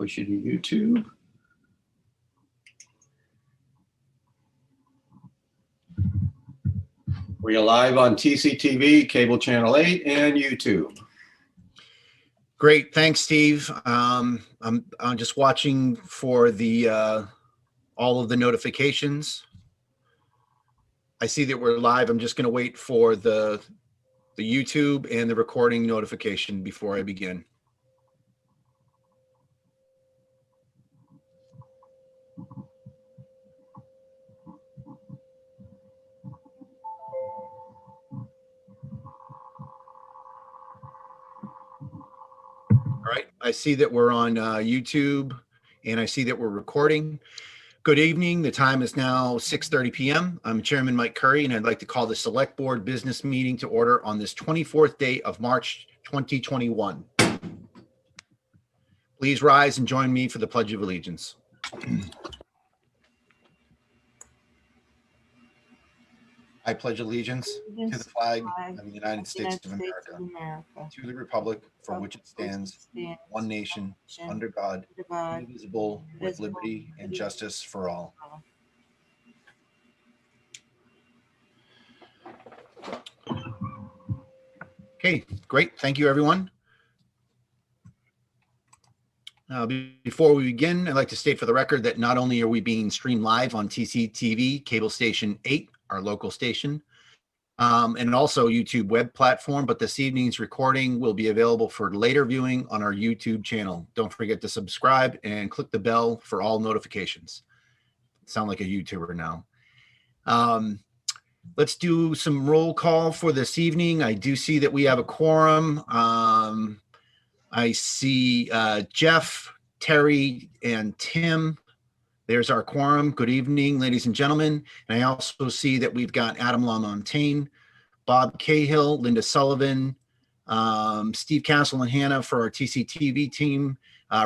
push you to YouTube. We are live on TCTV, cable channel 8, and YouTube. Great, thanks, Steve. I'm just watching for the all of the notifications. I see that we're live. I'm just going to wait for the YouTube and the recording notification before I begin. All right, I see that we're on YouTube and I see that we're recording. Good evening. The time is now 6:30 p.m. I'm Chairman Mike Curry, and I'd like to call the Select Board Business Meeting to order on this 24th day of March 2021. Please rise and join me for the Pledge of Allegiance. I pledge allegiance to the flag of the United States of America, to the republic for which it stands, one nation, under God, indivisible, with liberty and justice for all. Okay, great. Thank you, everyone. Before we begin, I'd like to state for the record that not only are we being streamed live on TCTV, cable station 8, our local station, and also YouTube web platform, but this evening's recording will be available for later viewing on our YouTube channel. Don't forget to subscribe and click the bell for all notifications. Sound like a YouTuber now. Let's do some roll call for this evening. I do see that we have a quorum. I see Jeff, Terry, and Tim. There's our quorum. Good evening, ladies and gentlemen. And I also see that we've got Adam LaMontagne, Bob Cahill, Linda Sullivan, Steve Castle and Hannah for our TCTV team.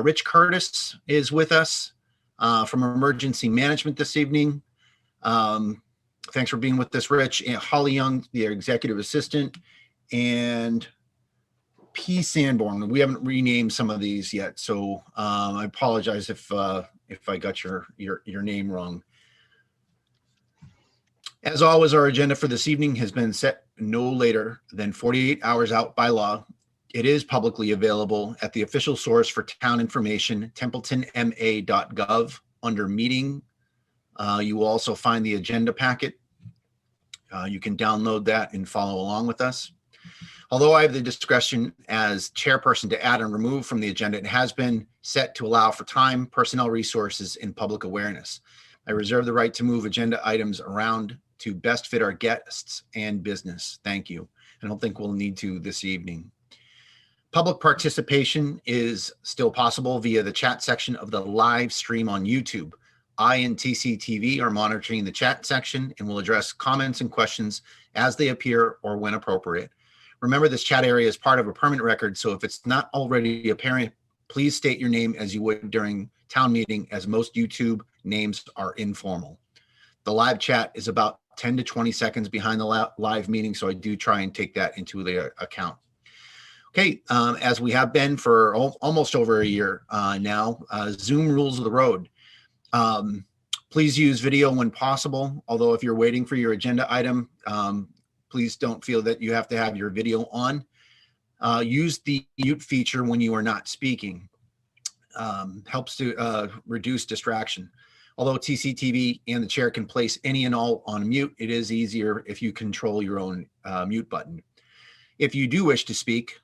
Rich Curtis is with us from Emergency Management this evening. Thanks for being with us, Rich. And Holly Young, the executive assistant, and P. Sanborn. We haven't renamed some of these yet, so I apologize if I got your name wrong. As always, our agenda for this evening has been set no later than 48 hours out by law. It is publicly available at the official source for town information, templetonma.gov, under meeting. You will also find the agenda packet. You can download that and follow along with us. Although I have the discretion as chairperson to add and remove from the agenda, it has been set to allow for time, personnel resources, and public awareness. I reserve the right to move agenda items around to best fit our guests and business. Thank you. I don't think we'll need to this evening. Public participation is still possible via the chat section of the live stream on YouTube. I and TCTV are monitoring the chat section and will address comments and questions as they appear or when appropriate. Remember, this chat area is part of a permanent record, so if it's not already apparent, please state your name as you would during town meeting, as most YouTube names are informal. The live chat is about 10 to 20 seconds behind the live meeting, so I do try and take that into the account. Okay, as we have been for almost over a year now, Zoom rules of the road. Please use video when possible, although if you're waiting for your agenda item, please don't feel that you have to have your video on. Use the mute feature when you are not speaking. Helps to reduce distraction. Although TCTV and the chair can place any and all on mute, it is easier if you control your own mute button. If you do wish to speak,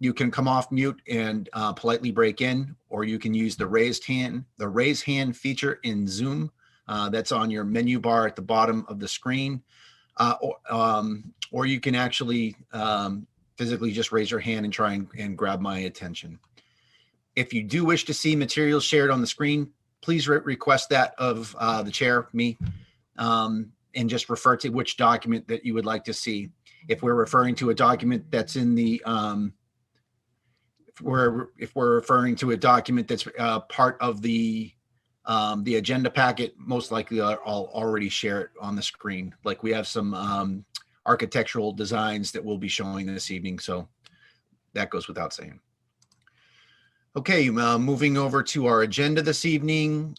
you can come off mute and politely break in, or you can use the raise hand feature in Zoom. That's on your menu bar at the bottom of the screen. Or you can actually physically just raise your hand and try and grab my attention. If you do wish to see materials shared on the screen, please request that of the chair, me, and just refer to which document that you would like to see. If we're referring to a document that's in the, if we're referring to a document that's part of the agenda packet, most likely I'll already share it on the screen. Like we have some architectural designs that we'll be showing this evening, so that goes without saying. Okay, moving over to our agenda this evening.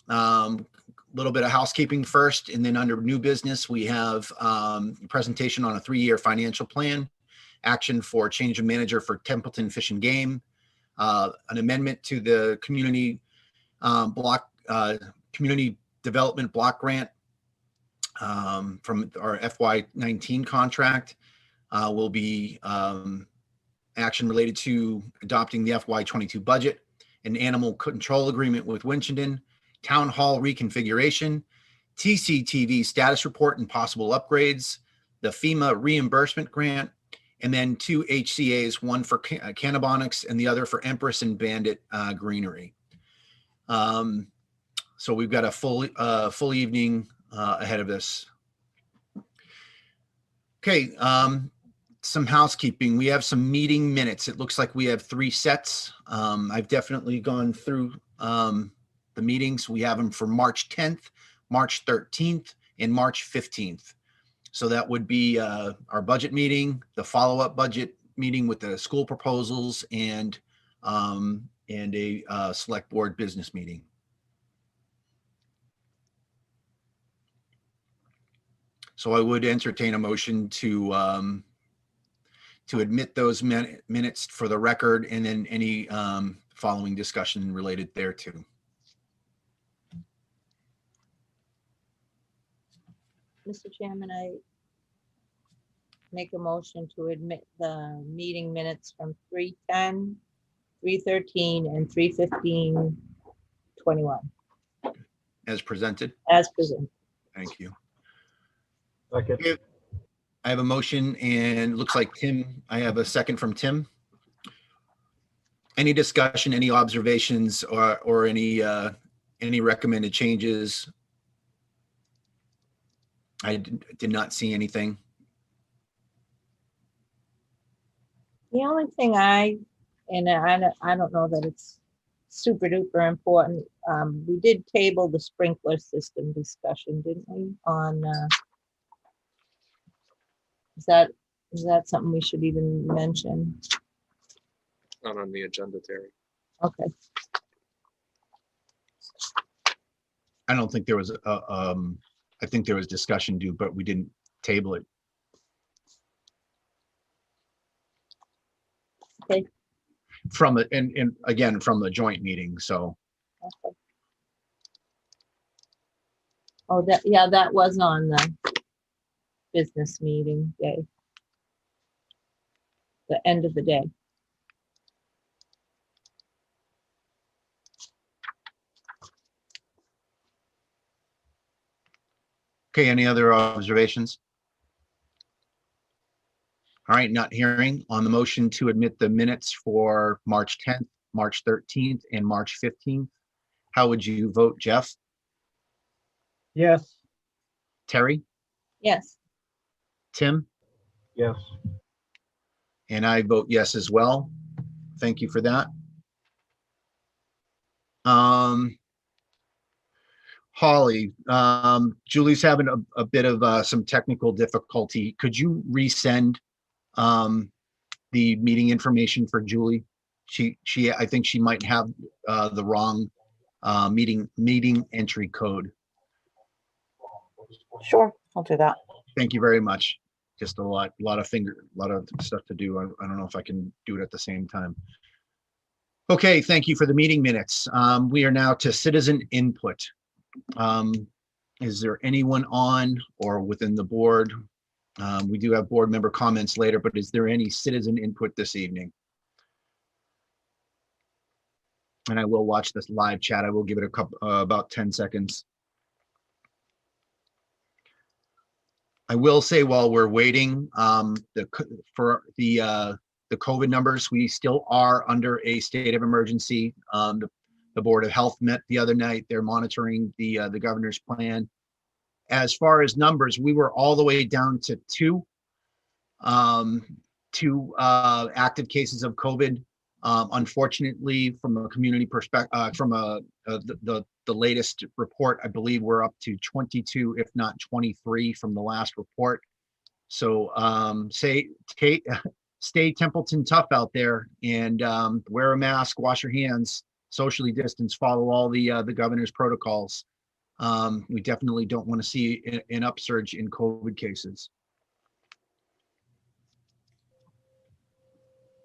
Little bit of housekeeping first, and then under new business, we have presentation on a 3-year financial plan, action for change of manager for Templeton Fish and Game, an amendment to the community community development block grant from our FY19 contract. Will be action related to adopting the FY22 budget, an animal control agreement with Winchendon, town hall reconfiguration, TCTV status report and possible upgrades, the FEMA reimbursement grant, and then 2 HCAs, one for Cannabonics and the other for Empress and Bandit Greenery. So we've got a full evening ahead of this. Okay, some housekeeping. We have some meeting minutes. It looks like we have 3 sets. I've definitely gone through the meetings. We have them for March 10th, March 13th, and March 15th. So that would be our budget meeting, the follow-up budget meeting with the school proposals, and a select board business meeting. So I would entertain a motion to admit those minutes for the record, and then any following discussion related thereto. Mr. Chairman, I make a motion to admit the meeting minutes from 3:10, 3:13, and 3:15:21 As presented. as presented. Thank you. Second. I have a motion, and it looks like Tim, I have a second from Tim. Any discussion, any observations, or any recommended changes? I did not see anything. The only thing I don't know that it's super duper important. We did table the sprinkler system discussion, didn't we? On is that something we should even mention? Not on the agenda, Terry. Okay. I don't think there was I think there was discussion due, but we didn't table it. Okay. From it, and again, from the joint meeting, so. Okay. Oh, that was on the business meeting day. The end of the day. Okay, any other observations? All right, not hearing. On the motion to admit the minutes for March 10th, March 13th, and March 15th, how would you vote, Jeff? Yes. Terry? Yes. Tim? Yes. And I vote yes as well. Thank you for that. Holly, Julie's having a bit of some technical difficulty. Could you resend the meeting information for Julie? I think she might have the wrong meeting entry code. Sure, I'll do that. Thank you very much. Just a lot of stuff to do. I don't know if I can do it at the same time. Okay, thank you for the meeting minutes. We are now to citizen input. Is there anyone on or within the board? We do have board member comments later, but is there any citizen input this evening? And I will watch this live chat. I will give it a couple, about 10 seconds. I will say while we're waiting for the COVID numbers, we still are under a state of emergency. The Board of Health met the other night. They're monitoring the governor's plan. As far as numbers, we were all the way down to two active cases of COVID. Unfortunately, from a community perspective, from the latest report, I believe we're up to 22, if not 23 from the last report. So stay Templeton tough out there and wear a mask, wash your hands, socially distance, follow all the governor's protocols. We definitely don't want to see an upsurge in COVID cases.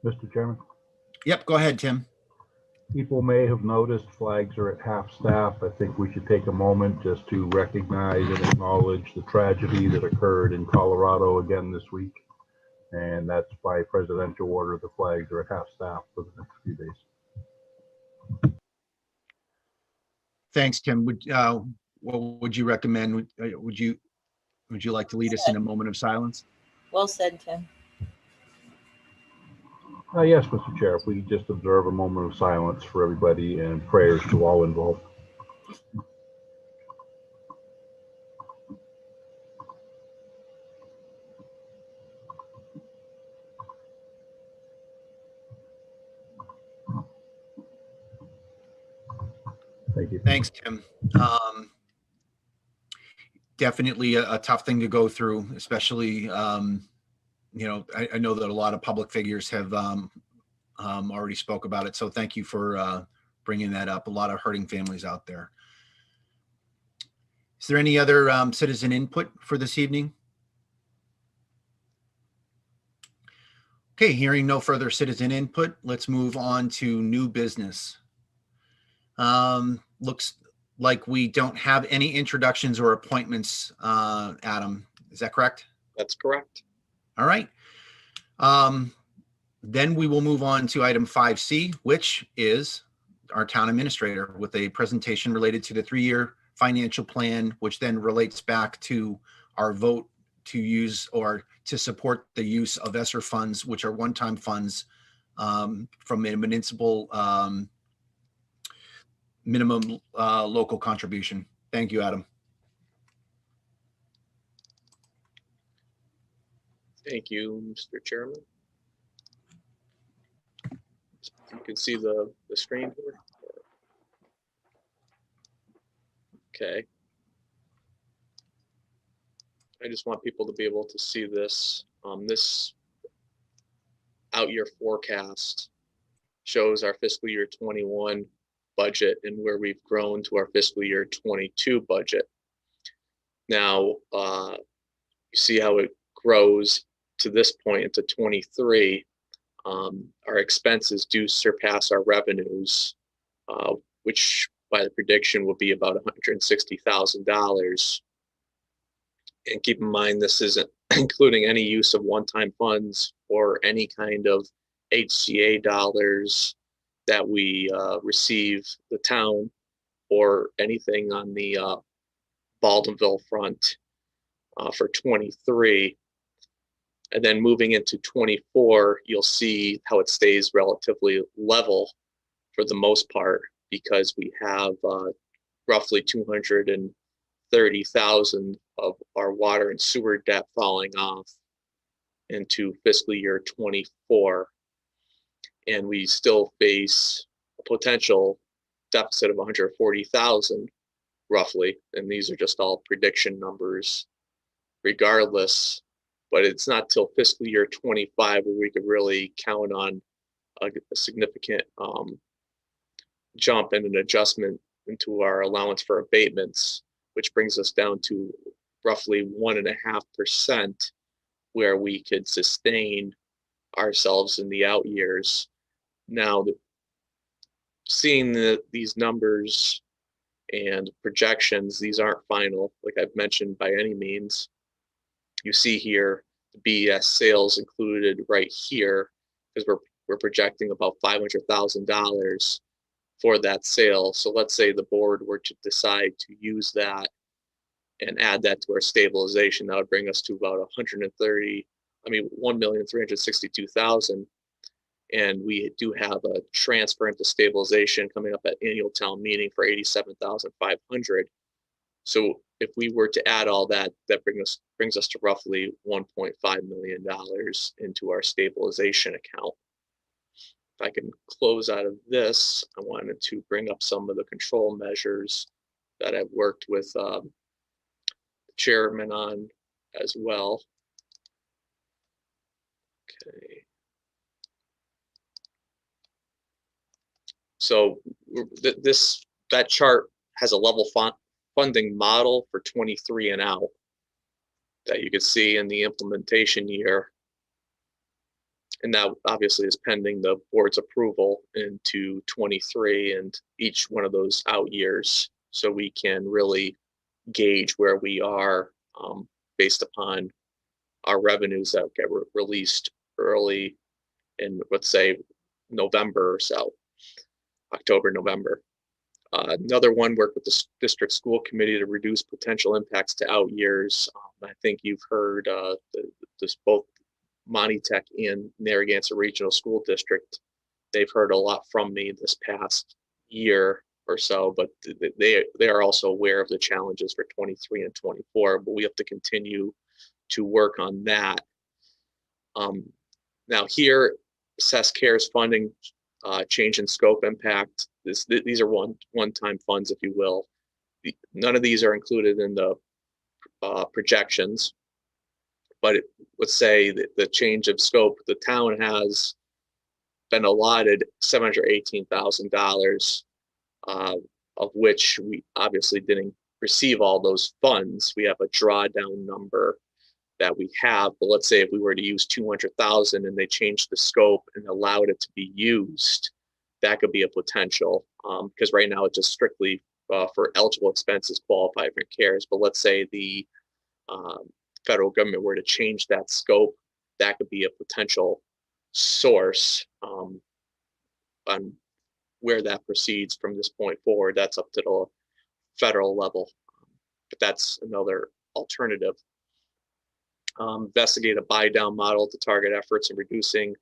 Mr. Chairman, Yep, go ahead, Tim. people may have noticed flags are at half staff. I think we should take a moment just to recognize and acknowledge the tragedy that occurred in Colorado again this week. And that's by presidential order. The flags are at half staff for the next few days. Thanks, Tim. What would you recommend? Would you like to lead us in a moment of silence? Well said, Tim. Yes, Mr. Chair, if we could just observe a moment of silence for everybody and prayers to all involved. Thank you. Thanks, Tim. Definitely a tough thing to go through, especially, I know that a lot of public figures have already spoke about it. So thank you for bringing that up. A lot of hurting families out there. Is there any other citizen input for this evening? Okay, hearing no further citizen input, let's move on to new business. Looks like we don't have any introductions or appointments, Adam. Is that correct? That's correct. All right. Then we will move on to item 5C, which is our town administrator with a presentation related to the 3-year financial plan, which then relates back to our vote to use or to support the use of ESSER funds, which are one-time funds from a municipal minimum local contribution. Thank you, Adam. Thank you, Mr. Chairman. You can see the screen here. Okay. I just want people to be able to see this. This out-year forecast shows our fiscal year 21 budget and where we've grown to our fiscal year 22 budget. Now, you see how it grows to this point into 23. Our expenses do surpass our revenues, which by the prediction will be about $160,000. And keep in mind, this isn't including any use of one-time funds or any kind of HCA dollars that we receive the town or anything on the Baldwinville front for 23. And then moving into 24, you'll see how it stays relatively level for the most part, because we have roughly 230,000 of our water and sewer debt falling off into fiscal year 24. And we still face a potential deficit of 140,000 roughly. And these are just all prediction numbers regardless, but it's not till fiscal year 25 where we could really count on a significant jump and an adjustment into our allowance for abatements, which brings us down to roughly 1.5% where we could sustain ourselves in the out years. Now, seeing these numbers and projections, these aren't final, like I've mentioned by any means. You see here the BES sales included right here, because we're projecting about $500,000 for that sale. So let's say the board were to decide to use that and add that to our stabilization, that would bring us to about $1,362,000. And we do have a transfer into stabilization coming up at annual town meeting for $87,500. So if we were to add all that, that brings us to roughly $1.5 million into our stabilization account. If I can close out of this, I wanted to bring up some of the control measures that I've worked with the chairman on as well. Okay. So that chart has a level funding model for 23 and out that you can see in the implementation year. And that obviously is pending the board's approval into 23 and each one of those out years. So we can really gauge where we are based upon our revenues that get released early in, let's say, November or so, October, November. Another one, work with the district school committee to reduce potential impacts to out years. I think you've heard both Monty Tech and Narragansett Regional School District. They've heard a lot from me this past year or so, but they are also aware of the challenges for 23 and 24, but we have to continue to work on that. Now here, assess CARES funding, change in scope impact. These are one-time funds, if you will. None of these are included in the projections, but let's say that the change of scope, the town has been allotted $718,000, of which we obviously didn't receive all those funds. We have a drawdown number that we have, but let's say if we were to use 200,000 and they changed the scope and allowed it to be used, that could be a potential, because right now it's just strictly for eligible expenses qualify for CARES. But let's say the federal government were to change that scope, that could be a potential source on where that proceeds from this point forward. That's up to the federal level, but that's another alternative. Investigate a buy down model to target efforts in reducing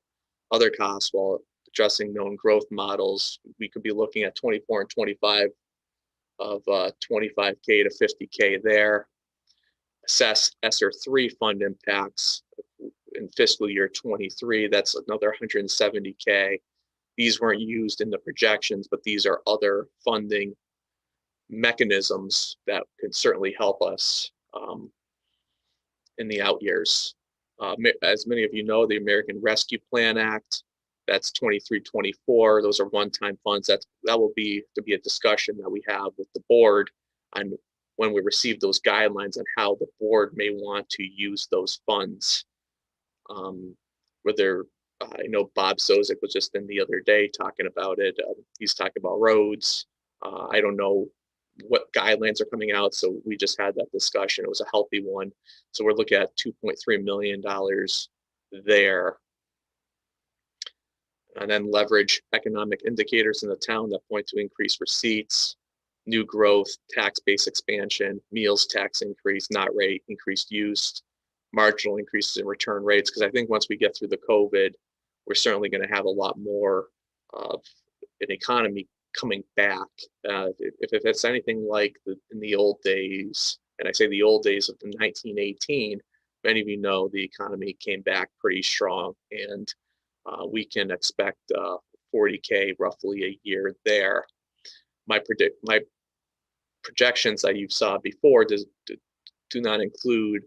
other costs while addressing known growth models. We could be looking at 24 and 25 of 25K to 50K there. Assess ESSER 3 fund impacts in fiscal year 23. That's another 170K. These weren't used in the projections, but these are other funding mechanisms that could certainly help us in the out years. As many of you know, the American Rescue Plan Act, that's 23-24. Those are one-time funds. That will be to be a discussion that we have with the board on when we receive those guidelines on how the board may want to use those funds. Whether I know Bob Sozek was just in the other day talking about it. He's talking about roads. I don't know what guidelines are coming out, so we just had that discussion. It was a healthy one. So we're looking at $2.3 million there. And then leverage economic indicators in the town that point to increased receipts, new growth, tax base expansion, meals tax increase, not rate, increased use, marginal increases in return rates. Because I think once we get through the COVID, we're certainly going to have a lot more of an economy coming back. If it's anything like in the old days, and I say the old days of 1918, many of you know the economy came back pretty strong, and we can expect 40K roughly a year there. My projections that you saw before do not include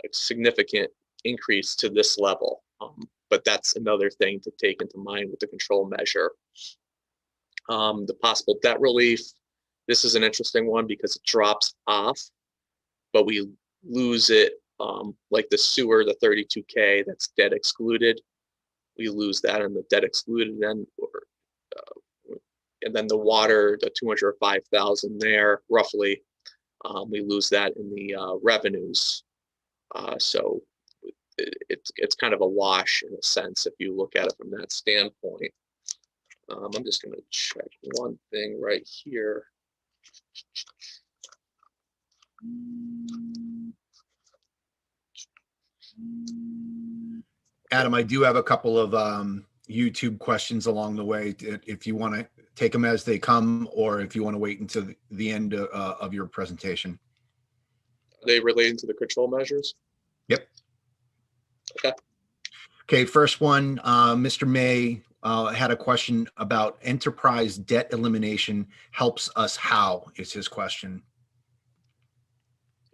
a significant increase to this level, but that's another thing to take into mind with the control measure. The possible debt relief, this is an interesting one because it drops off, but we lose it, like the sewer, the 32K, that's debt excluded. We lose that in the debt excluded, and then the water, the 205,000 there, roughly, we lose that in the revenues. So it's kind of a wash in a sense if you look at it from that standpoint. I'm just going to check one thing right here. Adam, I do have a couple of YouTube questions along the way. If you want to take them as they come, or if you want to wait until the end of your presentation. Are they relating to the control measures? Yep. Okay. Okay, first one, Mr. May had a question about enterprise debt elimination helps us how, is his question.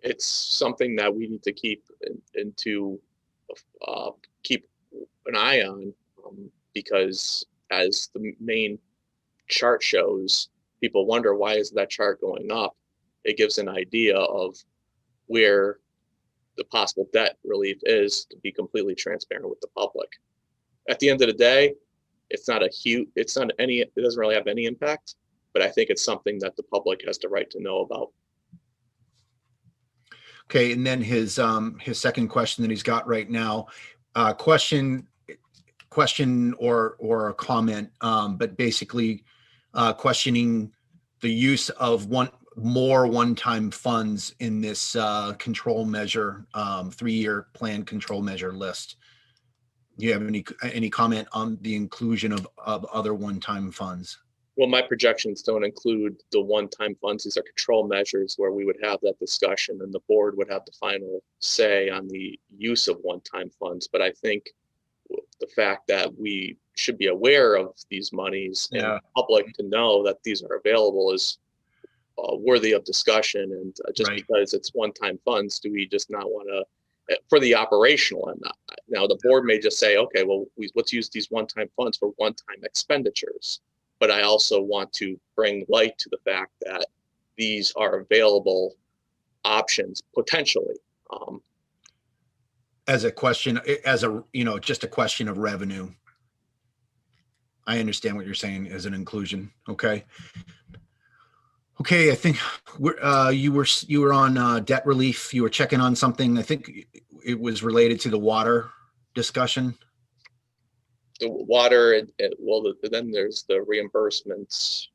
It's something that we need to keep keep an eye on, because as the main chart shows, people wonder, why is that chart going up? It gives an idea of where the possible debt relief is, to be completely transparent with the public. At the end of the day, it doesn't really have any impact, but I think it's something that the public has the right to know about. Okay, and then his second question that he's got right now, question or a comment, but basically questioning the use of more one-time funds in this control measure, 3-year plan control measure list. Do you have any comment on the inclusion of other one-time funds? Well, my projections don't include the one-time funds. These are control measures where we would have that discussion and the board would have the final say on the use of one-time funds. But I think the fact that we should be aware of these monies and the public to know that these are available is worthy of discussion. And just because it's one-time funds, do we just not want to, for the operational end? Now the board may just say, okay, well, let's use these one-time funds for one-time expenditures. But I also want to bring light to the fact that these are available options potentially. As a question, just a question of revenue. I understand what you're saying as an inclusion. Okay. Okay, I think you were on debt relief. You were checking on something. I think it was related to the water discussion. The water, then there's the reimbursements,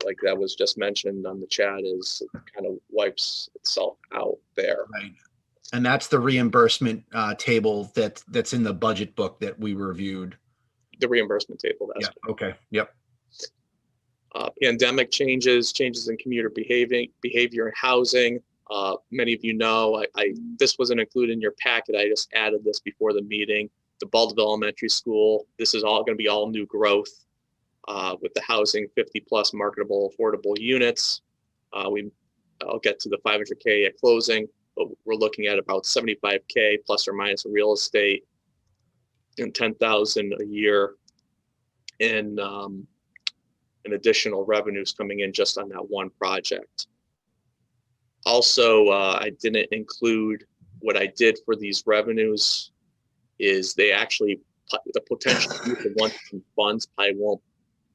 like that was just mentioned on the chat, is kind of wipes itself out there. Right. And that's the reimbursement table that's in the budget book that we reviewed. The reimbursement table. That's okay. Yep. Pandemic changes in commuter behavior and housing. Many of you know, this wasn't included in your packet. I just added this before the meeting. The Baldwin Elementary School, this is all going to be all new growth with the housing, 50+ marketable, affordable units. I'll get to the 500K at closing, but we're looking at about 75K plus or minus in real estate and 10,000 a year in additional revenues coming in just on that one project. Also, I didn't include what I did for these revenues is they actually, the potential use of one-time funds probably won't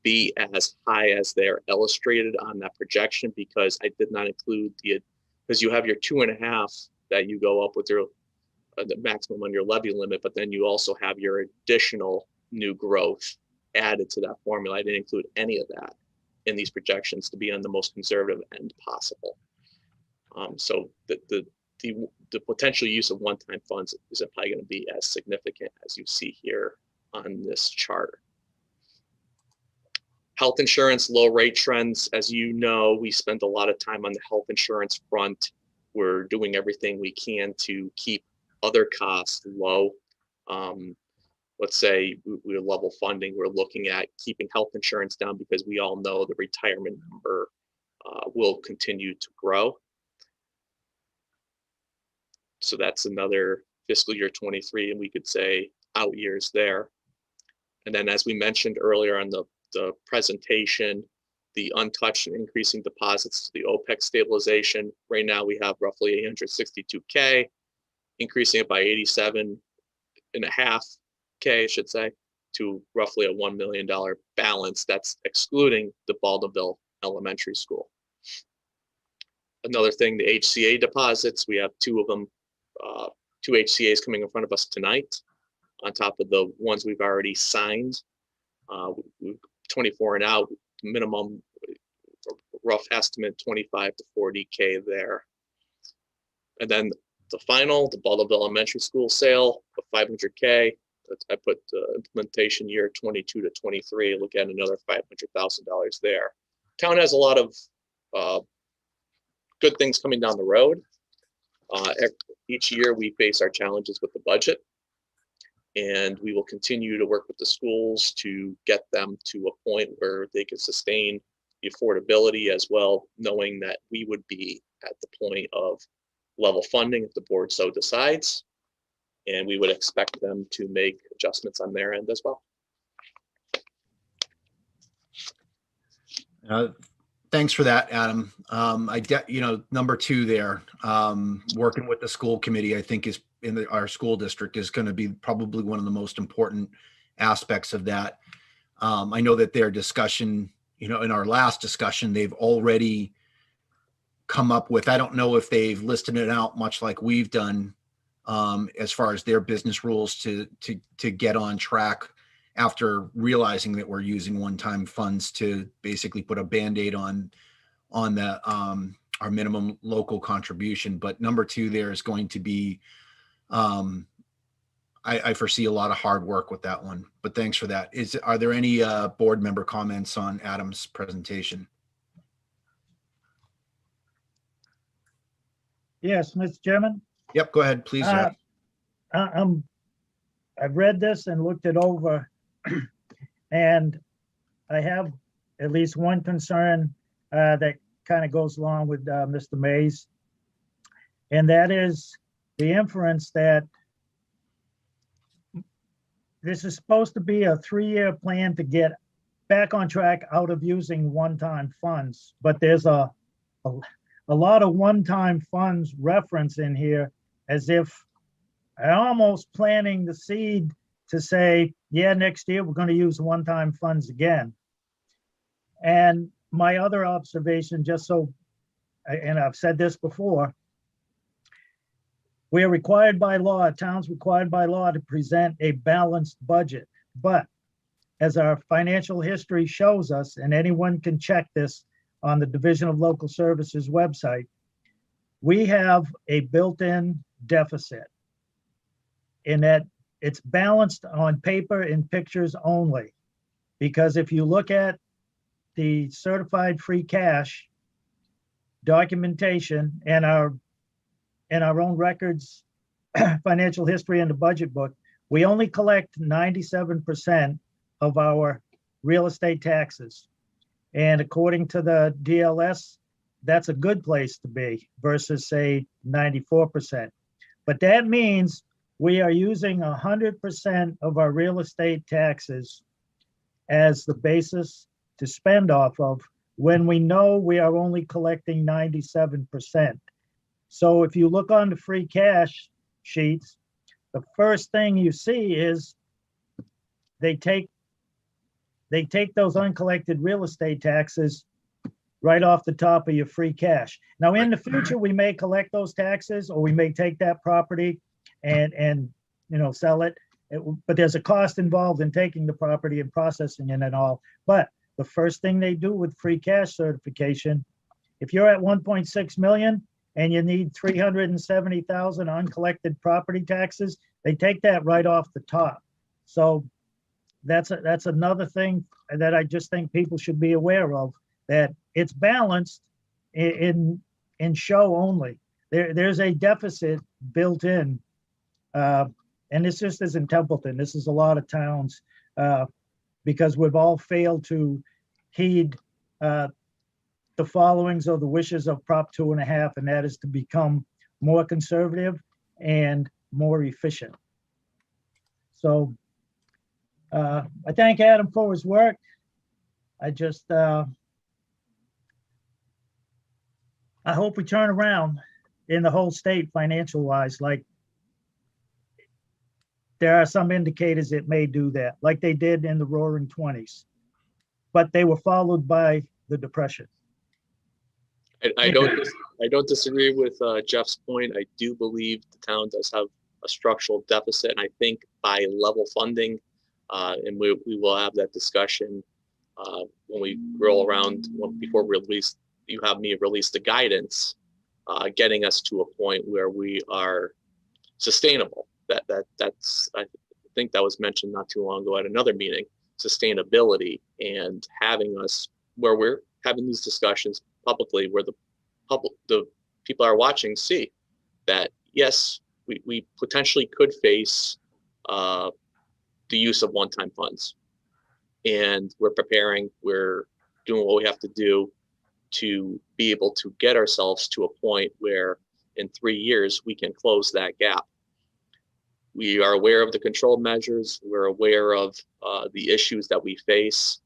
be as high as they're illustrated on that projection, because I did not include because you have your 2.5 that you go up with your the maximum on your levy limit, but then you also have your additional new growth added to that formula. I didn't include any of that in these projections to be on the most conservative end possible. So the potential use of one-time funds isn't probably going to be as significant as you see here on this chart. Health insurance, low rate trends. As you know, we spend a lot of time on the health insurance front. We're doing everything we can to keep other costs low. Let's say we're level funding. We're looking at keeping health insurance down because we all know the retirement number will continue to grow. So that's another fiscal year 23, and we could say out years there. And then, as we mentioned earlier on the presentation, the untouched and increasing deposits to the OPEC stabilization. Right now we have roughly 862K, increasing it by 87.5K, I should say, to roughly a $1 million balance. That's excluding the Baldwin Elementary School. Another thing, the HCA deposits, we have 2 of them, 2 HCAs coming in front of us tonight, on top of the ones we've already signed. 24 and out, minimum rough estimate 25 to 40K there. And then the final, the Baldwin Elementary School sale of 500K. I put the implementation year 22 to 23. Look at another $500,000 there. Town has a lot of good things coming down the road. Each year we face our challenges with the budget, and we will continue to work with the schools to get them to a point where they can sustain the affordability as well, knowing that we would be at the point of level funding if the board so decides, and we would expect them to make adjustments on their end as well. Thanks for that, Adam. Number two there, working with the school committee, I think is our school district is going to be probably one of the most important aspects of that. I know that their discussion, in our last discussion, they've already come up with, I don't know if they've listed it out much like we've done, as far as their business rules to get on track after realizing that we're using one-time funds to basically put a Band-Aid on the our minimum local contribution. But number two there is going to be, I foresee a lot of hard work with that one, but thanks for that. Are there any board member comments on Adam's presentation? Yes, Mr. Chairman. Yep, go ahead, please. I've read this and looked it over, and I have at least one concern that kind of goes along with Mr. Mays, and that is the inference that this is supposed to be a 3-year plan to get back on track out of using one-time funds, but there's a lot of one-time funds reference in here, as if I'm almost planting the seed to say, yeah, next year we're going to use one-time funds again. And my other observation, and I've said this before, we are required by law, towns required by law to present a balanced budget. But as our financial history shows us, and anyone can check this on the Division of Local Services website, we have a built-in deficit in that it's balanced on paper and pictures only. Because if you look at the certified free cash documentation and our own records, financial history, and the budget book, we only collect 97% of our real estate taxes. And according to the DLS, that's a good place to be versus, say, 94%. But that means we are using 100% of our real estate taxes as the basis to spend off of when we know we are only collecting 97%. So if you look on the free cash sheets, the first thing you see is they take those uncollected real estate taxes right off the top of your free cash. Now, in the future, we may collect those taxes, or we may take that property and sell it. But there's a cost involved in taking the property and processing it and all. But the first thing they do with free cash certification, if you're at 1.6 million and you need 370,000 uncollected property taxes, they take that right off the top. So that's another thing that I just think people should be aware of, that it's balanced in show only. There's a deficit built in, and this just isn't Templeton. This is a lot of towns, because we've all failed to heed the followings or the wishes of Prop 2.5, and that is to become more conservative and more efficient. So I thank Adam for his work. I just, I hope we turn around in the whole state financial wise. Like, there are some indicators it may do that, like they did in the Roaring 20s, but they were followed by the Depression. I don't disagree with Jeff's point. I do believe the town does have a structural deficit, and I think by level funding, and we will have that discussion when we roll around before we release. You have me release the guidance, getting us to a point where we are sustainable. That's I think that was mentioned not too long ago at another meeting. Sustainability and having us where we're having these discussions publicly, where the people are watching see that yes, we potentially could face the use of one-time funds, and we're preparing. We're doing what we have to do to be able to get ourselves to a point where in 3 years we can close that gap. We are aware of the control measures. We're aware of the issues that we face.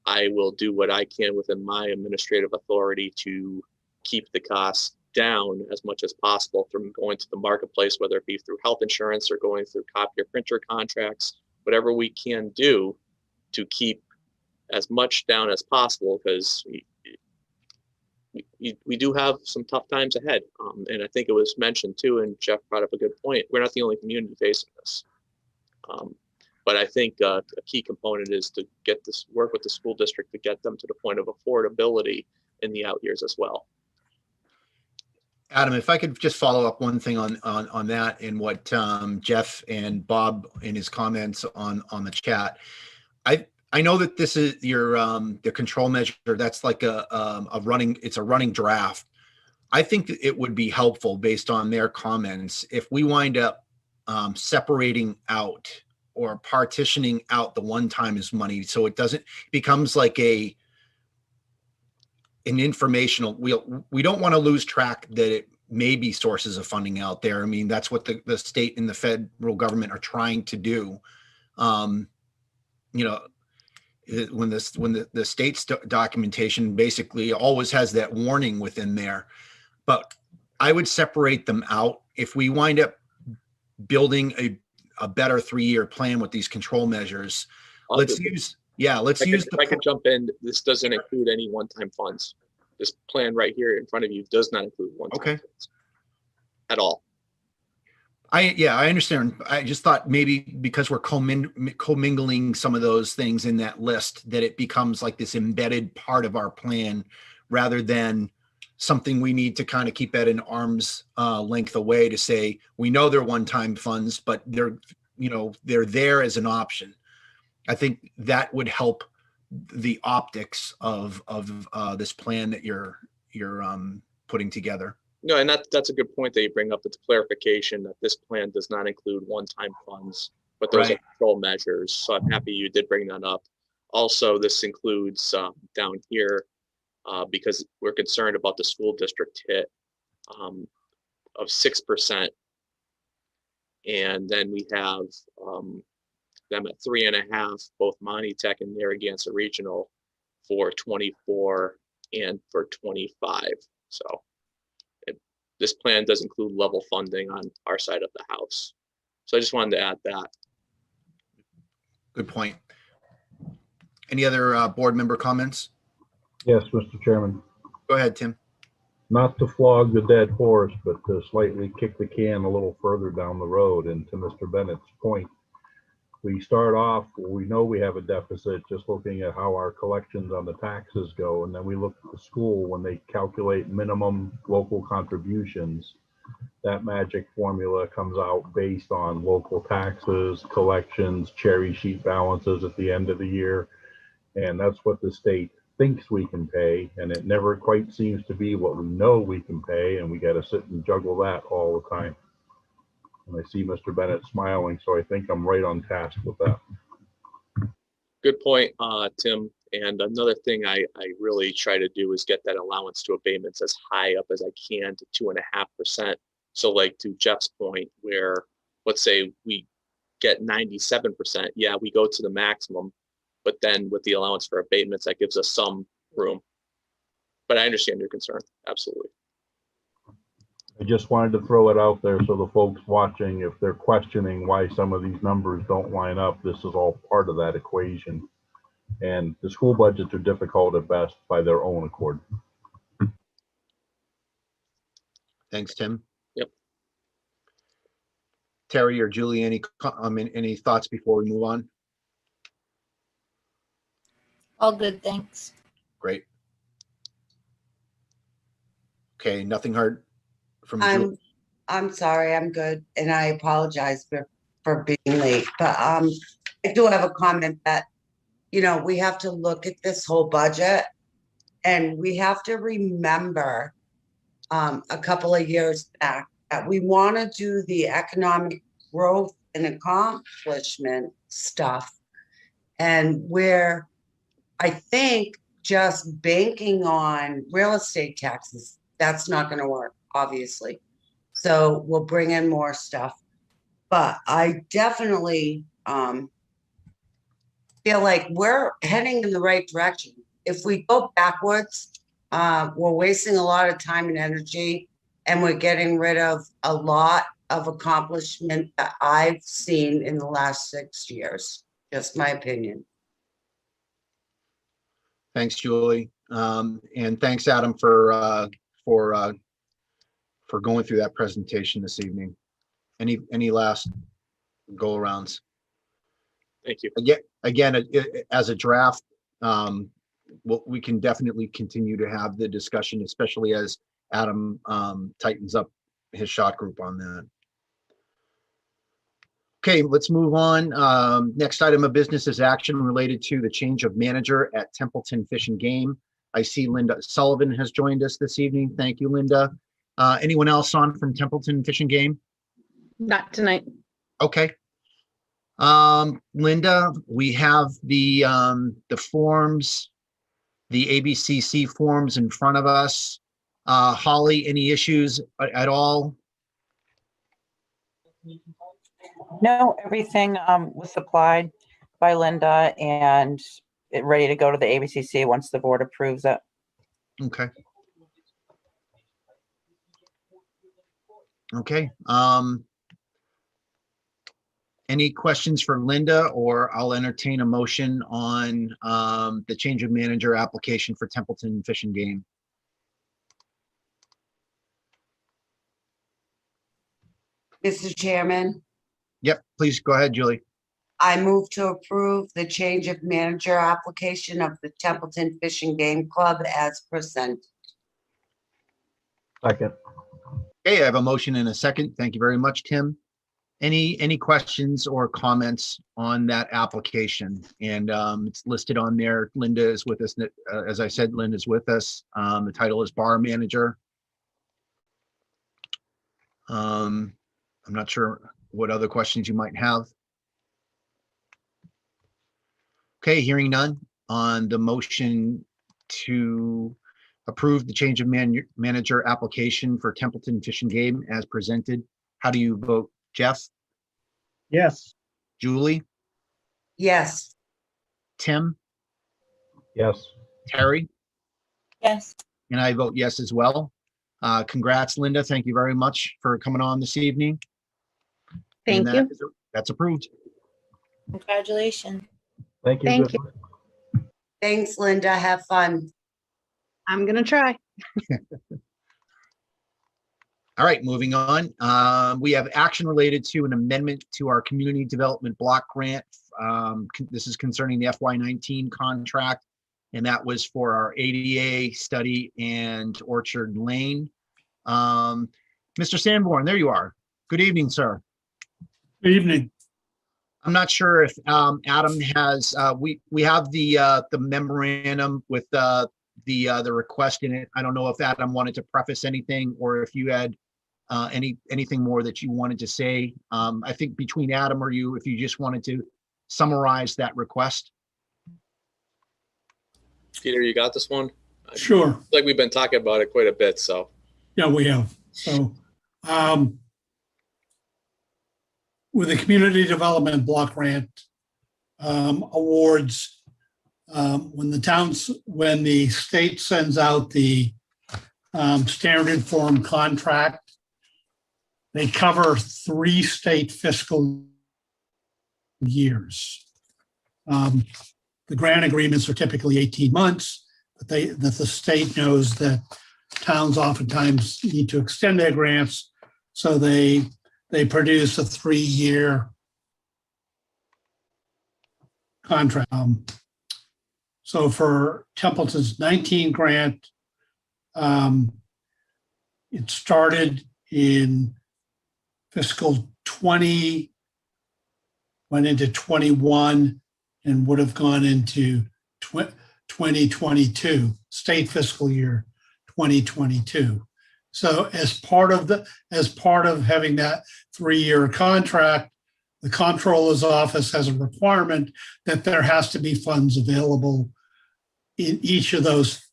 I will do what I can within my administrative authority to keep the costs down as much as possible from going to the marketplace, whether it be through health insurance or going through copier printer contracts, whatever we can do to keep as much down as possible, because we do have some tough times ahead. And I think it was mentioned too, and Jeff brought up a good point. We're not the only community facing this. But I think a key component is to get this, work with the school district to get them to the point of affordability in the out years as well. Adam, if I could just follow up one thing on that and what Jeff and Bob in his comments on the chat. I know that this is your the control measure. That's like a running draft. I think that it would be helpful based on their comments if we wind up separating out or partitioning out the one-time money, so it doesn't becomes like an informational. We don't want to lose track that it may be sources of funding out there. I mean, that's what the state and the federal government are trying to do. You know, when the state's documentation basically always has that warning within there, but I would separate them out. If we wind up building a better 3-year plan with these control measures, let's use If I could jump in, this doesn't include any one-time funds. This plan right here in front of you does not include one-time funds at all. I understand. I just thought maybe because we're commingling some of those things in that list, that it becomes like this embedded part of our plan rather than something we need to kind of keep at an arm's length away to say, we know they're one-time funds, but they're there as an option. I think that would help the optics of this plan that you're putting together. No, and that's a good point that you bring up. It's clarification that this plan does not include one-time funds, but those are control measures. So I'm happy you did bring that up. Also, this includes down here, because we're concerned about the school district hit of 6%. And then we have them at 3.5, both Monty Tech and Narragansett Regional for 24 and for 25. So this plan does include level funding on our side of the house. So I just wanted to add that. Good point. Any other board member comments? Yes, Mr. Chairman. Go ahead, Tim. Not to flog the dead horse, but to slightly kick the can a little further down the road. And to Mr. Bennett's point, we start off, we know we have a deficit just looking at how our collections on the taxes go. And then we look at the school when they calculate minimum local contributions. That magic formula comes out based on local taxes, collections, cherry sheet balances at the end of the year. And that's what the state thinks we can pay. And it never quite seems to be what we know we can pay. And we got to sit and juggle that all the time. And I see Mr. Bennett smiling, so I think I'm right on task with that. Good point, Tim. And another thing I really try to do is get that allowance to abatements as high up as I can to 2.5%. So like to Jeff's point, where let's say we get 97%, yeah, we go to the maximum, but then with the allowance for abatements, that gives us some room. But I understand your concern, absolutely. I just wanted to throw it out there so the folks watching, if they're questioning why some of these numbers don't line up, this is all part of that equation. And the school budgets are difficult at best by their own accord. Thanks, Tim. Yep. Terry or Julie, any thoughts before we move on? All good, thanks. Great. Okay, nothing heard from Julie. I'm sorry, I'm good, and I apologize for being late, but I do have a comment that, you know, we have to look at this whole budget, and we have to remember a couple of years back that we want to do the economic growth and accomplishment stuff, and where I think just banking on real estate taxes, that's not going to work, obviously. So we'll bring in more stuff. But I definitely feel like we're heading in the right direction. If we go backwards, we're wasting a lot of time and energy, and we're getting rid of a lot of accomplishment that I've seen in the last 6 years. Just my opinion. Thanks, Julie. And thanks, Adam, for going through that presentation this evening. Any last go arounds? Thank you. Again, as a draft, we can definitely continue to have the discussion, especially as Adam tightens up his shot group on that. Okay, let's move on. Next item of business is action related to the change of manager at Templeton Fish and Game. I see Linda Sullivan has joined us this evening. Thank you, Linda. Anyone else on from Templeton Fish and Game? Not tonight. Okay. Linda, we have the forms, the ABCC forms in front of us. Holly, any issues at all? No, everything was supplied by Linda and ready to go to the ABCC once the board approves it. Okay. Okay. Any questions for Linda, or I'll entertain a motion on the change of manager application for Templeton Fish and Game. Mr. Chairman, Yep, please go ahead, Julie. I move to approve the change of manager application of the Templeton Fish and Game Club as presented. Second. Okay, I have a motion and a second. Thank you very much, Tim. Any questions or comments on that application? And it's listed on there. Linda is with us. As I said, Linda's with us. The title is bar manager. I'm not sure what other questions you might have. Okay, hearing none on the motion to approve the change of manager application for Templeton Fish and Game as presented. How do you vote? Jeff? Yes. Julie? Yes. Tim? Yes. Terry? Yes. And I vote yes as well. Congrats, Linda. Thank you very much for coming on this evening. Thank you. That's approved. Congratulations. Thank you. Thank Good you. luck. Thanks, Linda. Have fun. I'm gonna try. All right, moving on. We have action related to an amendment to our community development block grant. This is concerning the FY19 contract, and that was for our ADA study and Orchard Lane. Mr. Sanborn, there you are. Good evening, sir. Good evening. I'm not sure if Adam has. We have the memorandum with the request in it. I don't know if Adam wanted to preface anything, or if you had anything more that you wanted to say. I think between Adam or you, if you just wanted to summarize that request. Peter, you got this one? Sure. Like we've been talking about it quite a bit, so. Yeah, we have. So with the community development block grant awards, when the state sends out the standard form contract, they cover 3 state fiscal years. The grant agreements are typically 18 months, but the state knows that towns oftentimes need to extend their grants, so they produce a 3-year contract. So for Templeton's 19 grant, it started in fiscal 20, went into 21, and would have gone into 2022, state fiscal year 2022. So as part of having that 3-year contract, the comptroller's office has a requirement that there has to be funds available in each of those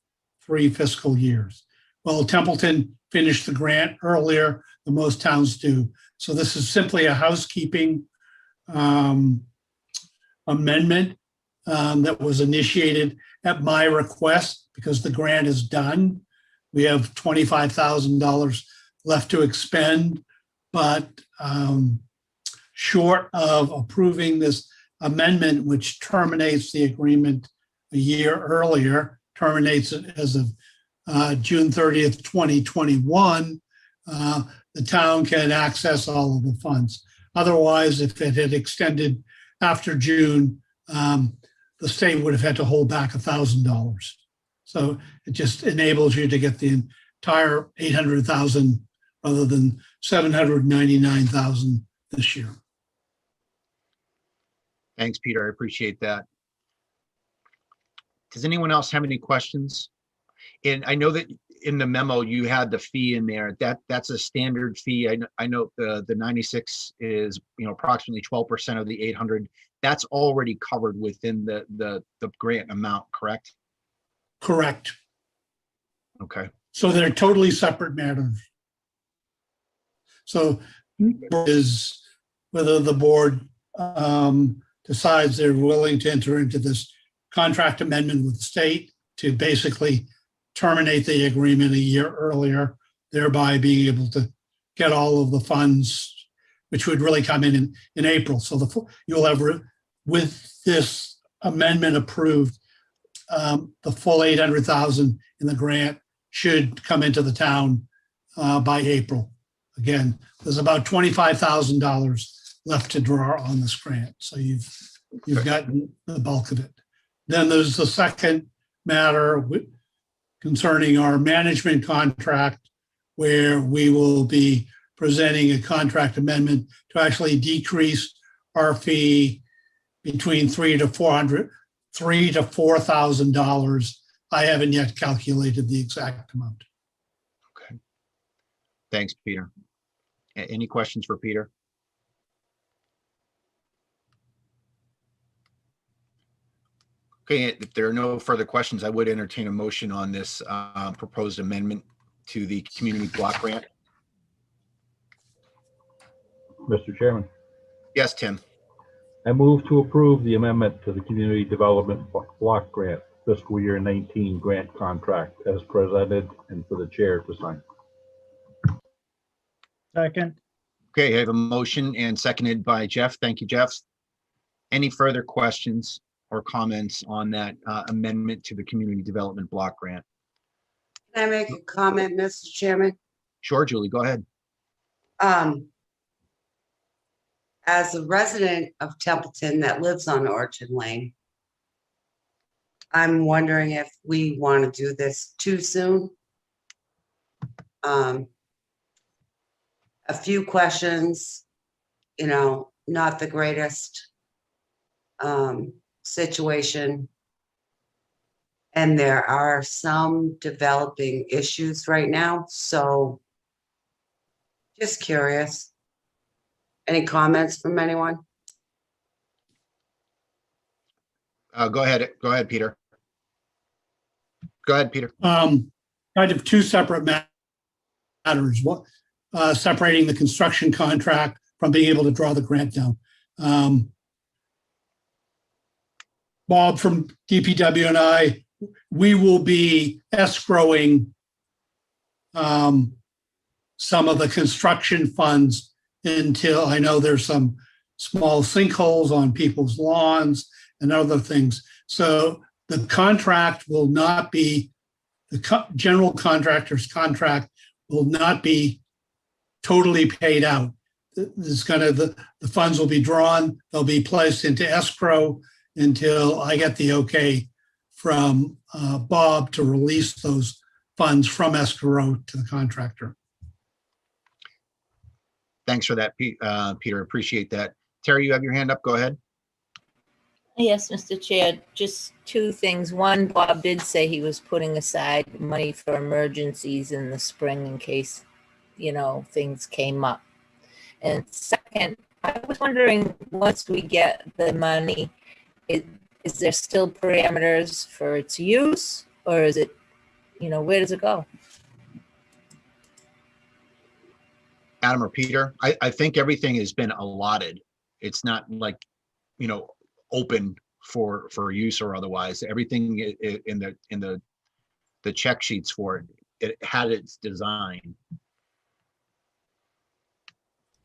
3 fiscal years. Well, Templeton finished the grant earlier than most towns do. So this is simply a housekeeping amendment that was initiated at my request because the grant is done. We have $25,000 left to expend, but short of approving this amendment, which terminates the agreement a year earlier, terminates it as of June 30th, 2021, the town can access all of the funds. Otherwise, if it had extended after June, the state would have had to hold back $1,000. So it just enables you to get the entire 800,000 rather than 799,000 this year. Thanks, Peter. I appreciate that. Does anyone else have any questions? And I know that in the memo you had the fee in there. That's a standard fee. I know the 96 is approximately 12% of the 800. That's already covered within the grant amount, correct? Correct. Okay. So they're totally separate matters. So is whether the board decides they're willing to enter into this contract amendment with the state to basically terminate the agreement a year earlier, thereby being able to get all of the funds, which would really come in April. So you'll have, with this amendment approved, the full 800,000 in the grant should come into the town by April. Again, there's about $25,000 left to draw on this grant. So you've gotten the bulk of it. Then there's the second matter concerning our management contract, where we will be presenting a contract amendment to actually decrease our fee between $3,000 to $4,000. I haven't yet calculated the exact amount. Okay. Thanks, Peter. Any questions for Peter? Okay, if there are no further questions, I would entertain a motion on this proposed amendment to the community block grant. Mr. Chairman, Yes, Tim. I move to approve the amendment to the Community Development Block Grant Fiscal Year 19 grant contract as presented and for the chair to sign. Second, Okay, I have a motion and seconded by Jeff. Thank you, Jeff. Any further questions or comments on that amendment to the community development block grant? Can I make a comment, Mr. Chairman? Sure, Julie, go ahead. As a resident of Templeton that lives on Orchard Lane, I'm wondering if we want to do this too soon. A few questions, not the greatest situation. And there are some developing issues right now, so just curious. Any comments from anyone? Go ahead, Peter. Go ahead, Peter. Kind of two separate matters. What separating the construction contract from being able to draw the grant down. Bob from DPW and I, we will be escrowing some of the construction funds until, I know there's some small sinkholes on people's lawns and other things. So the contract will not be, the general contractor's contract will not be totally paid out. It's the funds will be drawn, they'll be placed into escrow until I get the okay from Bob to release those funds from escrow to the contractor. Thanks for that, Peter. Appreciate that. Terry, you have your hand up. Go ahead. Yes, Mr. Chair, just two things. One, Bob did say he was putting aside money for emergencies in the spring in case, things came up. And second, I was wondering, once we get the money, is there still parameters for its use, or is it, where does it go? Adam or Peter, I think everything has been allotted. It's not like, open for use or otherwise. Everything in the check sheets for it, it had its design.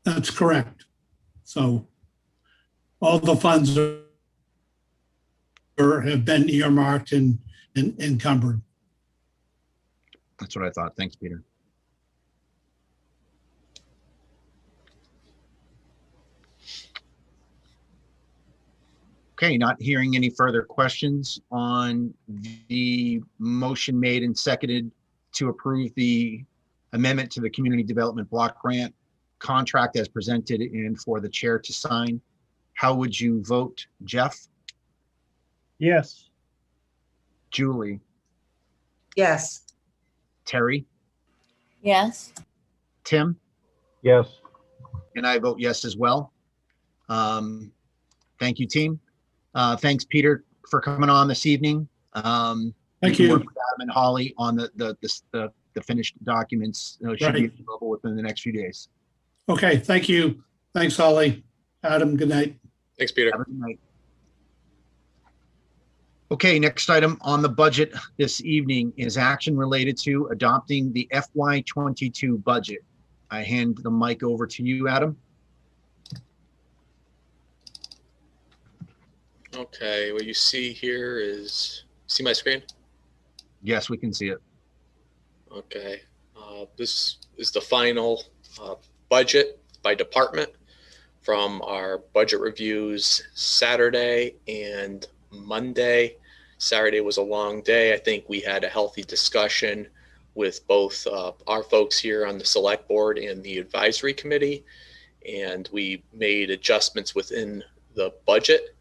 That's correct. So all the funds have been earmarked and encumbered. That's what I thought. Thanks, Peter. Okay, not hearing any further questions on the motion made and seconded to approve the amendment to the Community Development Block Grant contract as presented and for the chair to sign. How would you vote, Jeff? Yes. Julie? Yes. Terry? Yes. Tim? Yes. And I vote yes as well. Thank you, team. Thanks, Peter, for coming on this evening. Thank can you. work with Adam and Holly on the finished documents. Should be Right. available within the next few days. Okay, thank you. Thanks, Holly. Adam, good night. Thanks, Peter. Have a good night. Okay, next item on the budget this evening is action related to adopting the FY22 budget. I hand the mic over to you, Adam. Okay, what you see here is, see my screen? Yes, we can see it. Okay, this is the final budget by department from our budget reviews Saturday and Monday. Saturday was a long day. I think we had a healthy discussion with both our folks here on the select board and the advisory committee, and we made adjustments within the budget,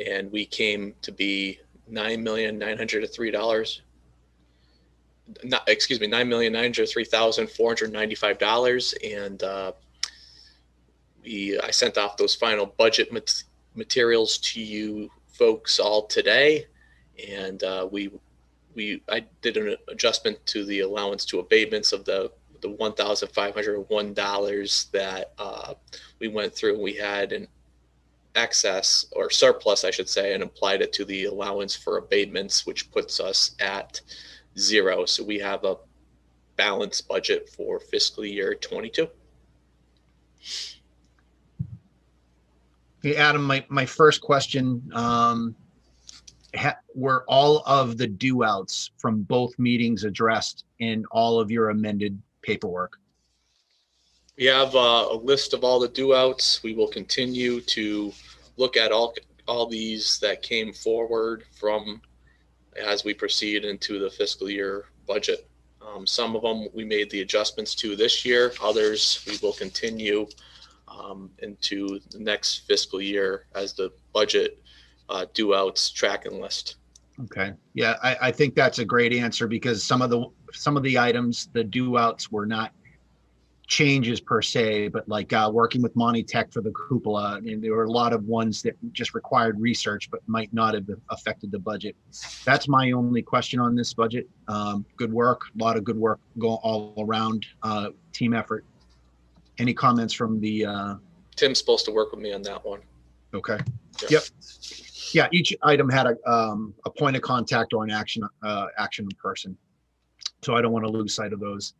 and we came to be $9,903,495, and I sent off those final budget materials to you folks all today, and I did an adjustment to the allowance to abatements of the $1,501 that we went through. We had an excess or surplus, I should say, and applied it to the allowance for abatements, which puts us at 0. So we have a balanced budget for fiscal year 22. Hey, Adam, my first question, were all of the due outs from both meetings addressed in all of your amended paperwork? We have a list of all the due outs. We will continue to look at all these that came forward from as we proceed into the fiscal year budget. Some of them we made the adjustments to this year. Others we will continue into the next fiscal year as the budget due outs tracking list. Okay, yeah, I think that's a great answer, because some of the items, the due outs were not changes per se, but like working with Monty Tech for the cupola, and there were a lot of ones that just required research but might not have affected the budget. That's my only question on this budget. Good work, a lot of good work going all around, team effort. Any comments from the Tim's supposed to work with me on that one. Okay. Yeah. Yep. Yeah, each item had a point of contact or an action person, so I don't want to lose sight of those.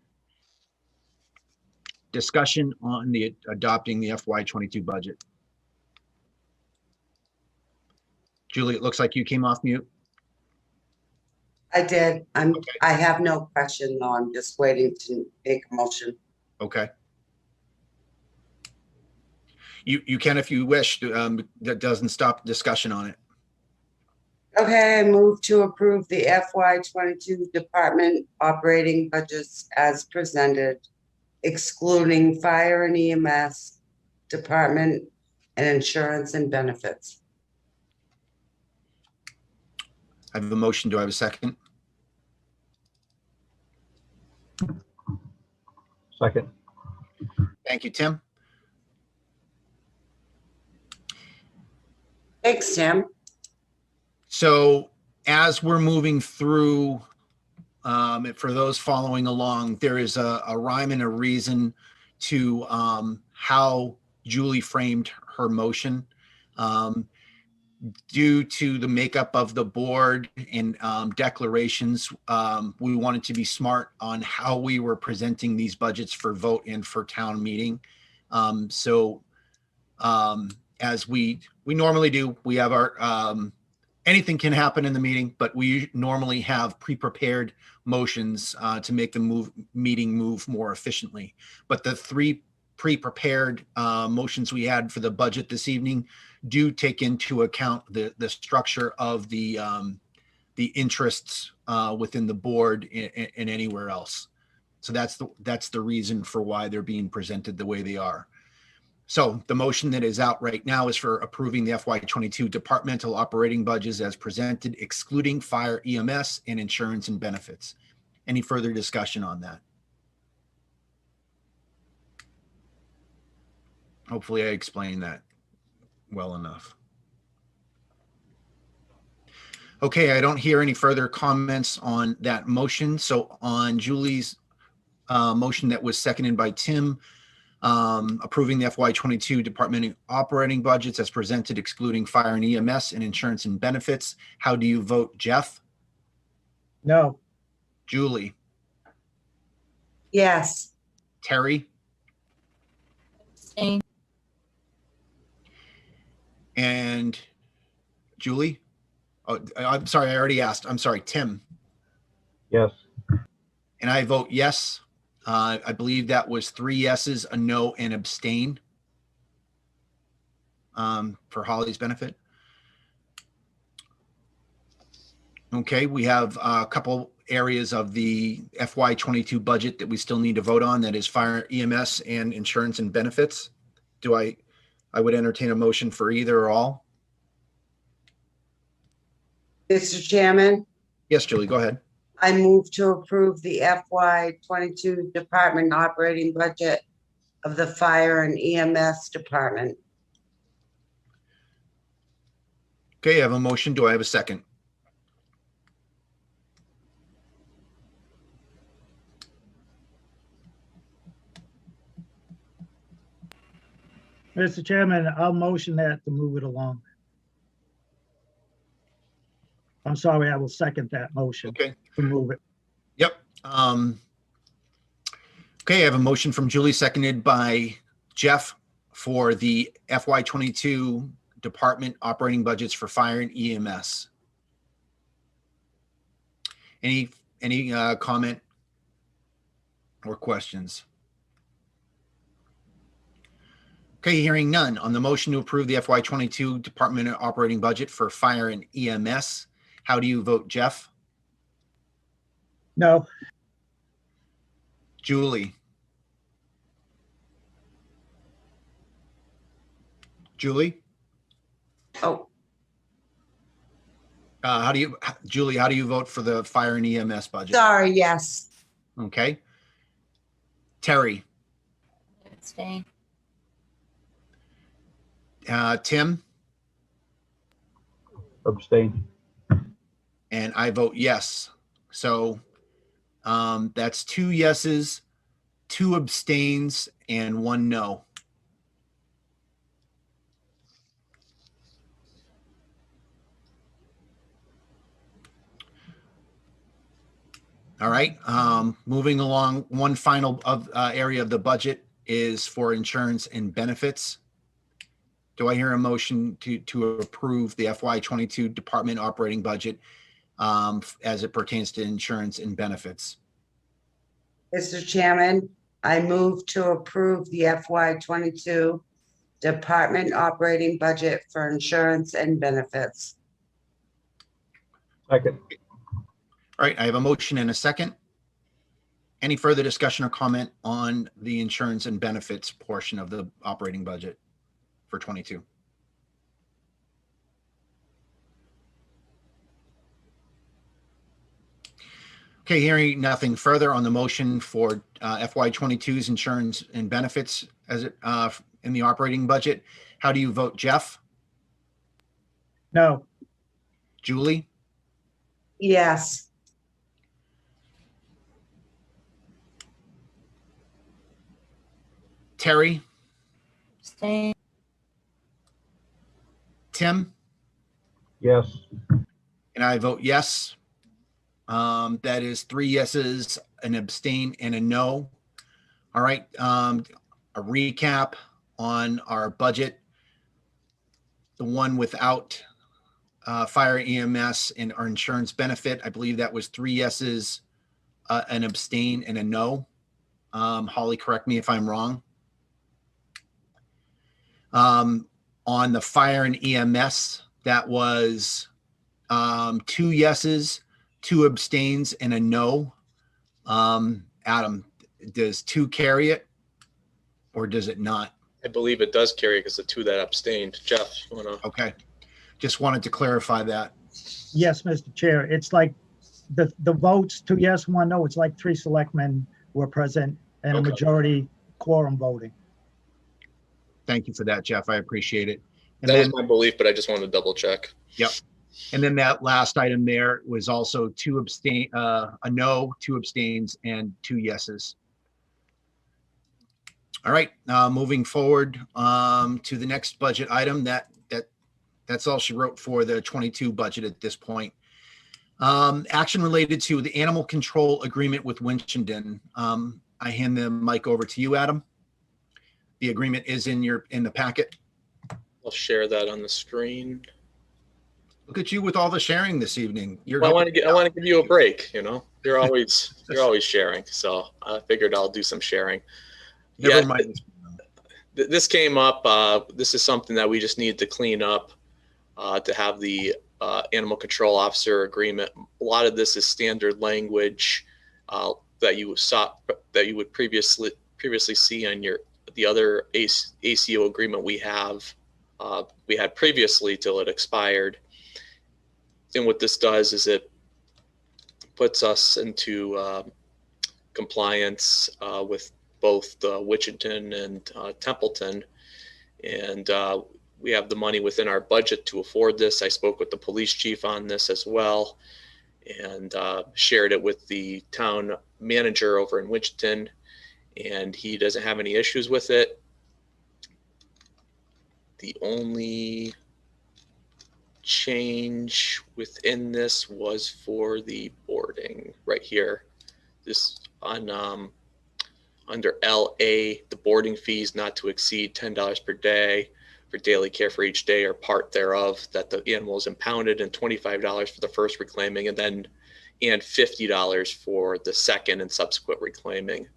Discussion on the adopting the FY22 budget. Julie, it looks like you came off mute. I did. I have no question though. I'm just waiting to make a motion. Okay. You can if you wish. That doesn't stop discussion on it. Okay, I move to approve the FY22 department operating budgets as presented, excluding fire and EMS department and insurance and benefits. I have a motion. Do I have a second? Second. Thank you, Tim. Thanks, Tim. So as we're moving through, for those following along, there is a rhyme and a reason to how Julie framed her motion. due to the makeup of the board and declarations, we wanted to be smart on how we were presenting these budgets for vote and for town meeting. As we normally do, we have our, anything can happen in the meeting, but we normally have pre-prepared motions to make the meeting move more efficiently. But the three pre-prepared motions we had for the budget this evening do take into account the structure of the interests within the board and anywhere else. So that's the reason for why they're being presented the way they are. So the motion that is out right now is for approving the FY22 departmental operating budgets as presented, excluding fire, EMS, and insurance and benefits. Any further discussion on that? Hopefully I explained that well enough. Okay, I don't hear any further comments on that motion. So on Julie's motion that was seconded by Tim, approving the FY22 department operating budgets as presented, excluding fire and EMS and insurance and benefits. How do you vote, Jeff? No. Julie? Yes. Terry? Abstain. And Julie? Oh, I'm sorry, I already asked. I'm sorry, Tim? Yes. And I vote yes. I believe that was 3 yeses, a no, and abstain for Holly's benefit. Okay, we have a couple areas of the FY22 budget that we still need to vote on. That is fire, EMS, and insurance and benefits. I would entertain a motion for either or all. Mr. Chairman, Yes, Julie, go ahead. I move to approve the FY22 department operating budget of the fire and EMS department. Okay, I have a motion. Do I have a second? Mr. Chairman, I'll motion that to move it along. I'm sorry, I will second that motion Okay. to move it. Yep. Okay, I have a motion from Julie, seconded by Jeff for the FY22 department operating budgets for fire and EMS. Any comment or questions? Okay, hearing none. On the motion to approve the FY22 department operating budget for fire and EMS, how do you vote, Jeff? No. Julie? Julie? Oh, Julie, how do you vote for the fire and EMS budget? sorry, yes. Okay. Terry? Abstain. Tim? Abstain. And I vote yes. So that's 2 yeses, 2 abstains, and 1 no. All right, moving along, one final area of the budget is for insurance and benefits. Do I hear a motion to approve the FY22 department operating budget as it pertains to insurance and benefits? Mr. Chairman, I move to approve the FY22 department operating budget for insurance and benefits. Second. All right, I have a motion and a second. Any further discussion or comment on the insurance and benefits portion of the operating budget for 22? Okay, hearing nothing further on the motion for FY22's insurance and benefits as it in the operating budget, how do you vote, Jeff? No. Julie? Yes. Terry? Abstain. Tim? Yes. And I vote yes. That is 3 yeses, an abstain, and a no. All right, a recap on our budget. The one without fire EMS and our insurance benefit, I believe that was 3 yeses, an abstain, and a no. Holly, correct me if I'm wrong. On the fire and EMS, that was 2 yeses, 2 abstains, and a no. Adam, does 2 carry it or does it not? I believe it does carry because the 2 that abstained. Jeff, you wanna? Okay, just wanted to clarify that. Yes, Mr. Chair, it's like the votes 2 yes, 1 no, it's like 3 selectmen were present and a Okay. majority quorum voting. Thank you for that, Jeff. I appreciate it. And That then, was my belief, but I just wanted to double check. and then that last item there was also 2 abstain, a no, 2 abstains, and 2 yeses. All right, moving forward to the next budget item. That's all she wrote for the 22 budget at this point. Action related to the animal control agreement with Winchendon. I hand the mic over to you, Adam. The agreement is in the packet. I'll share that on the screen. Look at you with all the sharing this evening. Well, I want to give you a break. You know, you're always sharing. So I figured I'll do some sharing. Never mind. This came up. This is something that we just need to clean up to have the animal control officer agreement. A lot of this is standard language that you would previously see on the other ACO agreement we had previously till it expired. And what this does is it puts us into compliance with both Winchendon and Templeton, and we have the money within our budget to afford this. I spoke with the police chief on this as well, and shared it with the town manager over in Winchendon, and he doesn't have any issues with it. The only change within this was for the boarding right here. This on under LA, the boarding fees not to exceed $10 per day for daily care for each day or part thereof that the animal is impounded, and $25 for the first reclaiming, and $50 for the second and subsequent reclaiming.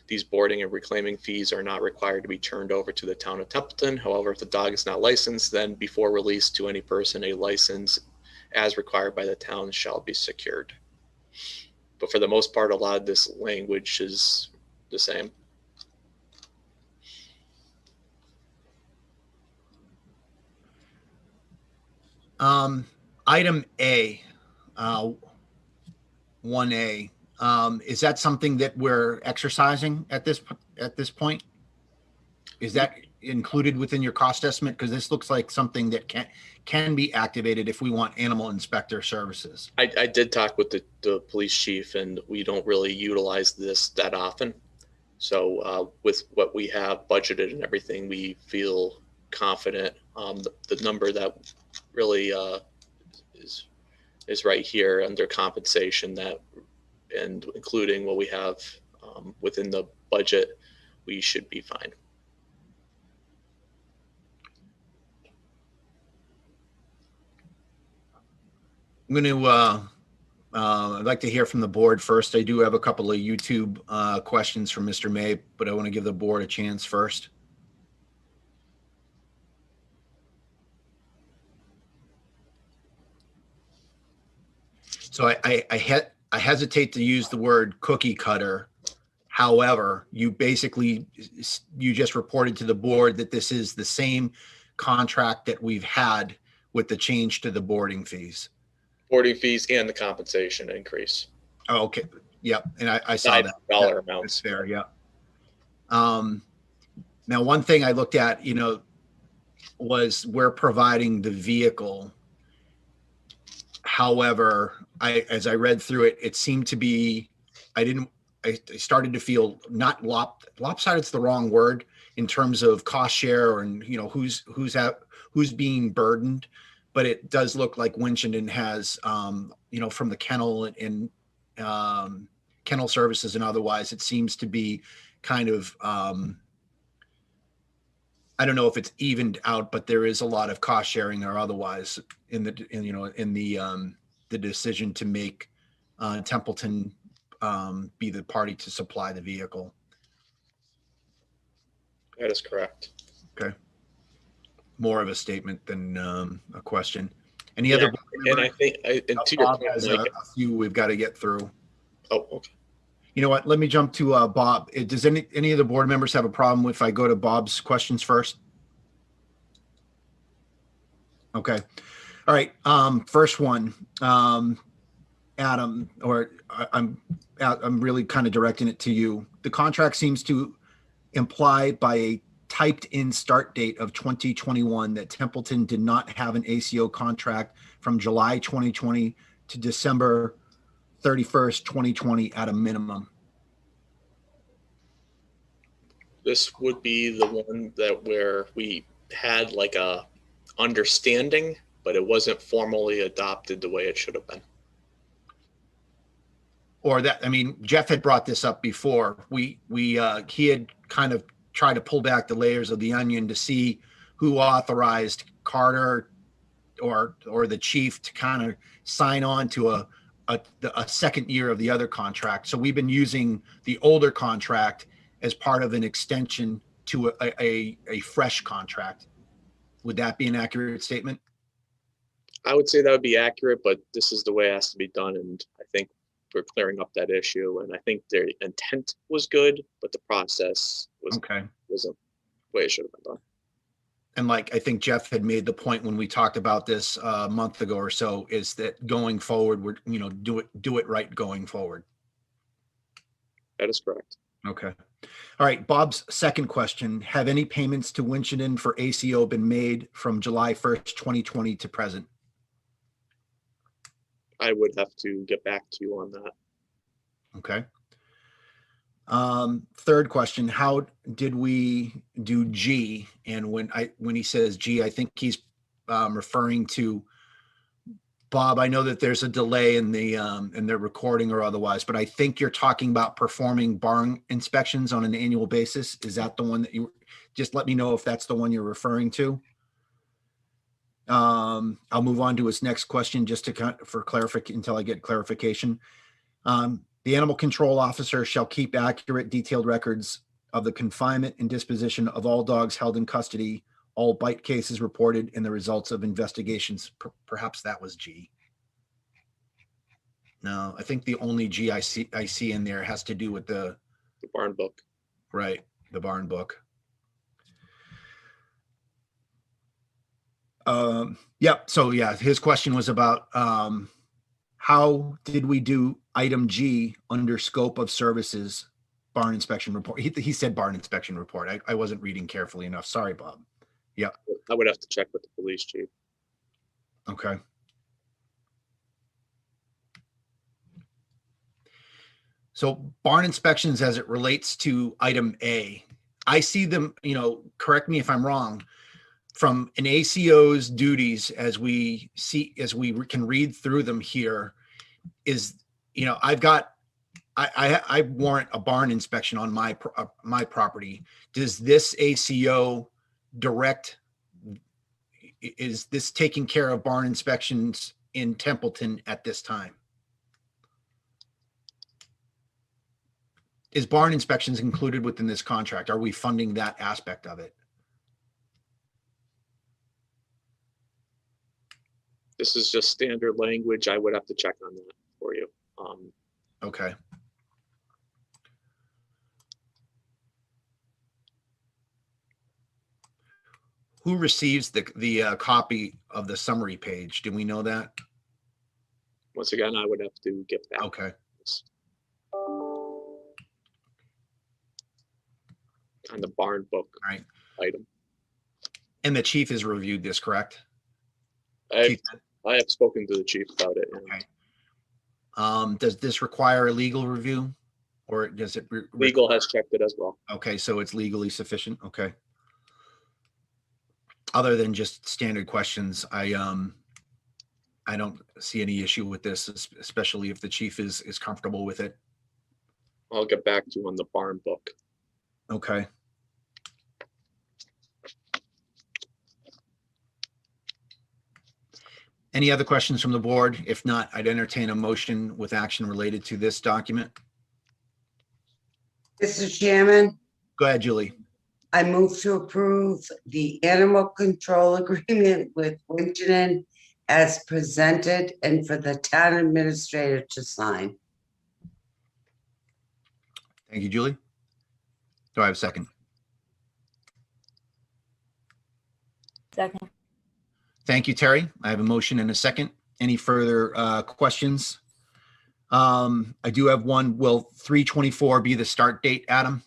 These boarding and reclaiming fees are not required to be turned over to the town of Templeton. However, if the dog is not licensed, then before release to any person, a license as required by the town shall be secured. But for the most part, a lot of this language is the same. Item A, 1A, is that something that we're exercising at this point? Is that included within your cost estimate? Because this looks like something that can be activated if we want animal inspector services. I did talk with the police chief, and we don't really utilize this that often. So with what we have budgeted and everything, we feel confident. The number that really is right here under compensation, that and including what we have within the budget, we should be fine. I'm going to, I'd like to hear from the board first. I do have a couple of YouTube questions from Mr. May, but I want to give the board a chance first. So I hesitate to use the word cookie cutter. However, you just reported to the board that this is the same contract that we've had with the change to the boarding fees. Boarding fees and the compensation increase. Oh, okay. Yep. And I saw that. Dollar That's amounts. fair. Yeah. Now, one thing I looked at, was we're providing the vehicle. However, as I read through it, it seemed to be, I started to feel not lopsided's the wrong word in terms of cost share and, who's being burdened. but it does look like Winchendon has, you know, from the kennel and kennel services and otherwise, it seems to be kind of, I don't know if it's evened out, but there is a lot of cost sharing or otherwise in the decision to make Templeton be the party to supply the vehicle. That is correct. Okay. More of a statement than a question. Any Yeah, other? And I think, and to your Bob point, has Mike, a few we've got to get through. oh, okay. You know what? Let me jump to Bob. Does any of the board members have a problem if I go to Bob's questions first? Okay. All right. First one, Adam, or I'm really kind of directing it to you. The contract seems to imply by a typed in start date of 2021 that Templeton did not have an ACO contract from July 2020 to December 31st, 2020 at a minimum. This would be the one that where we had like a understanding, but it wasn't formally adopted the way it should have been. Or that, I mean, Jeff had brought this up before. He had kind of tried to pull back the layers of the onion to see who authorized Carter or the chief to kind of sign on to a second year of the other contract. So we've been using the older contract as part of an extension to a fresh contract. Would that be an accurate statement? I would say that would be accurate, but this is the way it has to be done. And I think we're clearing up that issue. And I think their intent was good, but the process wasn't the way it should have been done. And like, I think Jeff had made the point when we talked about this a month ago or so, is that going forward, we're, you know, do it right going forward. That is correct. Okay. All right. Bob's second question. Have any payments to Winchendon for ACO been made from July 1st, 2020 to present? I would have to get back to you on that. Okay. Third question. How did we do G? And when he says G, I think he's referring to Bob. I know that there's a delay in their recording or otherwise, but I think you're talking about performing barn inspections on an annual basis. Is that the one that you just let me know if that's the one you're referring to? I'll move on to his next question just to for clarification until I get clarification. The animal control officer shall keep accurate, detailed records of the confinement and disposition of all dogs held in custody, all bite cases reported, and the results of investigations. Perhaps that was G. No, I think the only G I see in there has to do with the barn book. Right, the barn book. Yep. So yeah, his question was about how did we do item G under scope of services barn inspection report? He said barn inspection report. I wasn't reading carefully enough. Sorry, Bob. Yep. I would have to check with the police chief. Okay. So barn inspections as it relates to item A, I see them, you know, correct me if I'm wrong, from an ACO's duties as we can read through them here is, you know, I warrant a barn inspection on my property. Does this ACO direct, is this taking care of barn inspections in Templeton at this time? Is barn inspections included within this contract? Are we funding that aspect of it? This is just standard language. I would have to check on that for you. Okay. Who receives the copy of the summary page? Do we know that? Once again, I would have to get back. Okay. On the barn book item. And the chief has reviewed this, correct? I have spoken to the chief about it. Okay. Does this require a legal review, or does it? Legal has checked it as well. Okay, so it's legally sufficient. Okay. Other than just standard questions, I I don't see any issue with this, especially if the chief is comfortable with it. I'll get back to you on the barn book. Okay. Any other questions from the board? If not, I'd entertain a motion with action related to this document. Mr. Chairman, Go ahead, Julie. I move to approve the animal control agreement with Winchendon as presented and for the town administrator to sign. Thank you, Julie. Do I have a second? Second. Thank you, Terry. I have a motion and a second. Any further questions? I do have one. Will 3/24 be the start date, Adam?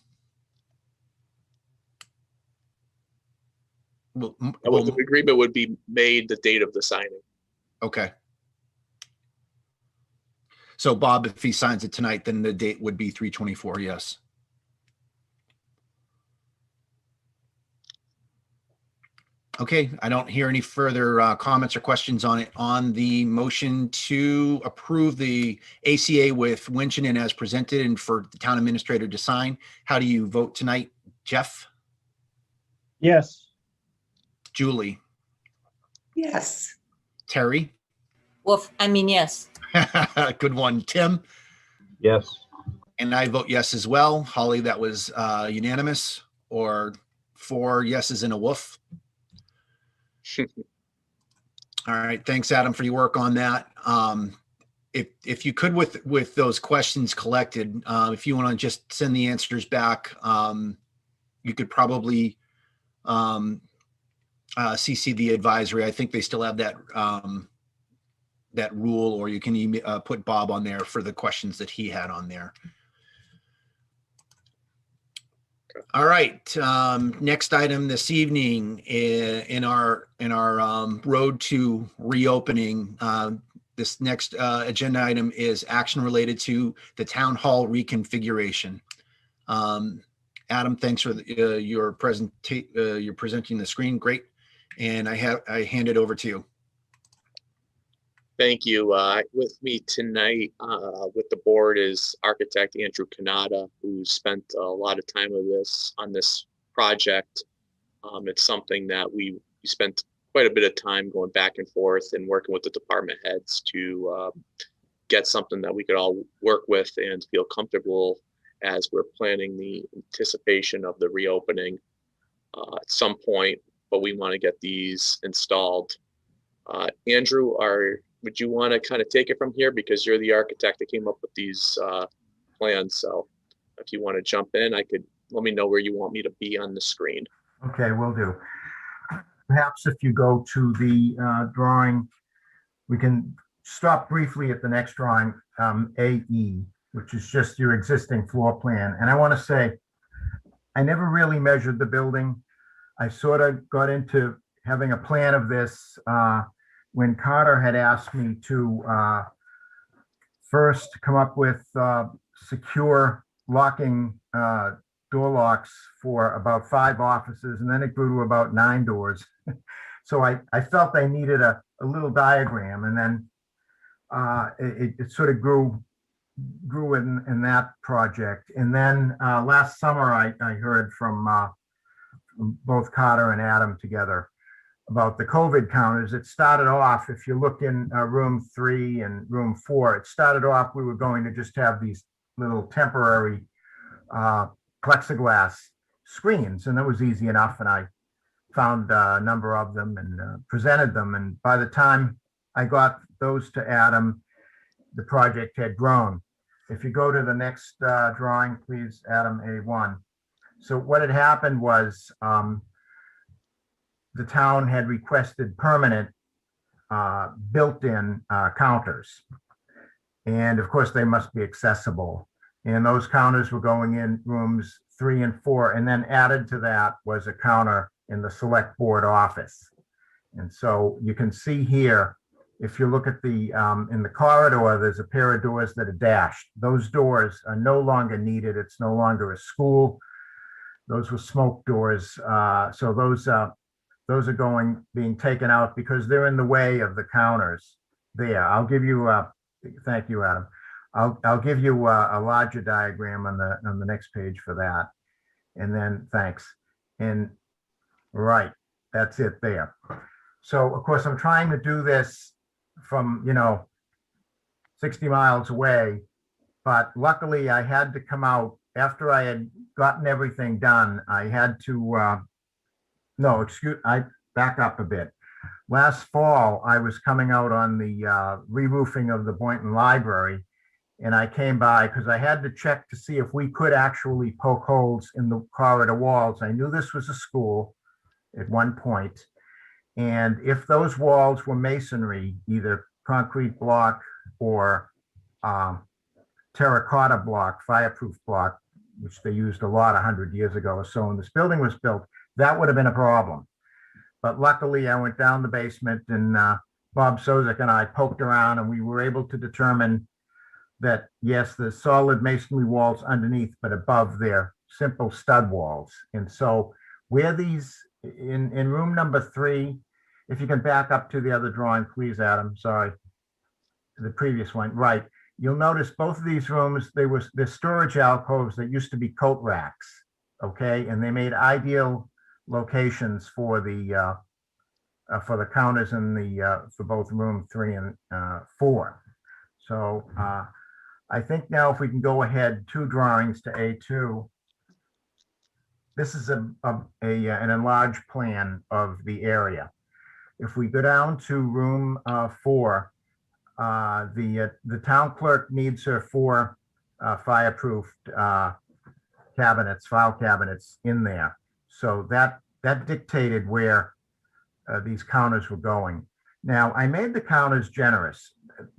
Well, The agreement would be made the date of the signing. okay. So Bob, if he signs it tonight, then the date would be 3/24, yes. Okay, I don't hear any further comments or questions on it. On the motion to approve the ACA with Winchendon as presented and for the town administrator to sign, how do you vote tonight? Jeff? Yes. Julie? Yes. Terry? Yes. Good one. Tim? Yes. And I vote yes as well. Holly, that was unanimous, or 4 yeses and a woof. All right, thanks, Adam, for your work on that. If you could, with those questions collected, if you want to just send the answers back, you could probably CC the advisory. I think they still have that that rule, or you can put Bob on there for the questions that he had on there. All right. Next item this evening in our road to reopening. This next agenda item is action related to the town hall reconfiguration. Adam, thanks for your you're presenting the screen. Great. And I hand it over to you. Thank you. With me tonight with the board is architect Andrew Kanata, who spent a lot of time on this project. It's something that we spent quite a bit of time going back and forth and working with the department heads to get something that we could all work with and feel comfortable as we're planning the anticipation of the reopening at some point, but we want to get these installed. Andrew, would you want to kind of take it from here, because you're the architect that came up with these plans? So if you want to jump in, let me know where you want me to be on the screen. Okay, will do. Perhaps if you go to the drawing, we can stop briefly at the next drawing, AE, which is just your existing floor plan. And I want to say, I never really measured the building. I sort of got into having a plan of this when Carter had asked me to first come up with secure locking door locks for about 5 offices, and then it grew to about 9 doors. So I felt I needed a little diagram, and then it sort of grew in that project. And then last summer, I heard from both Carter and Adam together about the COVID counters. It started off, if you look in room 3 and room 4, it started off, we were going to just have these little temporary plexiglass screens, and that was easy enough. And I found a number of them and presented them. And by the time I got those to Adam, the project had grown. If you go to the next drawing, please, Adam, A1. So what had happened was the town had requested permanent built-in counters. And of course, they must be accessible. And those counters were going in rooms 3 and 4. And then added to that was a counter in the select board office. And so you can see here, if you look at the in the corridor, there's a pair of doors that are dashed. Those doors are no longer needed. It's no longer a school. Those were smoke doors. So those are being taken out because they're in the way of the counters. there. I'll give you, thank you, Adam. I'll give you a larger diagram on the next page for that. And then, thanks. And right, that's it there. So of course, I'm trying to do this from, 60 miles away, but luckily I had to come out after I had gotten everything done. I had to, I back up a bit. Last fall, I was coming out on the re-roofing of the Boynton Library, and I came by because I had to check to see if we could actually poke holes in the corridor walls. I knew this was a school at one point, and if those walls were masonry, either concrete block or terracotta block, fireproof block, which they used a lot 100 years ago or so when this building was built, that would have been a problem. But luckily, I went down the basement and Bob Sozik and I poked around and we were able to determine that, yes, the solid masonry walls underneath, but above their simple stud walls. And so where these, in room number 3, if you can back up to the other drawing, please, Adam, sorry, the previous one, right. You'll notice both of these rooms, they're storage alcoves that used to be coat racks, okay? And they made ideal locations for the counters in the for both room 3 and 4. So I think now if we can go ahead 2 drawings to A2, this is an enlarged plan of the area. If we go down to room 4, the town clerk needs her 4 fireproof cabinets, file cabinets in there. So that dictated where these counters were going. Now, I made the counters generous.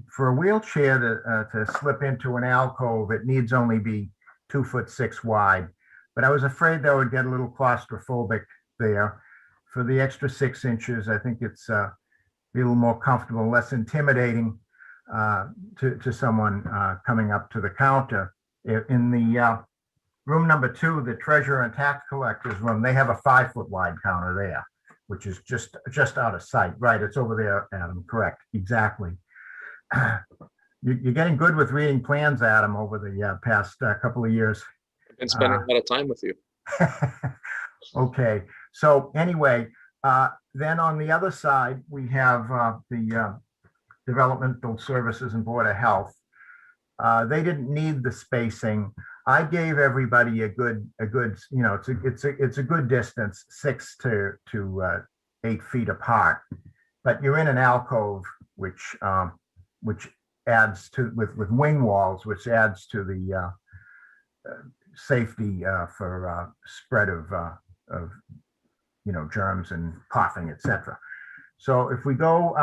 For a wheelchair to slip into an alcove, it needs only be 2'6" wide. But I was afraid that would get a little claustrophobic there. For the extra 6 inches, I think it's be a little more comfortable, less intimidating to someone coming up to the counter. In the room number 2, the treasurer and tax collector's room, they have a 5-foot wide counter there, which is just out of sight. Right, it's over there, Adam, correct, exactly. You're getting good with reading plans, Adam, over the past couple of years. I've been spending a lot of time with you. Okay, so anyway, then on the other side, we have the Developmental Services and Board of Health. They didn't need the spacing. I gave everybody a good, it's a good distance, 6 to 8 feet apart. But you're in an alcove, which adds to with wing walls, which adds to the safety for spread of germs and coughing, etc. So if we go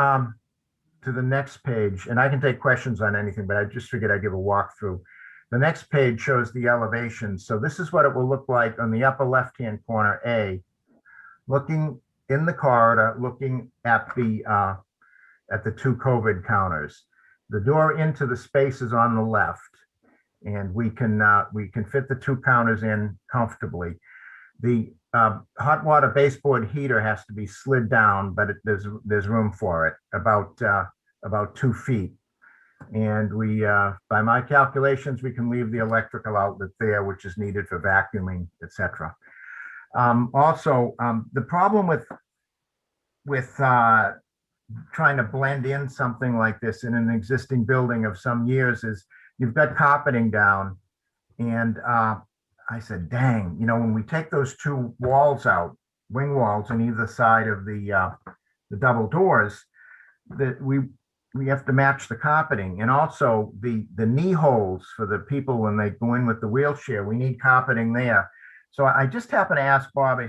to the next page, and I can take questions on anything, but I just figured I'd give a walkthrough. The next page shows the elevation. So this is what it will look like on the upper left-hand corner, A, looking in the corridor, looking at the 2 COVID counters. The door into the space is on the left, and we can fit the 2 counters in comfortably. The hot water baseboard heater has to be slid down, but there's room for it, about 2 feet. And we, by my calculations, we can leave the electrical outlet there, which is needed for vacuuming, etc. Also, the problem with trying to blend in something like this in an existing building of some years is you've got carpeting down, and I said, dang, when we take those 2 walls out, wing walls on either side of the double doors, that we have to match the carpeting, and also the knee holes for the people when they go in with the wheelchair, we need carpeting there. So I just happened to ask Bob,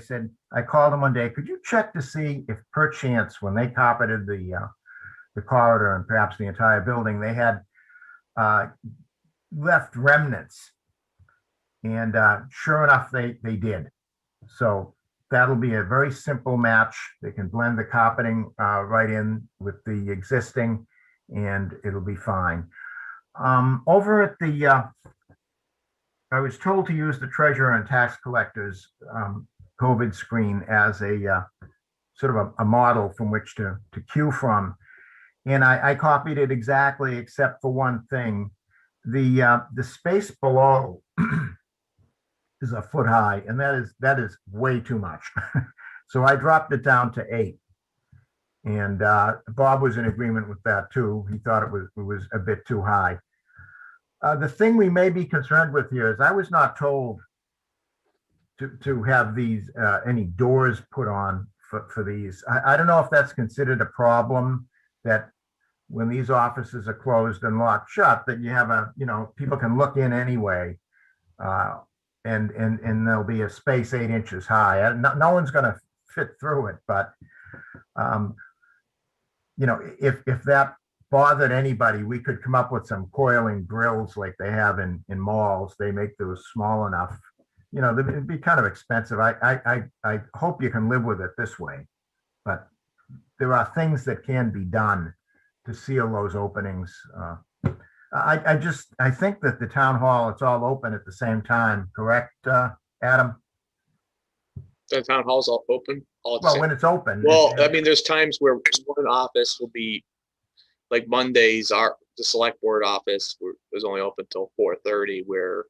I called him one day, could you check to see if perchance when they carpeted the corridor and perhaps the entire building, they had left remnants? And sure enough, they did. So that'll be a very simple match. They can blend the carpeting right in with the existing, and it'll be fine. Over at the, I was told to use the treasurer and tax collector's COVID screen as a sort of a model from which to cue from. And I copied it exactly except for one thing. The space below is a foot high, and that is way too much. So I dropped it down to 8. And Bob was in agreement with that too. He thought it was a bit too high. The thing we may be concerned with here is I was not told to have these any doors put on for these. I don't know if that's considered a problem, that when these offices are closed and locked shut, that you have people can look in anyway, and there'll be a space 8 inches high. No one's going to fit through it, but if that bothered anybody, we could come up with some coiling grills like they have in malls. They make those small enough. It'd be kind of expensive. I hope you can live with it this way, but there are things that can be done to seal those openings. I think that the town hall, it's all open at the same time, correct, Adam? The town hall's all open? Well, when it's open. Well, I mean, there's times where one office will be, like Mondays, the select board office was only open till 4:30, where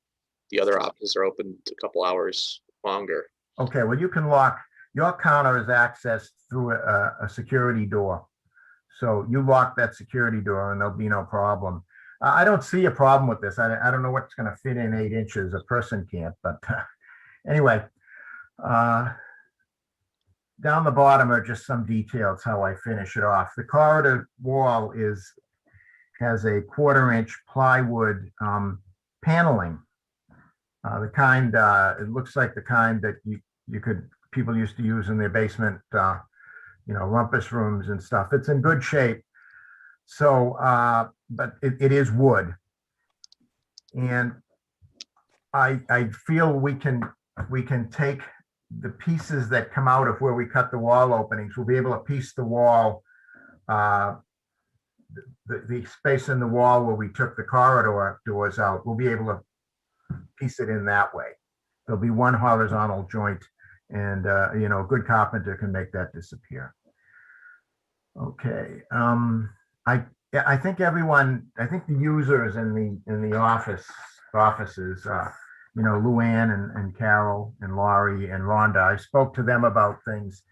the other offices are open a couple hours longer. Okay, well, you can lock, your counter is accessed through a security door. So you lock that security door and there'll be no problem. I don't see a problem with this. I don't know what's going to fit in 8 inches. A person can't, but anyway. Down the bottom are just some details how I finish it off. The corridor wall has a 1/4 inch plywood paneling. The kind, it looks like the kind that people used to use in their basement, rumpus rooms and stuff. It's in good shape. So, but it is wood. And I feel we can take the pieces that come out of where we cut the wall openings. We'll be able to piece the wall, the space in the wall where we took the corridor doors out. We'll be able to piece it in that way. There'll be one horizontal joint, and a good carpenter can make that disappear. Okay. I think the users in the offices, Luann and Carol and Laurie and Rhonda, I spoke to them about things.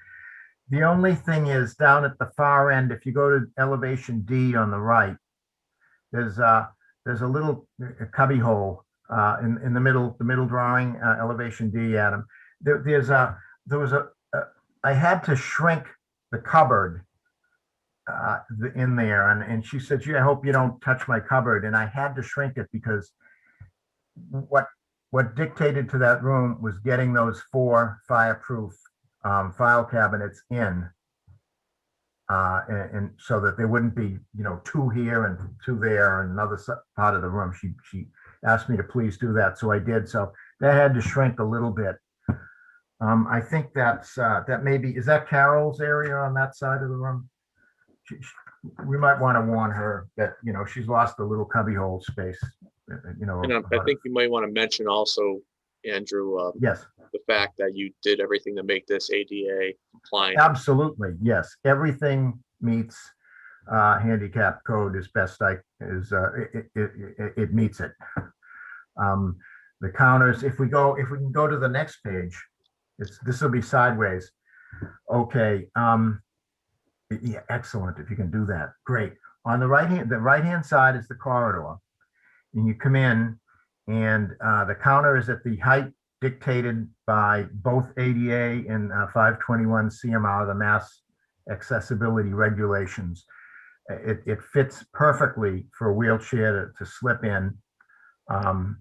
The only thing is down at the far end, if you go to elevation D on the right, there's a little cubby hole in the middle drawing, elevation D, Adam. I had to shrink the cupboard in there, and she said, "Gee, I hope you don't touch my cupboard." And I had to shrink it because what dictated to that room was getting those 4 fireproof file cabinets in, and so that there wouldn't be 2 here and 2 there and another part of the room. She asked me to please do that, so I did. So that had to shrink a little bit. I think that maybe, is that Carol's area on that side of the room? We might want to warn her that she's lost a little cubbyhole space. And I think you might want to mention also, Andrew, yes, the fact that you did everything to make this ADA compliant. Absolutely, yes. Everything meets handicap code as best it meets it. The counters, if we can go to the next page, this will be sideways. Okay. Yeah, excellent. If you can do that, great. On the right hand side is the corridor. And you come in, and the counter is at the height dictated by both ADA and 521 CMR, the mass accessibility regulations. It fits perfectly for a wheelchair to slip in. Of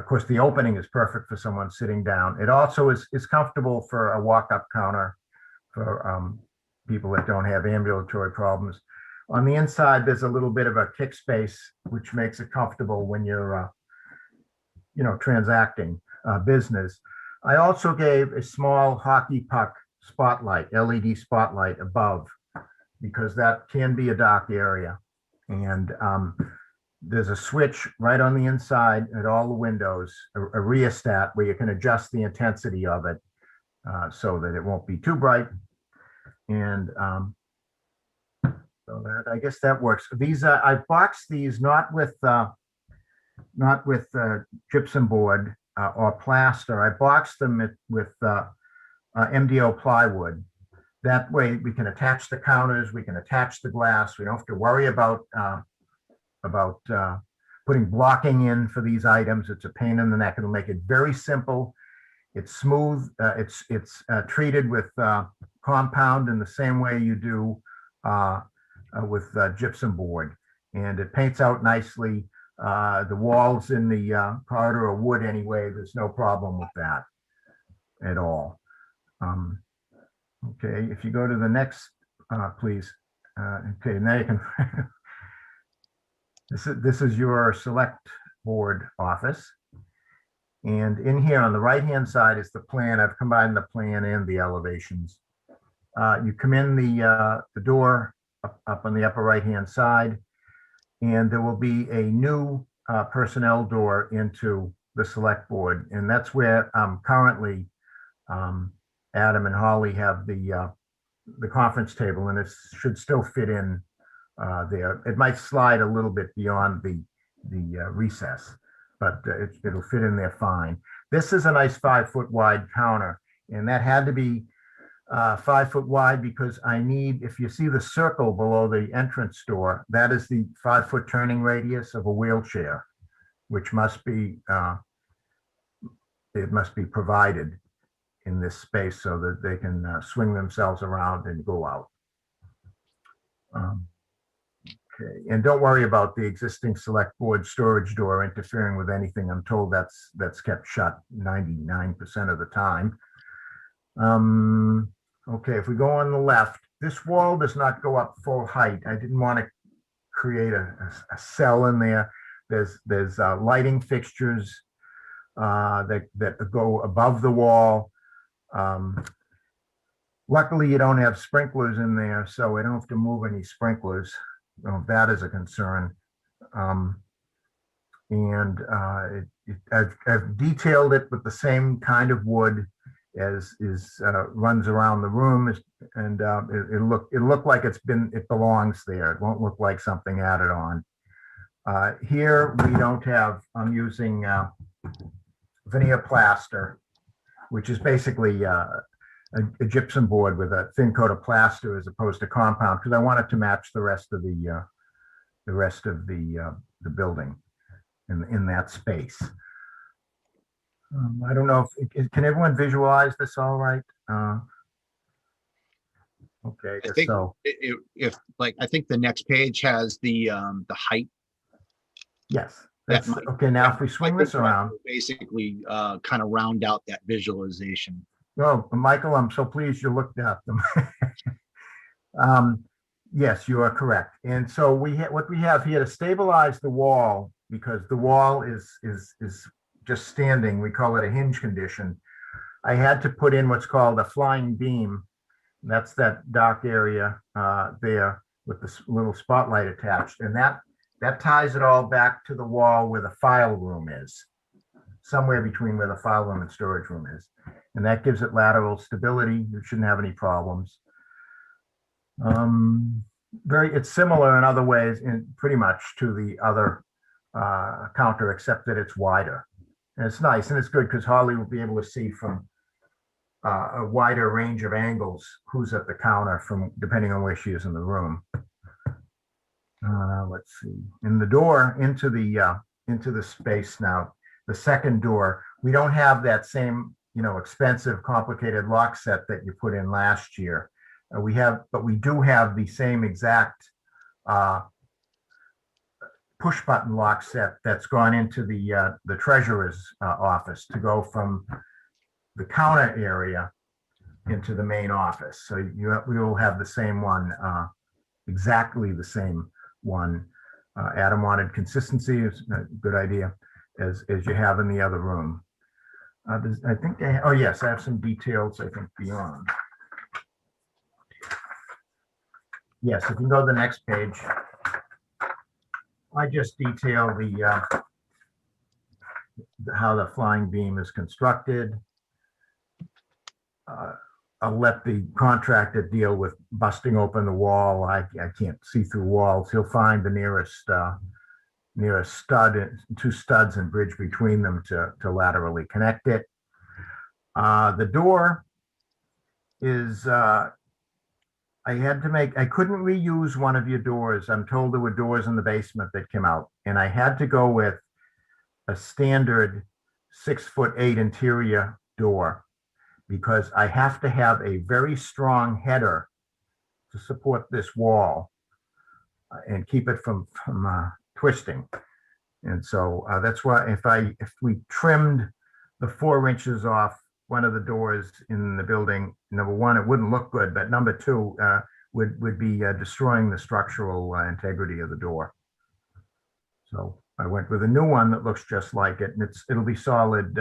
course, the opening is perfect for someone sitting down. It also is comfortable for a walk-up counter for people that don't have ambulatory problems. On the inside, there's a little bit of a kick space, which makes it comfortable when you're, transacting business. I also gave a small hockey puck spotlight, LED spotlight above, because that can be a dark area. And there's a switch right on the inside at all the windows, a rheostat where you can adjust the intensity of it so that it won't be too bright. And So that, I guess that works. These, I've boxed these not with gypsum board or plaster. I boxed them with MDO plywood. That way we can attach the counters, we can attach the glass. We don't have to worry about putting blocking in for these items. It's a pain in the neck. It'll make it very simple. It's smooth. It's treated with compound in the same way you do with gypsum board, and it paints out nicely. The walls in the corridor are wood anyway. There's no problem with that at all. Okay, if you go to the next, please. Okay, now you can. This is your select board office. And in here on the right-hand side is the plan. I've combined the plan and the elevations. You come in the door up on the upper right-hand side, and there will be a new personnel door into the select board. And that's where currently Adam and Holly have the conference table, and it should still fit in there. It might slide a little bit beyond the recess, but it'll fit in there fine. This is a nice 5-foot wide counter, and that had to be 5 foot wide because I need, if you see the circle below the entrance door, that is the 5-foot turning radius of a wheelchair, which must be, it must be provided in this space so that they can swing themselves around and go out. Okay, and don't worry about the existing select board storage door interfering with anything. I'm told that's kept shut 99% of the time. Okay, if we go on the left, this wall does not go up full height. I didn't want to create a cell in there. There's lighting fixtures that go above the wall. Luckily, you don't have sprinklers in there, so I don't have to move any sprinklers. Well, that is a concern. I've detailed it with the same kind of wood as runs around the room, and it look like it belongs there. It won't look like something added on. Here we don't have. I'm using veneer plaster, which is basically a gypsum board with a thin coat of plaster as opposed to compound, because I want it to match the rest of the building in that space. I don't know if can everyone visualize this all right? Okay, I think so if like I think the next page has the height. yes, That that's might- okay. Now, if we swing this around, basically kind of round out that visualization. oh, Michael, I'm so pleased you looked at them. Yes, you are correct. And so what we have here to stabilize the wall, because the wall is just standing, we call it a hinge condition. I had to put in what's called a flying beam. That's that dark area there with this little spotlight attached, and that ties it all back to the wall where the file room is, somewhere between where the file room and storage room is. And that gives it lateral stability. You shouldn't have any problems. It's similar in other ways, pretty much to the other counter, except that it's wider. And it's nice and it's good because Holly will be able to see from a wider range of angles who's at the counter from depending on where she is in the room. Let's see. In the door into the space now, the second door, we don't have that same expensive, complicated lock set that you put in last year. But we do have the same exact push button lock set that's gone into the treasurer's office to go from the counter area into the main office. So we will have the same one, exactly the same one. Adam wanted consistency, is a good idea, as you have in the other room. I think oh yes, I have some details, I think, beyond. Yes, if you go to the next page, I just detail how the flying beam is constructed. I'll let the contractor deal with busting open the wall. I can't see through walls. He'll find the nearest stud, two studs and bridge between them to laterally connect it. The door is, I couldn't reuse one of your doors. I'm told there were doors in the basement that came out, and I had to go with a standard 6'8" interior door because I have to have a very strong header to support this wall and keep it from twisting. And so that's why if we trimmed the 4 inches off one of the doors in the building, number one, it wouldn't look good, but number two, would be destroying the structural integrity of the door. So I went with a new one that looks just like it, and it'll be solid.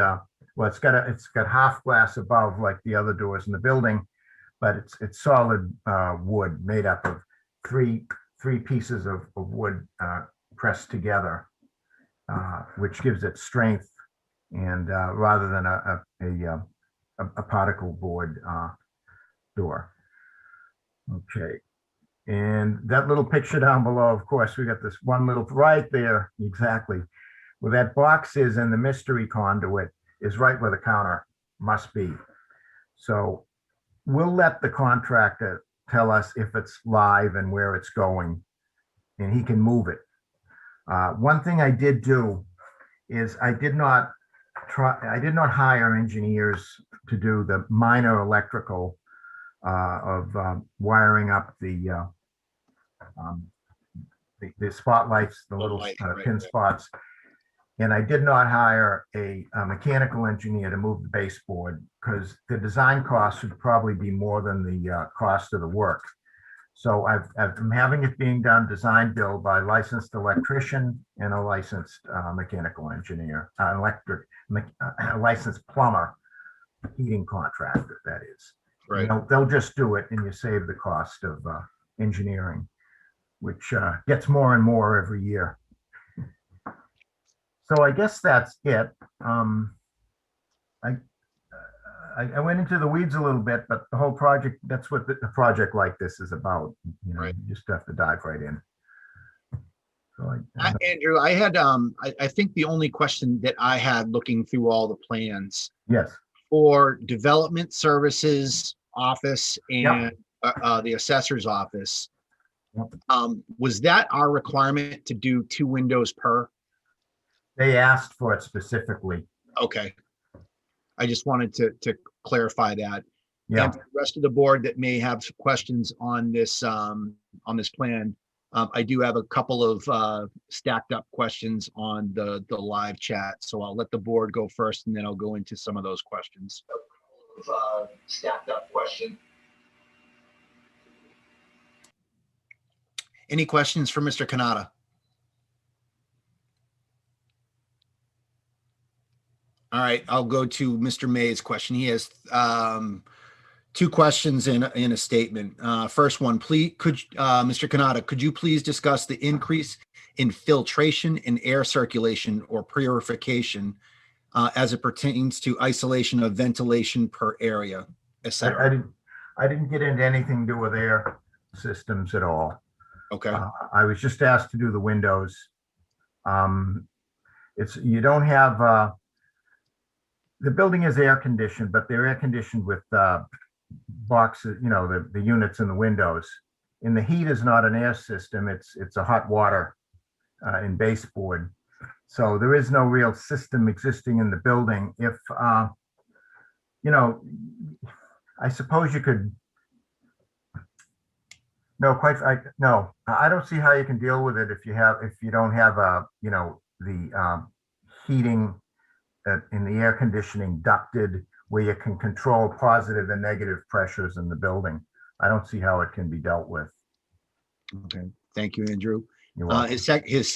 Well, it's got half glass above like the other doors in the building, but it's solid wood made up of three pieces of wood pressed together, which gives it strength, and rather than a particle board door. Okay, and that little picture down below, of course, we got this one little right there, exactly where that box is, and the mystery conduit is right where the counter must be. So we'll let the contractor tell us if it's live and where it's going, and he can move it. One thing I did do is I did not hire engineers to do the minor electrical of wiring up the spotlights, the little pin spots. And I did not hire a mechanical engineer to move the baseboard because the design costs would probably be more than the cost of the work. So I'm having it being done design build by a licensed electrician and a licensed mechanical engineer, a licensed plumber, heating contractor, that is. Right. They'll just do it, and you save the cost of engineering, which gets more and more every year. So I guess that's it. I went into the weeds a little bit, but the whole project, that's what a project like this is about. Right. You just have to dive right in. So Andrew, I had, I think the only question that I had looking through all the plans yes. for development services office and Yep. The assessor's office, Yep. Was that our requirement to do 2 windows per? They asked for it specifically. Okay. I just wanted to clarify that. Yeah. And for the rest of the board that may have some questions on this plan, I do have a couple of stacked up questions on the live chat. So I'll let the board go first, and then I'll go into some of those questions. Stacked up question. Any questions for Mr. Kanata? All right, I'll go to Mr. May's question. He has 2 questions in a statement. First one, please, Mr. Kanata, could you please discuss the increase in filtration and air circulation or purification as it pertains to isolation of ventilation per area, etc.? I didn't get into anything to do with air systems at all. Okay. I was just asked to do the windows. You don't have the building is air conditioned, but they're air conditioned with boxes, the units in the windows. And the heat is not an air system, it's a hot water in baseboard. So there is no real system existing in the building. If I suppose you could. No, I don't see how you can deal with it if you don't have the heating in the air conditioning ducted where you can control positive and negative pressures in the building. I don't see how it can be dealt with. Okay, thank you, Andrew. You're welcome. His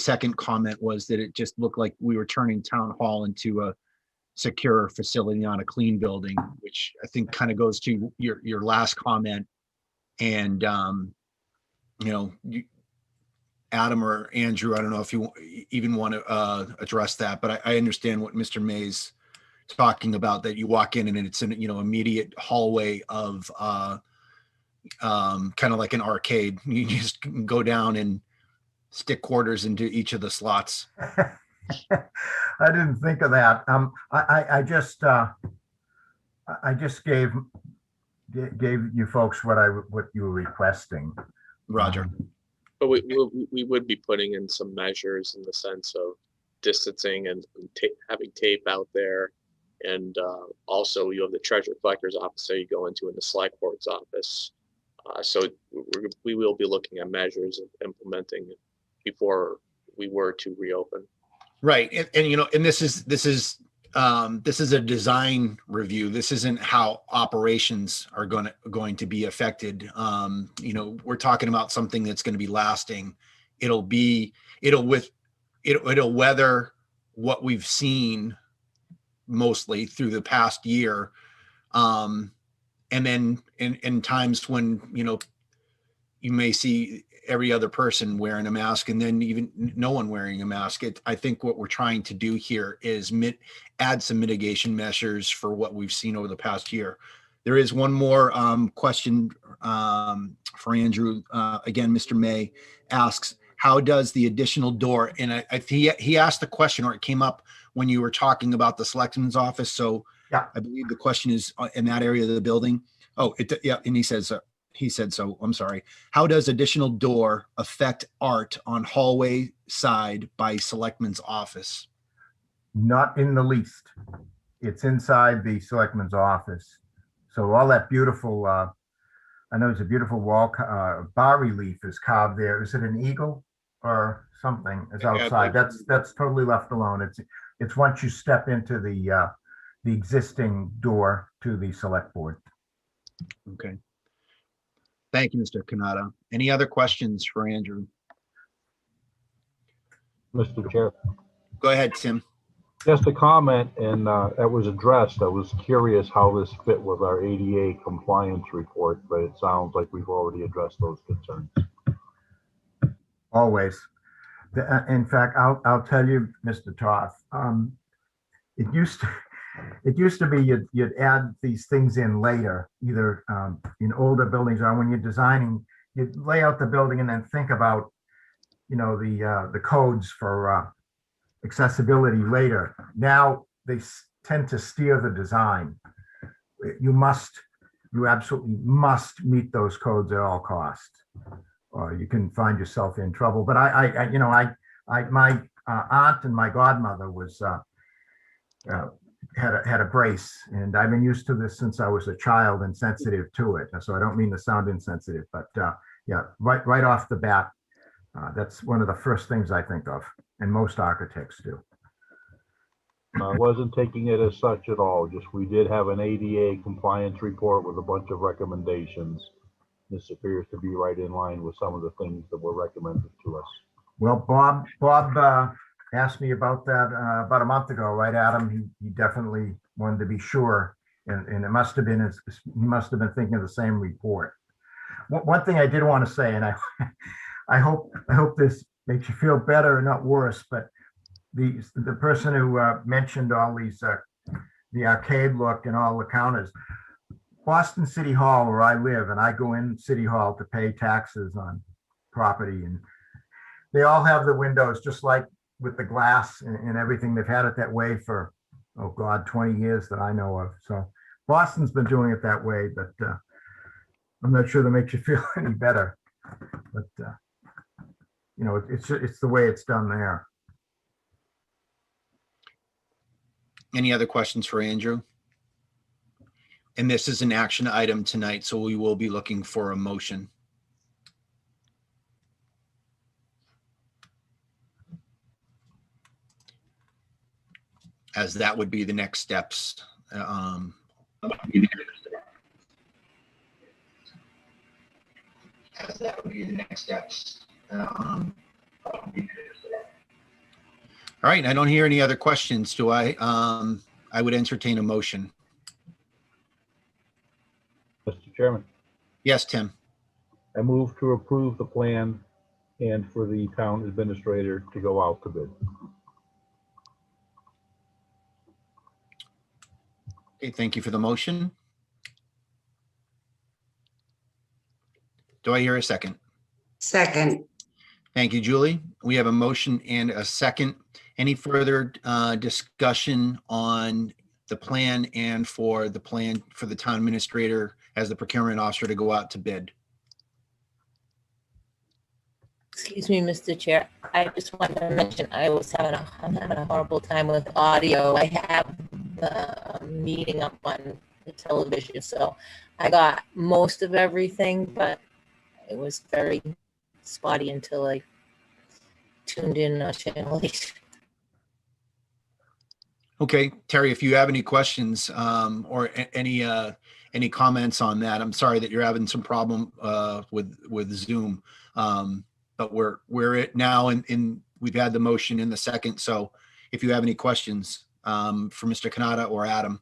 second comment was that it just looked like we were turning town hall into a secure facility, not a clean building, which I think kind of goes to your last comment. And Adam or Andrew, I don't know if you even want to address that, but I understand what Mr. May's talking about, that you walk in and it's an, immediate hallway of kind of like an arcade. You just can go down and stick quarters into each of the slots. I didn't think of that. I just gave you folks what you were requesting. Roger. But we would be putting in some measures in the sense of distancing and having tape out there. And also you have the treasurer collector's office that you go into in the select board's office. So we will be looking at measures of implementing before we were to reopen. Right. And this is a design review. This isn't how operations are going to be affected. We're talking about something that's going to be lasting. It'll weather what we've seen mostly through the past year. And then in times when, you may see every other person wearing a mask and then even no one wearing a mask. I think what we're trying to do here is add some mitigation measures for what we've seen over the past year. There is one more question for Andrew. Again, Mr. May asks, how does the additional door, and he asked the question, or it came up when you were talking about the selectman's office. So yeah, I believe the question is in that area of the building. Oh, yeah. And he said, so I'm sorry. How does additional door affect art on hallway side by selectman's office? Not in the least. It's inside the selectman's office. So all that beautiful, I know it's a beautiful wall, bas relief is carved there. Is it an eagle or something? It's outside. That's totally left alone. It's once you step into the existing door to the select board. Okay. Thank you, Mr. Canada. Any other questions for Andrew? Mr. Chair, Go ahead, Tim. just a comment, and that was addressed. I was curious how this fit with our ADA compliance report, but it sounds like we've already addressed those concerns. Always. In fact, I'll tell you, Mr. Toth, it used to be you'd add these things in later, either in older buildings or when you're designing, you'd lay out the building and then think about, the codes for accessibility later. Now they tend to steer the design. You absolutely must meet those codes at all costs, or you can find yourself in trouble. But my aunt and my godmother was had a brace, and I've been used to this since I was a child and sensitive to it. So I don't mean to sound insensitive, but yeah, right off the bat, that's one of the first things I think of, and most architects do. I wasn't taking it as such at all. Just we did have an ADA compliance report with a bunch of recommendations. This appears to be right in line with some of the things that were recommended to us. Well, Bob asked me about that about a month ago, right, Adam? He definitely wanted to be sure, and it must have been he must have been thinking of the same report. One thing I did want to say, and I hope this makes you feel better and not worse, but the person who mentioned all these the arcade look and all the counters, Boston City Hall, where I live, and I go in City Hall to pay taxes on property, and they all have the windows just like with the glass and everything. They've had it that way for, oh God, 20 years that I know of. So Boston's been doing it that way, but I'm not sure that makes you feel any better. But it's the way it's done there. Any other questions for Andrew? And this is an action item tonight, so we will be looking for a motion. As that would be the next steps. All right, I don't hear any other questions. Do I? I would entertain a motion. Mr. Chairman, Yes, Tim. I move to approve the plan and for the town administrator to go out to bid. Okay, thank you for the motion. Do I hear a second? Second, Thank you, Julie. We have a motion and a second. Any further discussion on the plan and for the plan for the town administrator as the procurement officer to go out to bid? Excuse me, Mr. Chair. I just wanted to mention I'm having a horrible time with audio. I have the meeting up on the television, so I got most of everything, but it was very spotty until I tuned in channel 8. Okay, Terry, if you have any questions or any comments on that, I'm sorry that you're having some problem with Zoom. But we're at now in we've had the motion in the second. So if you have any questions for Mr. Kanata or Adam.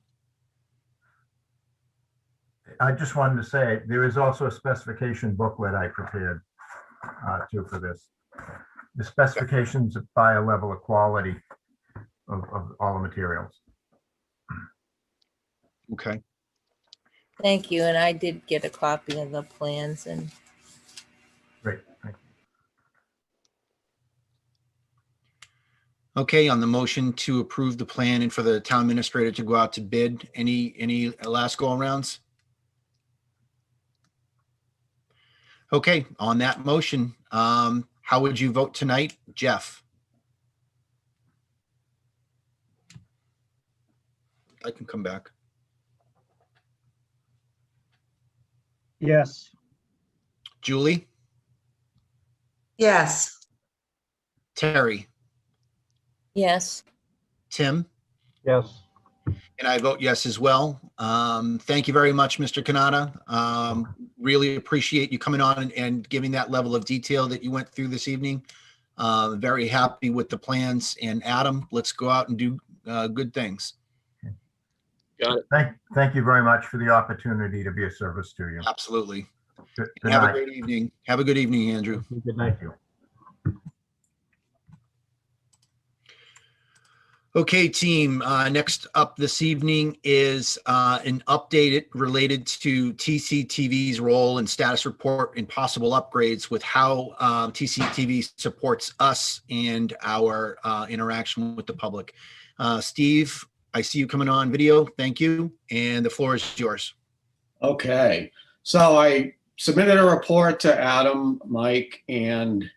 I just wanted to say, there is also a specification booklet I prepared too for this. The specifications by a level of quality of all the materials. Okay. Thank you, and I did get a copy of the plans and Great, thank you. Okay, on the motion to approve the plan and for the town administrator to go out to bid, any last go arounds? Okay, on that motion, how would you vote tonight, Jeff? I can come back. Yes. Julie, yes. Terry, yes. Tim, Yes. and I vote yes as well. Thank you very much, Mr. Kanata. Really appreciate you coming on and giving that level of detail that you went through this evening. Very happy with the plans. And Adam, let's go out and do good things. Got it. Thank you very much for the opportunity to be of service to you. Absolutely. Good Have a night. great evening. Have a good evening, Andrew. Good night to you. Okay, team, next up this evening is an update related to TCTV's role and status report and possible upgrades with how TCTV supports us and our interaction with the public. Steve, I see you coming on video. Thank you. And the floor is yours. Okay, so I submitted a report to Adam, Mike, and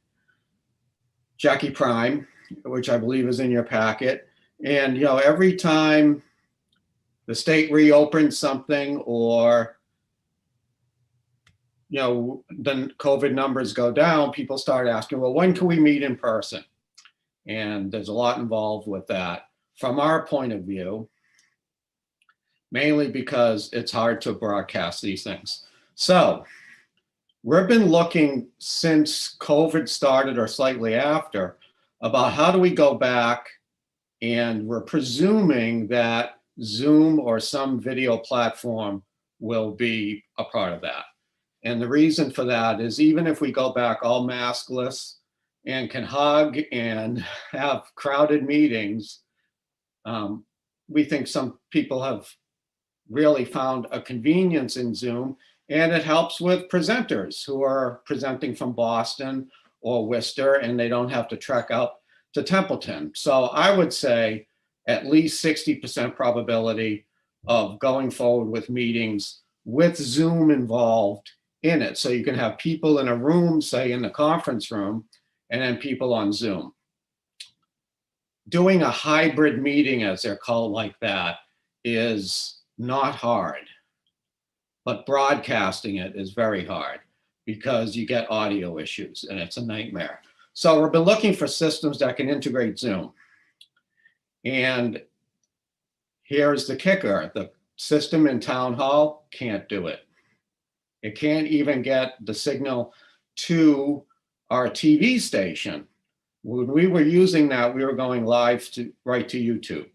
Jackie Prime, which I believe is in your packet. And, you know, every time the state reopens something or, you know, then COVID numbers go down, people start asking, well, when can we meet in person? And there's a lot involved with that. From our point of view, mainly because it's hard to broadcast these things. So we've been looking since COVID started or slightly after about how do we go back, and we're presuming that Zoom or some video platform will be a part of that. And the reason for that is even if we go back all maskless and can hug and have crowded meetings, we think some people have really found a convenience in Zoom, and it helps with presenters who are presenting from Boston or Worcester and they don't have to trek out to Templeton. So I would say at least 60% probability of going forward with meetings with Zoom involved in it. So you can have people in a room, say in the conference room, and then people on Zoom. Doing a hybrid meeting, as they're called like that, is not hard, but broadcasting it is very hard because you get audio issues and it's a nightmare. So we've been looking for systems that can integrate Zoom. And here's the kicker. The system in Town Hall can't do it. It can't even get the signal to our TV station. When we were using that, we were going live right to YouTube.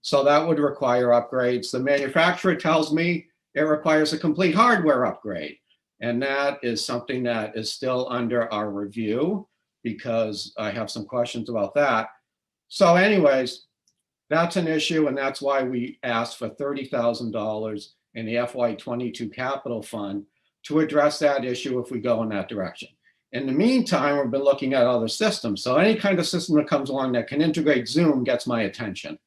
So that would require upgrades. The manufacturer tells me it requires a complete hardware upgrade. And that is something that is still under our review because I have some questions about that. So anyways, That's an issue, and that's why we asked for $30,000 in the FY22 capital fund to address that issue if we go in that direction. In the meantime, we've been looking at other systems. So any kind of system that comes along that can integrate Zoom gets my attention.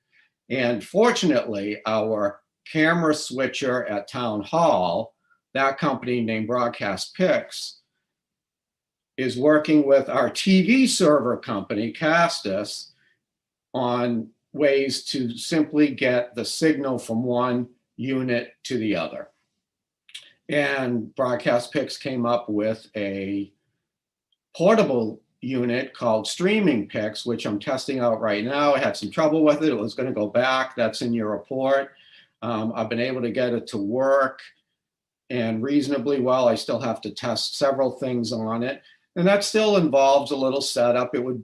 And fortunately, our camera switcher at Town Hall, that company named Broadcast Pix, is working with our TV server company, Castus, on ways to simply get the signal from one unit to the other. And Broadcast Pix came up with a portable unit called Streaming Pix, which I'm testing out right now. I had some trouble with it. It was going to go back. That's in your report. I've been able to get it to work and reasonably well. I still have to test several things on it. And that still involves a little setup. It would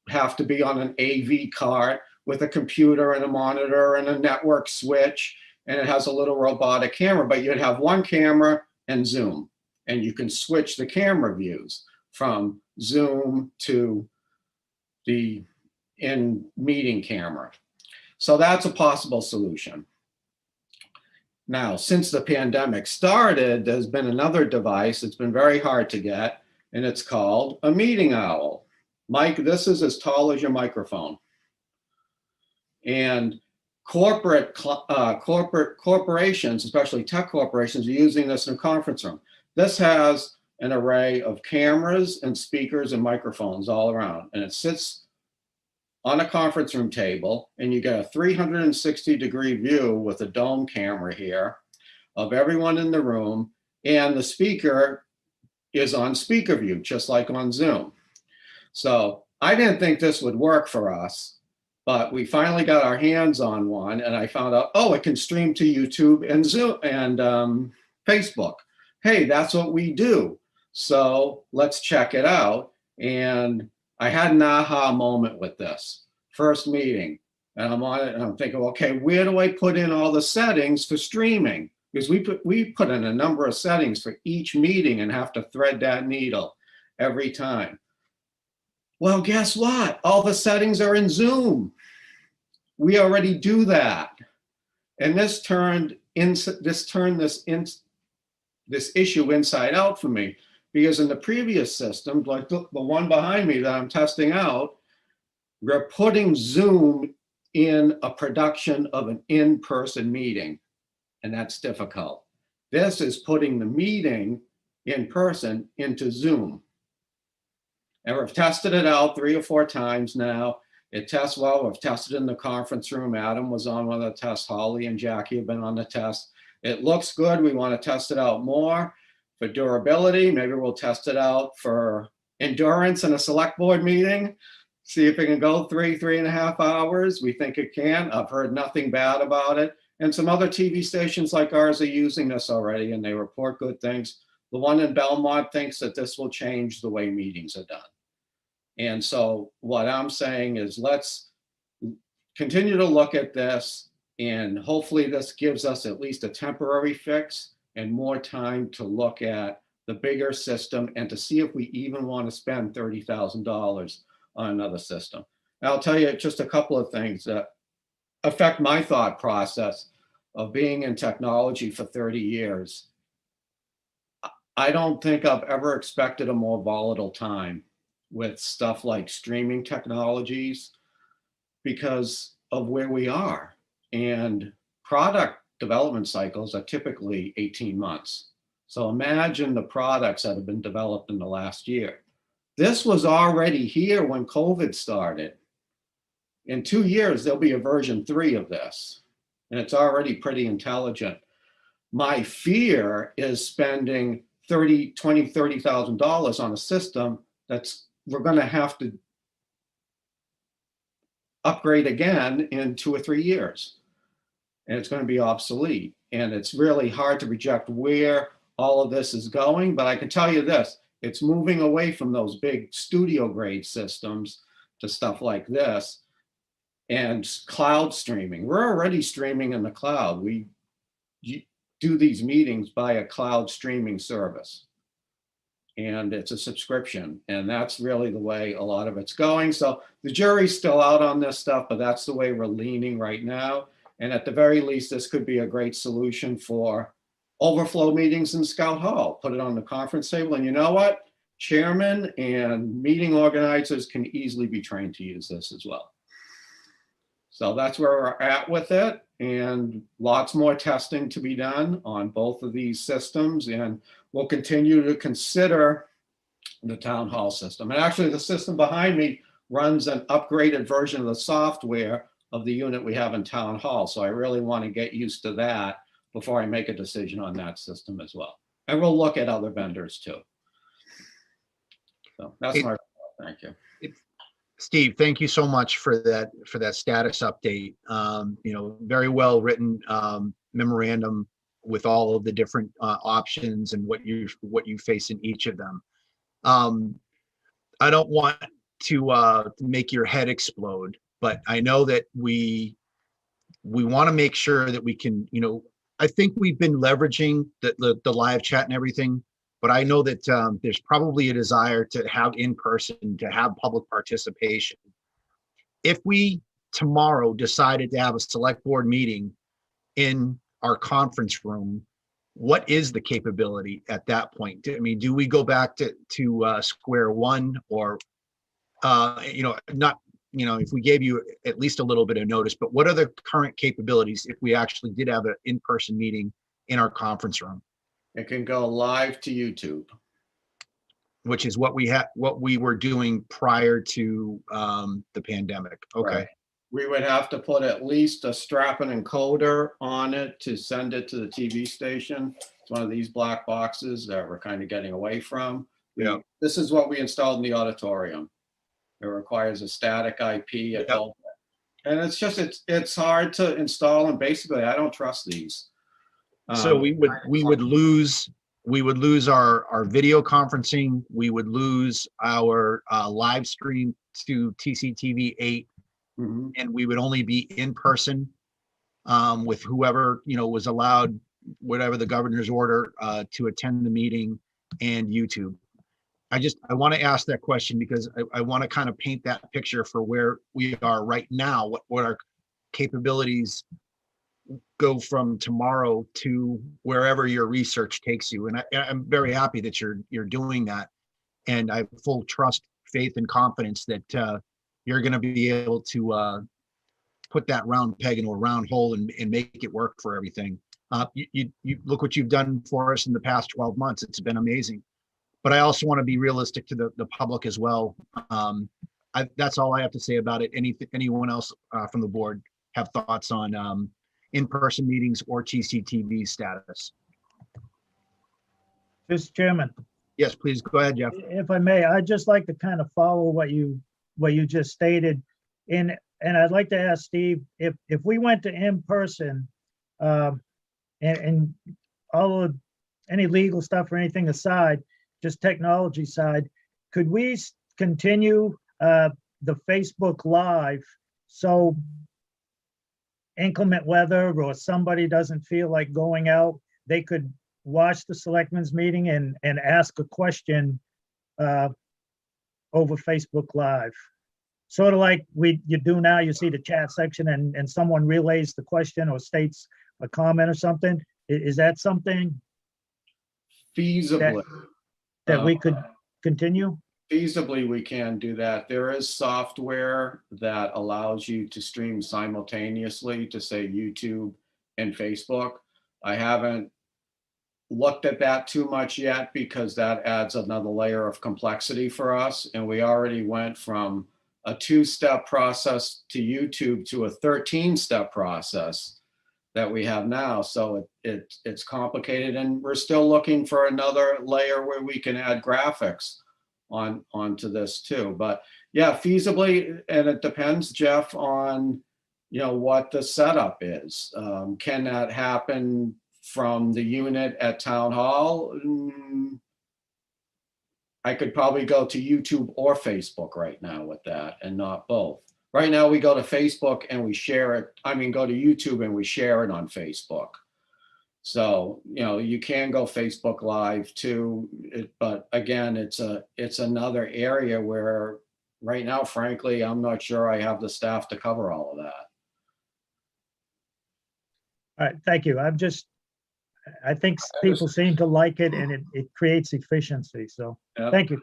have to be on an AV cart with a computer and a monitor and a network switch. And it has a little robotic camera, but you'd have one camera and Zoom. And you can switch the camera views from Zoom to the in-meeting camera. So that's a possible solution. Now, since the pandemic started, there's been another device. It's been very hard to get, and it's called a meeting owl. Mike, this is as tall as your microphone. And corporations, especially tech corporations, are using this in a conference room. This has an array of cameras and speakers and microphones all around, and it sits on a conference room table, and you get a 360-degree view with a dome camera here of everyone in the room, and the speaker is on speaker view, just like on Zoom. So I didn't think this would work for us, but we finally got our hands on one, and I found out, oh, it can stream to YouTube and Zoom and Facebook. Hey, that's what we do. So let's check it out. And I had an aha moment with this first meeting, and I'm on it and I'm thinking, okay, where do I put in all the settings for streaming? Because we put in a number of settings for each meeting and have to thread that needle every time. Well, guess what? All the settings are in Zoom. We already do that. And this turned this issue inside out for me. Because in the previous system, like the one behind me that I'm testing out, we're putting Zoom in a production of an in-person meeting, and that's difficult. This is putting the meeting in person into Zoom. And we've tested it out 3 or 4 times now. It tests well. We've tested in the conference room. Adam was on one of the tests. Holly and Jackie have been on the test. It looks good. We want to test it out more. For durability, maybe we'll test it out for endurance in a select board meeting, see if it can go 3.5 hours. We think it can. I've heard nothing bad about it. And some other TV stations like ours are using this already, and they report good things. The one in Belmont thinks that this will change the way meetings are done. And so what I'm saying is let's continue to look at this, and hopefully this gives us at least a temporary fix and more time to look at the bigger system and to see if we even want to spend $30,000 on another system. And I'll tell you just a couple of things that affect my thought process of being in technology for 30 years. I don't think I've ever expected a more volatile time with stuff like streaming technologies because of where we are. And product development cycles are typically 18 months. So imagine the products that have been developed in the last year. This was already here when COVID started. In 2 years, there'll be a version 3 of this, and it's already pretty intelligent. My fear is spending $30,000 on a system that's we're going to have to upgrade again in 2 or 3 years. And it's going to be obsolete. And it's really hard to project where all of this is going. But I can tell you this, it's moving away from those big studio grade systems to stuff like this and cloud streaming. We're already streaming in the cloud. We do these meetings by a cloud streaming service. and it's a subscription. And that's really the way a lot of it's going. So the jury's still out on this stuff, but that's the way we're leaning right now. And at the very least, this could be a great solution for overflow meetings in Scout Hall. Put it on the conference table, and you know what? Chairman and meeting organizers can easily be trained to use this as well. So that's where we're at with it, and lots more testing to be done on both of these systems, and we'll continue to consider the town hall system. And actually, the system behind me runs an upgraded version of the software of the unit we have in town hall. So I really want to get used to that before I make a decision on that system as well. And we'll look at other vendors too. So that's my, thank you. Steve, thank you so much for that status update. You know, very well written memorandum with all of the different options and what you face in each of them. I don't want to make your head explode, but I know that we want to make sure that we can, you know, I think we've been leveraging the live chat and everything, but I know that there's probably a desire to have in-person, to have public participation. If we tomorrow decided to have a select board meeting in our conference room, what is the capability at that point? I mean, do we go back to square one, or, you know, not, you know, if we gave you at least a little bit of notice, but what are the current capabilities if we actually did have an in-person meeting in our conference room? It can go live to YouTube. Which is what we were doing prior to the pandemic. Okay. Right. We would have to put at least a strap-in encoder on it to send it to the TV station. It's one of these black boxes that we're kind of getting away from. Yeah. This is what we installed in the auditorium. It requires a static IP. And it's just, it's hard to install, and basically I don't trust these. So we would lose our video conferencing. We would lose our live stream to TCTV 8, and we would only be in person with whoever, you know, was allowed, whatever the governor's order, to attend the meeting, and YouTube. I want to ask that question because I want to kind of paint that picture for where we are right now, what our capabilities go from tomorrow to wherever your research takes you. And I'm very happy that you're doing that. And I have full trust, faith, and confidence that you're going to be able to put that round peg into a round hole and make it work for everything. You look what you've done for us in the past 12 months. It's been amazing. But I also want to be realistic to the public as well. That's all I have to say about it. Anyone else from the board have thoughts on in-person meetings or TCTV status? Mr. Chairman. Yes, please go ahead, Jeff. If I may, I'd just like to kind of follow what you just stated. And I'd like to ask Steve, if we went to in-person and all of any legal stuff or anything aside, just technology side, could we continue the Facebook Live so inclement weather or somebody doesn't feel like going out, they could watch the selectmen's meeting and ask a question over Facebook Live? Sort of like you do now, you see the chat section and someone relays the question or states a comment or something. Is that something Feasibly. that we could continue? Feasibly, we can do that. There is software that allows you to stream simultaneously to, say, YouTube and Facebook. I haven't looked at that too much yet because that adds another layer of complexity for us. And we already went from a 2-step process to YouTube to a 13-step process that we have now. So it's complicated, and we're still looking for another layer where we can add graphics onto this too. But yeah, feasibly, and it depends, Jeff, on, you know, what the setup is. Can that happen from the unit at town hall? I could probably go to YouTube or Facebook right now with that, and not both. Right now we go to Facebook and we share it. I mean, go to YouTube and we share it on Facebook. So, you can go Facebook Live too, but again, it's another area where right now, frankly, I'm not sure I have the staff to cover all of that. All right, thank you. I think people seem to like it and it creates efficiency. So Yep. thank you.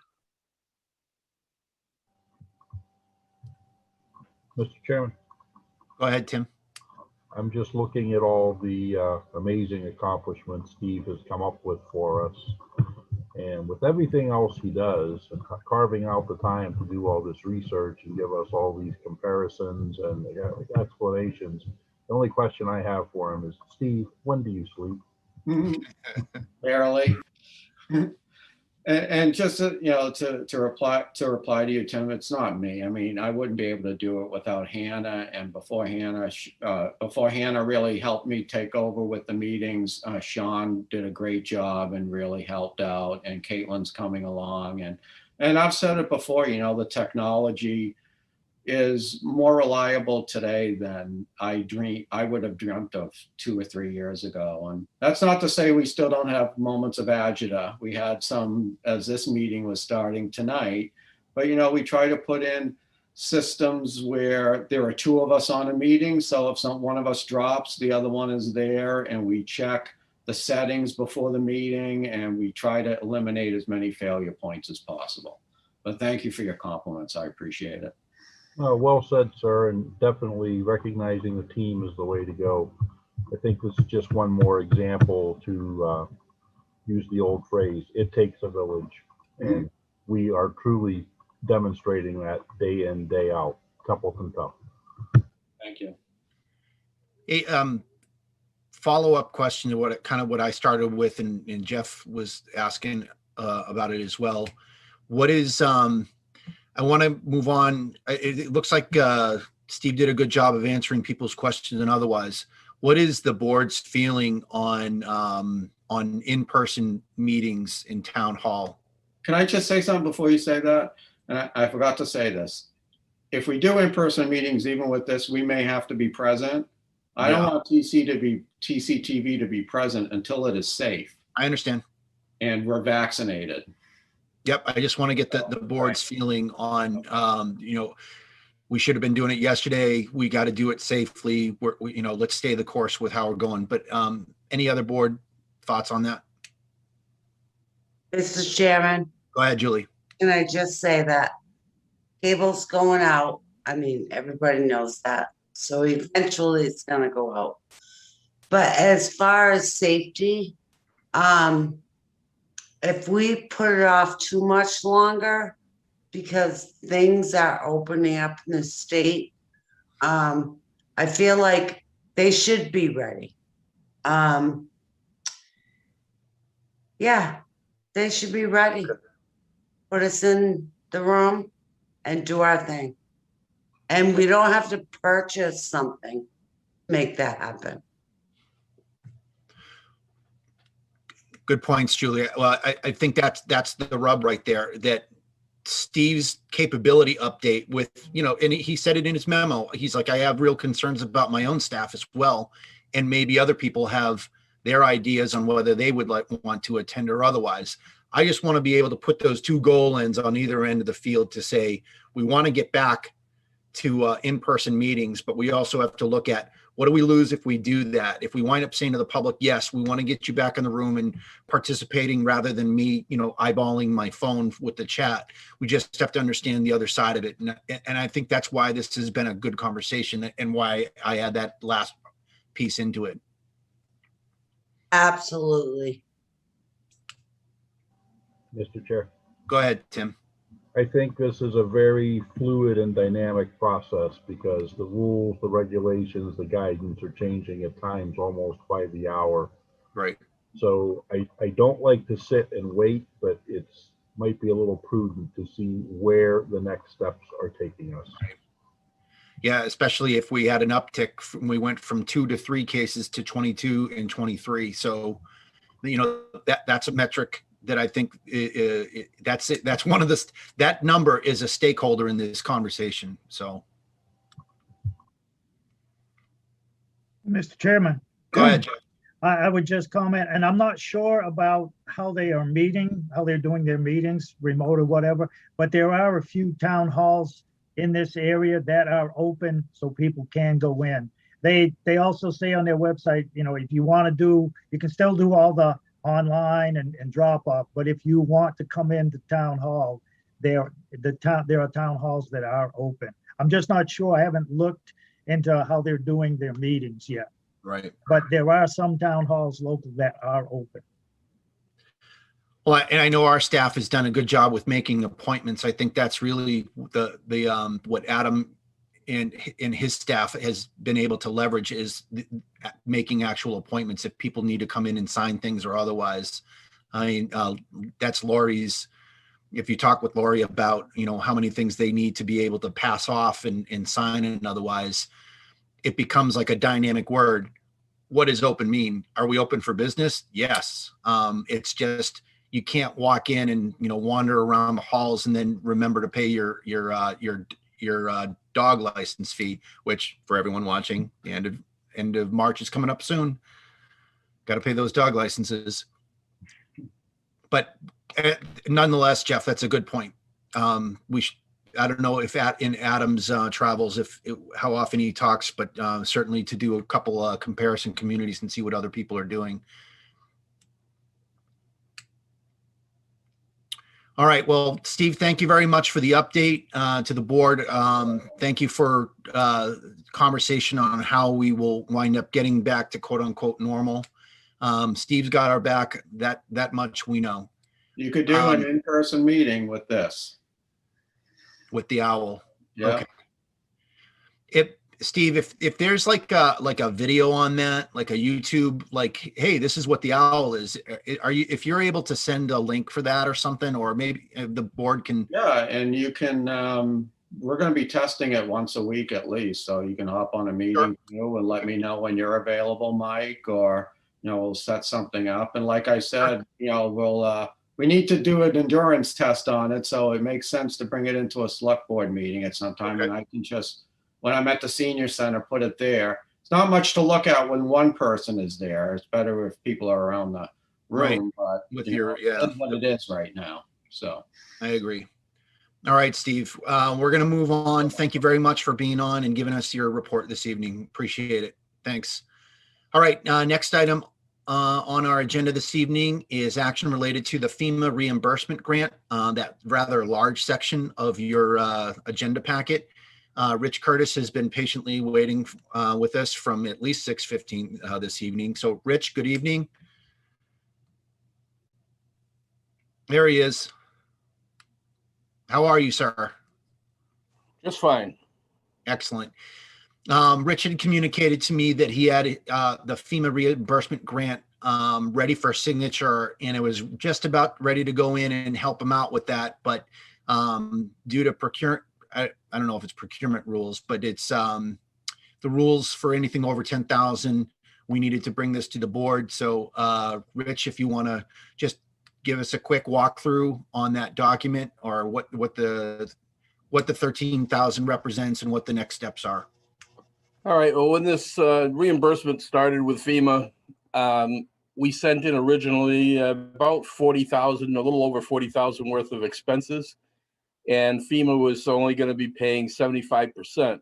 Mr. Chairman, Go ahead, Tim. I'm just looking at all the amazing accomplishments Steve has come up with for us. And with everything else he does, and carving out the time to do all this research and give us all these comparisons and explanations, the only question I have for him is, Steve, when do you sleep? Barely. And just to reply to you, Tim, it's not me. I mean, I wouldn't be able to do it without Hannah. And before Hannah really helped me take over with the meetings, Sean did a great job and really helped out. And Caitlin's coming along. And I've said it before. The technology is more reliable today than I would have dreamt of 2 or 3 years ago. And that's not to say we still don't have moments of agita. We had some as this meeting was starting tonight, but we try to put in systems where there are 2 of us on a meeting. So if one of us drops, the other one is there, and we check the settings before the meeting, and we try to eliminate as many failure points as possible. But thank you for your compliments. I appreciate it. Well said, sir, and definitely recognizing the team is the way to go. I think this is just one more example to use the old phrase, it takes a village. And we are truly demonstrating that day in, day out, Templeton tough. Thank you. A follow-up question to what I started with, and Jeff was asking about it as well. What is I want to move on. It looks like Steve did a good job of answering people's questions and otherwise. What is the board's feeling on in-person meetings in town hall? Can I just say something before you say that? And I forgot to say this. If we do in-person meetings, even with this, we may have to be present. I don't want TCTV to be present until it is safe. I understand. And we're vaccinated. Yep, I just want to get the board's feeling on, we should have been doing it yesterday. We got to do it safely. Let's stay the course with how we're going. But any other board thoughts on that? Mr. Chairman, Go ahead, Julie. can I just say that cable's going out? I mean, everybody knows that. So eventually it's gonna go out. But as far as safety, if we put it off too much longer, because things are opening up in the state, I feel like they should be ready. Yeah, they should be ready. Put us in the room and do our thing. And we don't have to purchase something to make that happen. Good points, Julia. Well, I think that's the rub right there, that Steve's capability update with, and he said it in his memo. He's like, I have real concerns about my own staff as well. And maybe other people have their ideas on whether they would want to attend or otherwise. I just want to be able to put those 2 goal ends on either end of the field to say, we want to get back to in-person meetings, but we also have to look at, what do we lose if we do that? If we wind up saying to the public, yes, we want to get you back in the room and participating rather than me, eyeballing my phone with the chat, we just have to understand the other side of it. And I think that's why this has been a good conversation and why I add that last piece into it. Absolutely. Mr. Chair. Go ahead, Tim. I think this is a very fluid and dynamic process because the rules, the regulations, the guidance are changing at times almost by the hour. Right. So I don't like to sit and wait, but it's might be a little prudent to see where the next steps are taking us. Yeah, especially if we had an uptick, we went from 2 to 3 cases to 22 and 23. So, that's a metric that I think that's it. That's one of that number is a stakeholder in this conversation. So, Mr. Chairman. Go ahead, Jeff. I would just comment, and I'm not sure about how they are meeting, how they're doing their meetings, remote or whatever, but there are a few town halls in this area that are open so people can go in. They also say on their website, you know, if you want to do, you can still do all the online and drop off, but if you want to come into town hall, there are town halls that are open. I'm just not sure. I haven't looked into how they're doing their meetings yet. Right. But there are some town halls local that are open. Well, and I know our staff has done a good job with making appointments. I think that's really the what Adam and his staff has been able to leverage is making actual appointments if people need to come in and sign things or otherwise. I mean, that's Lori's. If you talk with Lori about, you know, how many things they need to be able to pass off and sign and otherwise, it becomes like a dynamic word. What does open mean? Are we open for business? Yes. It's just, you can't walk in and, you know, wander around the halls and then remember to pay your dog license fee, which for everyone watching, the end of March is coming up soon. Got to pay those dog licenses. But nonetheless, Jeff, that's a good point. I don't know if in Adam's travels, how often he talks, but certainly to do a couple comparison communities and see what other people are doing. All right. Well, Steve, thank you very much for the update to the board. Thank you for conversation on how we will wind up getting back to quote unquote normal. Steve's got our back. That much we know. You could do an in-person meeting with this. With the owl. Yeah. Okay. Steve, if there's like a video on that, like a YouTube, like, hey, this is what the owl is. If you're able to send a link for that or something, or maybe the board can. Yeah, and you can. We're going to be testing it once a week at least, so you can hop on a meeting too and let me know when you're available, Mike, or you know, we'll set something up. And like I said, you know, we need to do an endurance test on it, so it makes sense to bring it into a select board meeting at some time. And I can just, when I'm at the senior center, put it there. It's not much to look at when one person is there. It's better if people are around the room. But with that's what it is right now. So I agree. All right, Steve, we're going to move on. Thank you very much for being on and giving us your report this evening. Appreciate it. Thanks. All right, next item on our agenda this evening is action related to the FEMA reimbursement grant, that rather large section of your agenda packet. Rich Curtis has been patiently waiting with us from at least 6:15 this evening. So Rich, good evening. There he is. How are you, sir? Just fine. Excellent. Rich had communicated to me that he had the FEMA reimbursement grant ready for signature, and it was just about ready to go in and help him out with that. But due to procurement, I don't know if it's procurement rules, but it's the rules for anything over 10,000. We needed to bring this to the board. So Rich, if you want to just give us a quick walkthrough on that document, or what the 13,000 represents and what the next steps are. All right. Well, when this reimbursement started with FEMA, we sent in originally about 40,000, a little over 40,000 worth of expenses, and FEMA was only going to be paying 75%.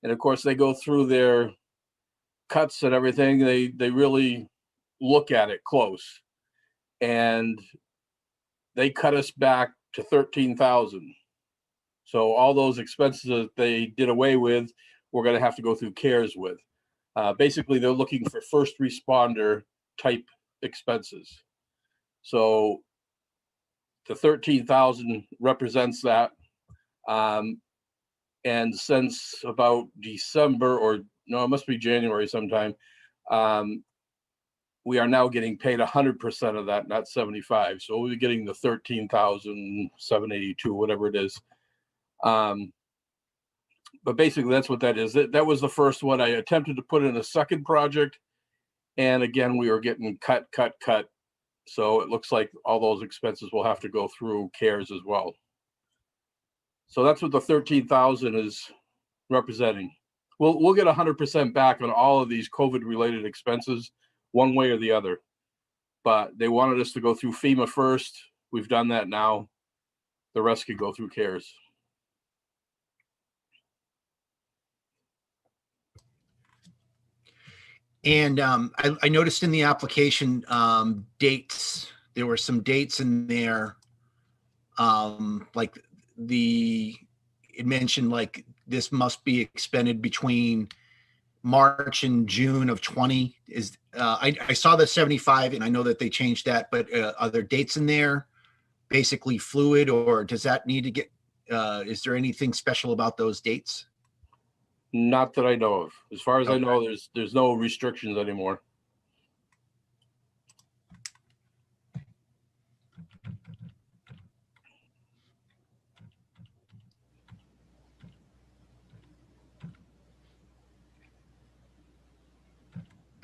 And of course, they go through their cuts and everything. They really look at it close, and they cut us back to 13,000. So all those expenses that they did away with, we're going to have to go through CARES with. Basically, they're looking for first responder type expenses. So the 13,000 represents that. And since about December, or no, it must be January sometime, we are now getting paid 100% of that, not 75. So we'll be getting the 13,782, whatever it is. But basically, that's what that is. That was the first one. I attempted to put in a second project, and again, we were getting cut. So it looks like all those expenses will have to go through CARES as well. So that's what the 13,000 is representing. We'll get 100% back on all of these COVID-related expenses one way or the other. But they wanted us to go through FEMA first. We've done that now. The rest could go through CARES. And I noticed in the application dates, there were some dates in there. Like it mentioned like this must be expended between March and June of 20. I saw the 75 and I know that they changed that, but are there dates in there basically fluid, or does that need to get, is there anything special about those dates? Not that I know of. As far as I know, there's no restrictions anymore.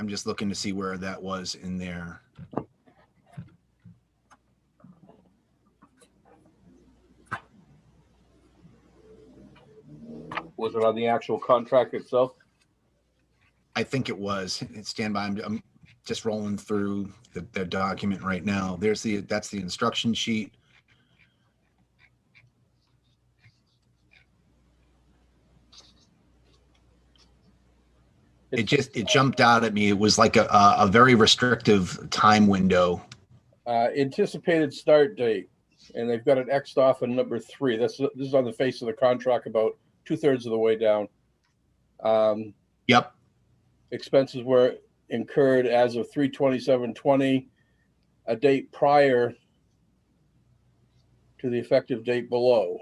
I'm just looking to see where that was in there. Was it on the actual contract itself? I think it was. Stand by. I'm just rolling through the document right now. That's the instruction sheet. It jumped out at me. It was like a very restrictive time window. Anticipated start date, and they've got it X'd off on number 3. This is on the face of the contract, about 2/3 of the way down. Yep. Expenses were incurred as of 3/27/20, a date prior to the effective date below.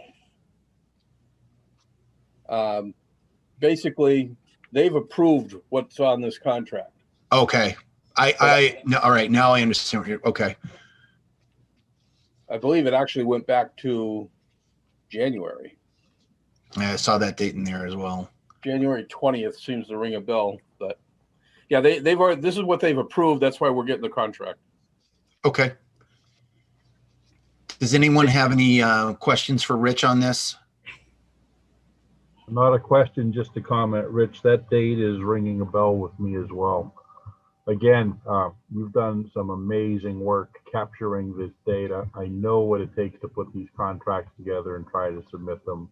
Basically, they've approved what's on this contract. Okay. No, all right. Now I understand. Okay. I believe it actually went back to January. Yeah, I saw that date in there as well. January 20th seems to ring a bell, but yeah, they've already, this is what they've approved. That's why we're getting the contract. Okay. Does anyone have any questions for Rich on this? Not a question, just a comment. Rich, that date is ringing a bell with me as well. Again, you've done some amazing work capturing this data. I know what it takes to put these contracts together and try to submit them,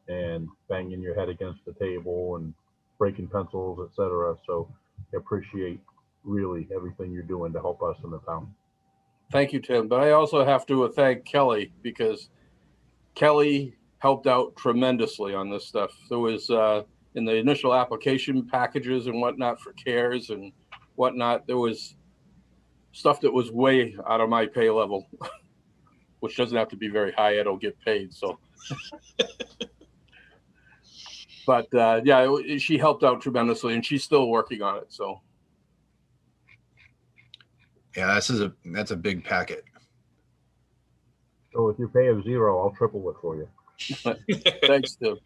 and banging your head against the table and breaking pencils, etc. So I appreciate really everything you're doing to help us in the town. Thank you, Tim. But I also have to thank Kelly, because Kelly helped out tremendously on this stuff. There was in the initial application packages and whatnot for CARES and whatnot, there was stuff that was way out of my pay level, which doesn't have to be very high. I don't get paid. So, but yeah, she helped out tremendously, and she's still working on it. So, Yeah, that's a big packet. So with your pay of 0, I'll triple it for you. thanks, Tim.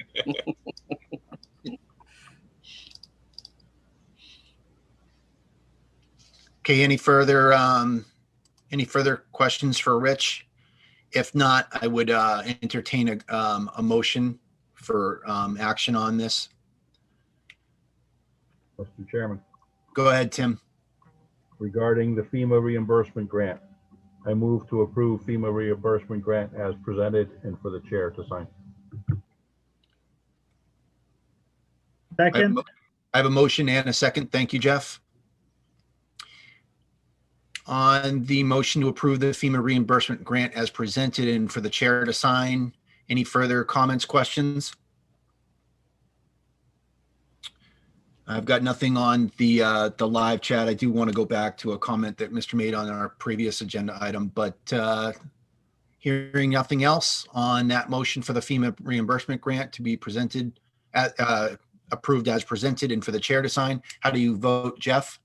Okay, any further questions for Rich? If not, I would entertain a motion for action on this. Mr. Chairman, Go ahead, Tim. regarding the FEMA reimbursement grant, I move to approve FEMA reimbursement grant as presented and for the chair to sign. Second, I have a motion and a second. Thank you, Jeff. On the motion to approve the FEMA reimbursement grant as presented and for the chair to sign, any further comments, questions? I've got nothing on the live chat. I do want to go back to a comment that Mr. made on our previous agenda item, but hearing nothing else on that motion for the FEMA reimbursement grant to be presented, approved as presented and for the chair to sign, how do you vote, Jeff?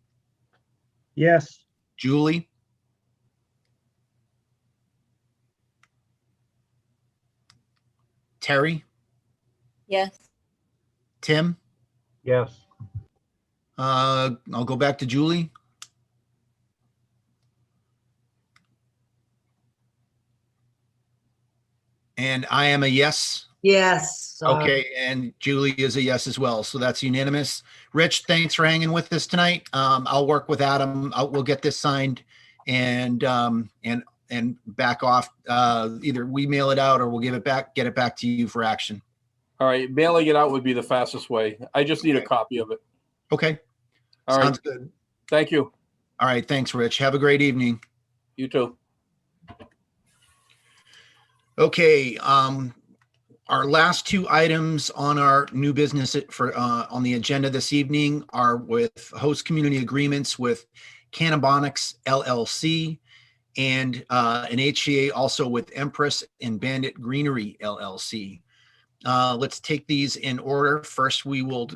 yes. Julie? Terry? Yes. Tim? Yes. I'll go back to Julie. And I am a yes Yes. sorry. Okay, and Julie is a yes as well, so that's unanimous. Rich, thanks for hanging with us tonight. I'll work with Adam. We'll get this signed and back off. Either we mail it out or we'll get it back to you for action. All right, mailing it out would be the fastest way. I just need a copy of it. Okay, All right, sounds good. thank you. All right, thanks, Rich. Have a great evening. You too. Okay, our last two items on our new business on the agenda this evening are with host community agreements with Cannabonics LLC and an HCA also with Empress and Bandit Greenery LLC. Let's take these in order. First, we will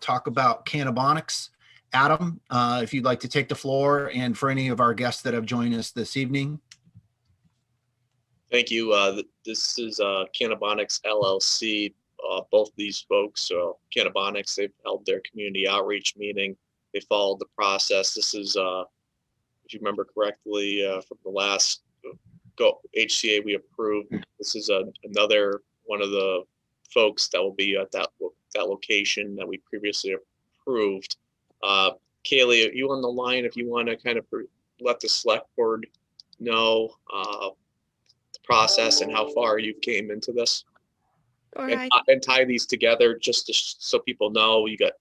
talk about Cannabonics. Adam, if you'd like to take the floor, and for any of our guests that have joined us this evening. Thank you. This is Cannabonics LLC. Both these folks, Cannabonics, they've held their community outreach meeting. They followed the process. This is, if you remember correctly, from the last HCA we approved. This is another one of the folks that will be at that location that we previously approved. Kaylee, are you on the line if you want to kind of let the select board know the process and how far you came into this? And tie these together just so people know. You got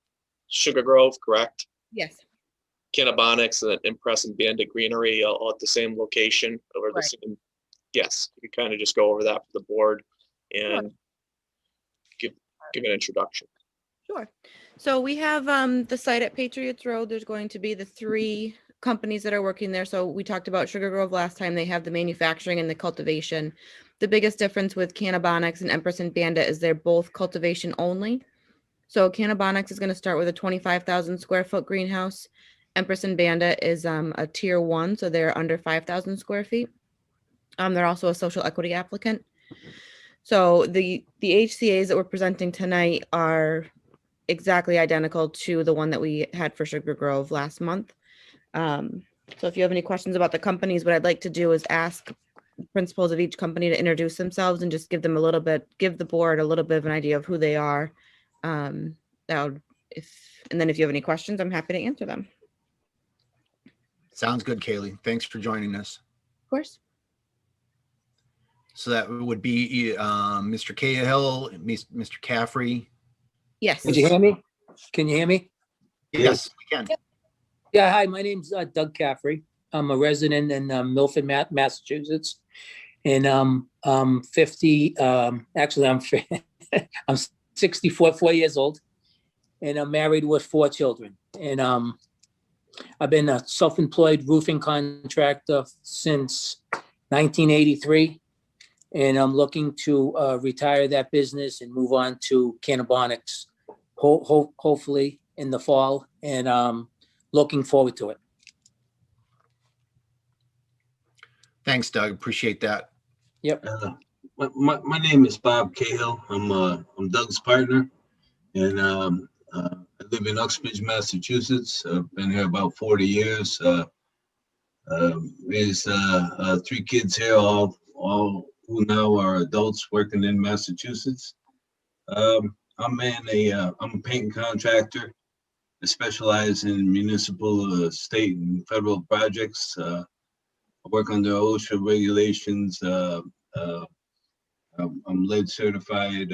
Sugar Grove, correct? Yes. Cannabonics and Empress and Bandit Greenery all at the same location over the same. Yes, you can kind of just go over that for the board and give an introduction. Sure. So we have the site at Patriots Road. There's going to be the 3 companies that are working there. So we talked about Sugar Grove last time. They have the manufacturing and the cultivation. The biggest difference with Cannabonics and Empress and Bandit is they're both cultivation only. So Cannabonics is going to start with a 25,000 square foot greenhouse. Empress and Bandit is a tier 1, so they're under 5,000 square feet. They're also a social equity applicant. So the HCAs that we're presenting tonight are exactly identical to the one that we had for Sugar Grove last month. So if you have any questions about the companies, what I'd like to do is ask principals of each company to introduce themselves and just give them give the board a little bit of an idea of who they are. And then if you have any questions, I'm happy to answer them. Sounds good, Kaylee. Thanks for joining us. Of course. So that would be Mr. Cahill, Mr. Caffrey. Yes. Can you hear me? Can you hear me? Yes, we can. Yep. Yeah, hi, my name's Doug Caffrey. I'm a resident in Milford, Massachusetts. And I'm 50, actually I'm 64 years old. And I'm married with 4 children. And I've been a self-employed roofing contractor since 1983. And I'm looking to retire that business and move on to Cannabonics, hopefully in the fall, and looking forward to it. Thanks, Doug. Appreciate that. Yep. My name is Bob Cahill. I'm Doug's partner, and I live in Uxbridge, Massachusetts. I've been here about 40 years. Raised 3 kids here, all who now are adults working in Massachusetts. I'm a painting contractor. I specialize in municipal, state, and federal projects. I work under OSHA regulations. I'm lead certified.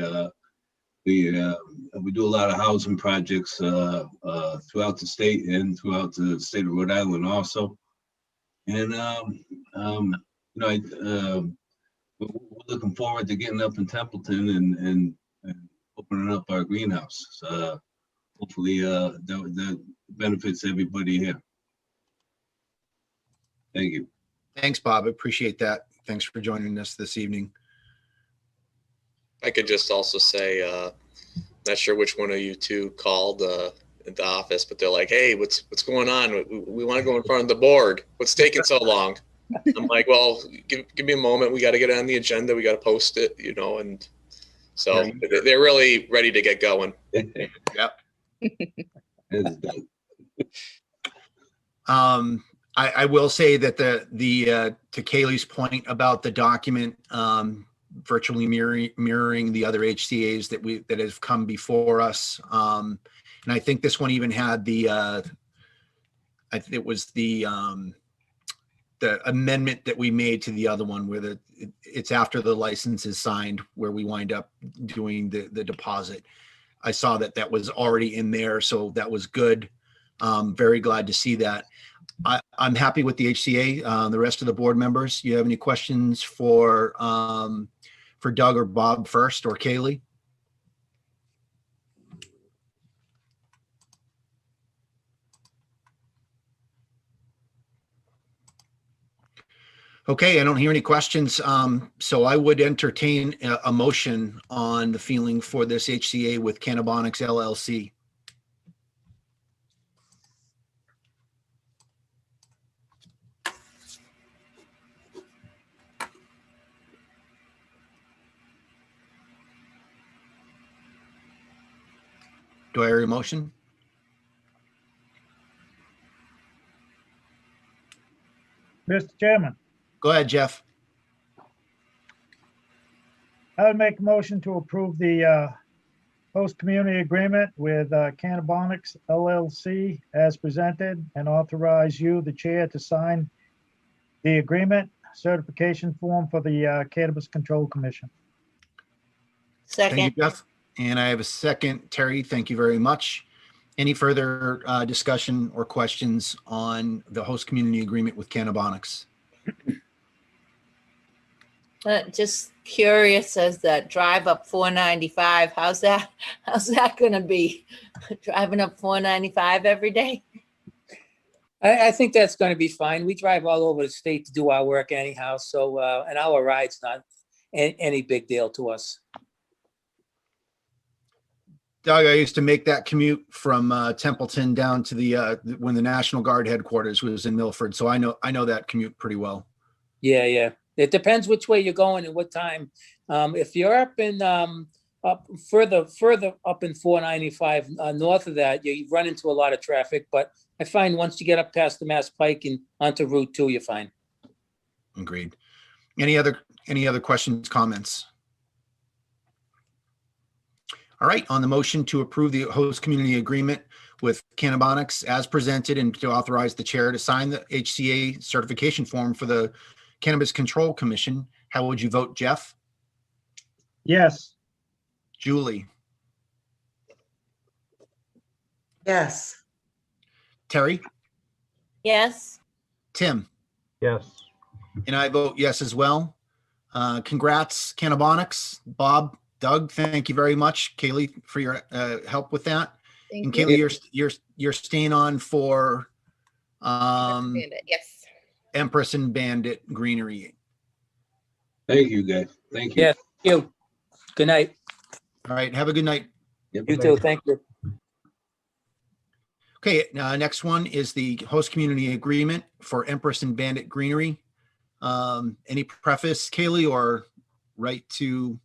We do a lot of housing projects throughout the state and throughout the state of Rhode Island also. And we're looking forward to getting up in Templeton and opening up our greenhouse. Hopefully that benefits everybody here. Thank you. Thanks, Bob. I appreciate that. Thanks for joining us this evening. I could just also say, not sure which one of you two called at the office, but they're like, "Hey, what's going on? We want to go in front of the board. What's taking so long?" I'm like, "Well, give me a moment. We got to get it on the agenda. We got to post it, and so they're really ready to get going." Yep. I will say that the to Kaylee's point about the document, virtually mirroring the other HCA's that have come before us. And I think this one even had it was the amendment that we made to the other one where it's after the license is signed where we wind up doing the deposit. I saw that was already in there, so that was good. Very glad to see that. I'm happy with the HCA. The rest of the board members, you have any questions for Doug or Bob first, or Kaylee? Okay, I don't hear any questions. So I would entertain a motion on the feeling for this HCA with Cannabonics LLC. Do I hear a motion? Mr. Chairman, Go ahead, Jeff. I would make a motion to approve the host community agreement with Cannabonics LLC as presented and authorize you, the chair, to sign the agreement certification form for the Cannabis Control Commission. Thank you, Second, Jeff. And I have a second. Terry, thank you very much. Any further discussion or questions on the host community agreement with Cannabonics? just curious as that drive up 495, how's that gonna be? Driving up 495 every day? I think that's going to be fine. We drive all over the state to do our work anyhow, so an hour ride's not any big deal to us. Doug, I used to make that commute from Templeton down to when the National Guard headquarters was in Milford, so I know that commute pretty well. Yeah. It depends which way you're going and what time. If you're up in further up in 495 north of that, you run into a lot of traffic. But I find once you get up past the Mass Pike and onto Route 2, you're fine. Agreed. Any other questions, comments? All right, on the motion to approve the host community agreement with Cannabonics as presented and to authorize the chair to sign the HCA certification form for the Cannabis Control Commission, how would you vote, Jeff? Yes. Julie? Yes. Terry? Yes. Tim? Yes. And I vote yes as well. Congrats, Cannabonics. Bob, Doug, thank you very much. Kaylee, for your help with that. Thank And you. Kaylee, you're staying on for Bandit, yes. Empress and Bandit Greenery. Thank you, guys. Thank you. Yeah, thank you. Good night. All right, have a good night. Yep. You too. Thank you. Okay, next one is the host community agreement for Empress and Bandit Greenery. Any preface, Kaylee, or right to?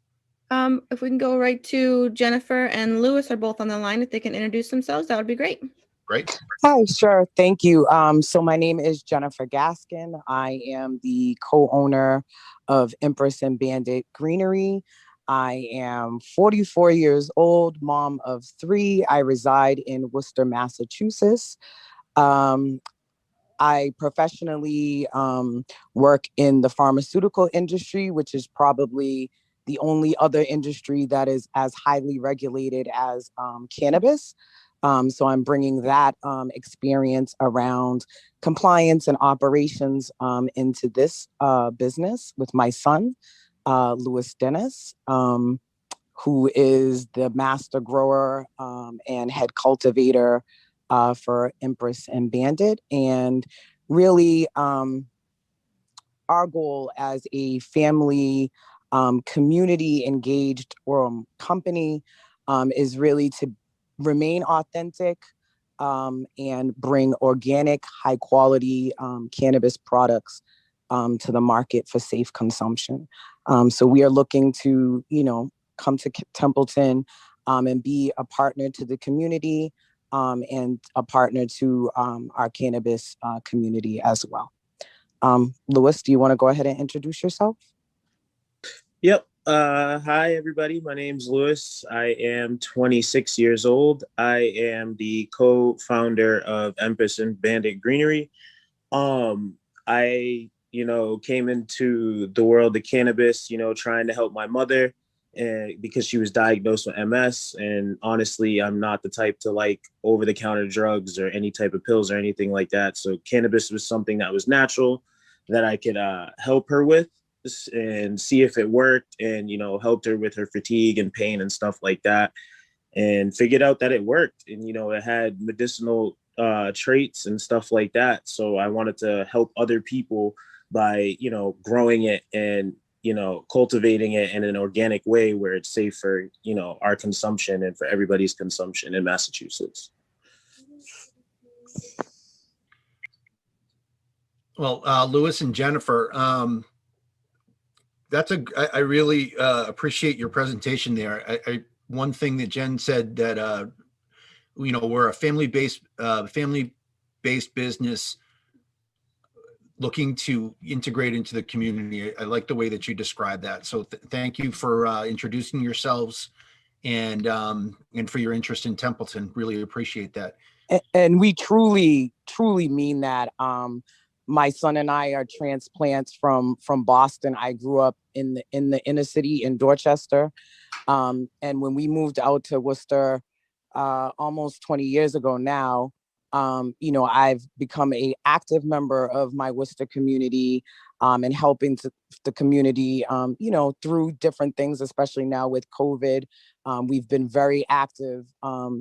If we can go right to Jennifer and Lewis are both on the line. If they can introduce themselves, that would be great. Great. Hi, sure. Thank you. So my name is Jennifer Gaskin. I am the co-owner of Empress and Bandit Greenery. I am 44 years old, mom of 3. I reside in Worcester, Massachusetts. I professionally work in the pharmaceutical industry, which is probably the only other industry that is as highly regulated as cannabis. So I'm bringing that experience around compliance and operations into this business with my son, Louis Dennis, who is the master grower and head cultivator for Empress and Bandit. And really, our goal as a family community engaged company is really to remain authentic and bring organic, high quality cannabis products to the market for safe consumption. So we are looking to, come to Templeton and be a partner to the community and a partner to our cannabis community as well. Louis, do you want to go ahead and introduce yourself? Yep. Hi, everybody. My name's Louis. I am 26 years old. I am the co-founder of Empress and Bandit Greenery. I, came into the world of cannabis, trying to help my mother because she was diagnosed with MS. And honestly, I'm not the type to like over-the-counter drugs or any type of pills or anything like that. So cannabis was something that was natural that I could help her with and see if it worked, and helped her with her fatigue and pain and stuff like that, and figured out that it worked, and it had medicinal traits and stuff like that. So I wanted to help other people by growing it and cultivating it in an organic way where it's safe for our consumption and for everybody's consumption in Massachusetts. Well, Louis and Jennifer, I really appreciate your presentation there. One thing that Jen said that, we're a family-based business looking to integrate into the community. I like the way that you described that. So thank you for introducing yourselves and for your interest in Templeton. Really appreciate that. And we truly mean that. My son and I are transplants from Boston. I grew up in the inner city in Dorchester. And when we moved out to Worcester almost 20 years ago now, I've become an active member of my Worcester community and helping the community, through different things, especially now with COVID. We've been very active,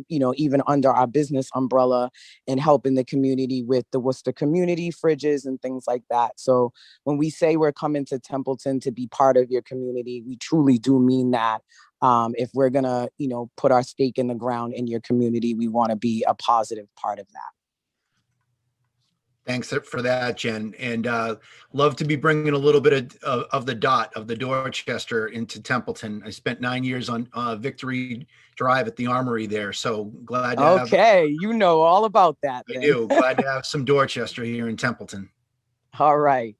even under our business umbrella in helping the community with the Worcester community fridges and things like that. So when we say we're coming to Templeton to be part of your community, we truly do mean that. If we're gonna, put our stake in the ground in your community, we want to be a positive part of that. Thanks for that, Jen. And love to be bringing a little bit of the Dorchester into Templeton. I spent 9 years on Victory Drive at the Armory there. So glad to have. Okay, you know all about that. I do. Glad to have some Dorchester here in Templeton. All right.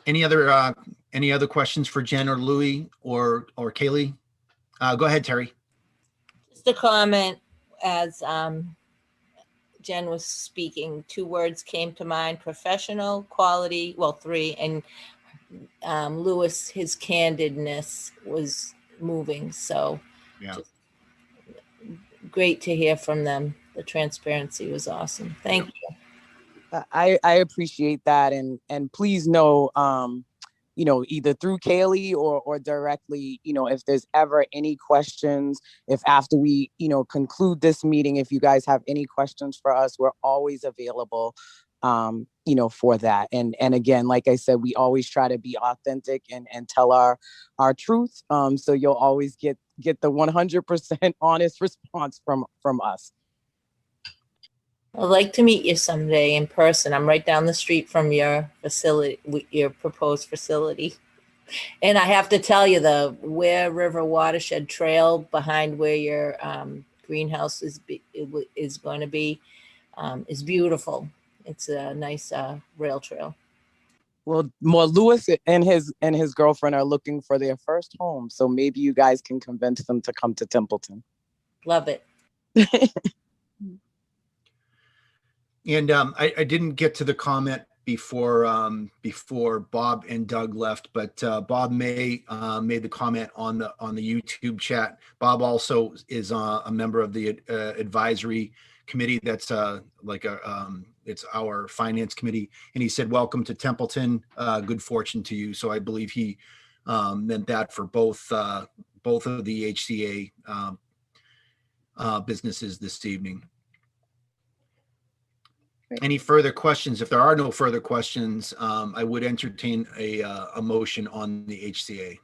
Any other questions for Jen or Louis or Kaylee? Go ahead, Terry. Just a comment as Jen was speaking, 2 words came to mind: professional, quality, well, 3, and Louis, his candidness was moving. So yeah, great to hear from them. The transparency was awesome. Thank you. I appreciate that. And please know, either through Kaylee or directly, if there's ever any questions, if after we, conclude this meeting, if you guys have any questions for us, we're always available, for that. And again, like I said, we always try to be authentic and tell our truth. So you'll always get the 100% honest response from us. I'd like to meet you someday in person. I'm right down the street from your facility, your proposed facility. And I have to tell you, the Ware River Watershed Trail behind where your greenhouse is going to be is beautiful. It's a nice rail trail. Well, Louis and his girlfriend are looking for their first home. So maybe you guys can convince them to come to Templeton. Love it. And I didn't get to the comment before Bob and Doug left, but Bob made the comment on the YouTube chat. Bob also is a member of the advisory committee. That's it's our finance committee, and he said, "Welcome to Templeton. Good fortune to you." So I believe he meant that for both of the HCA businesses this evening. Any further questions? If there are no further questions, I would entertain a motion on the HCA.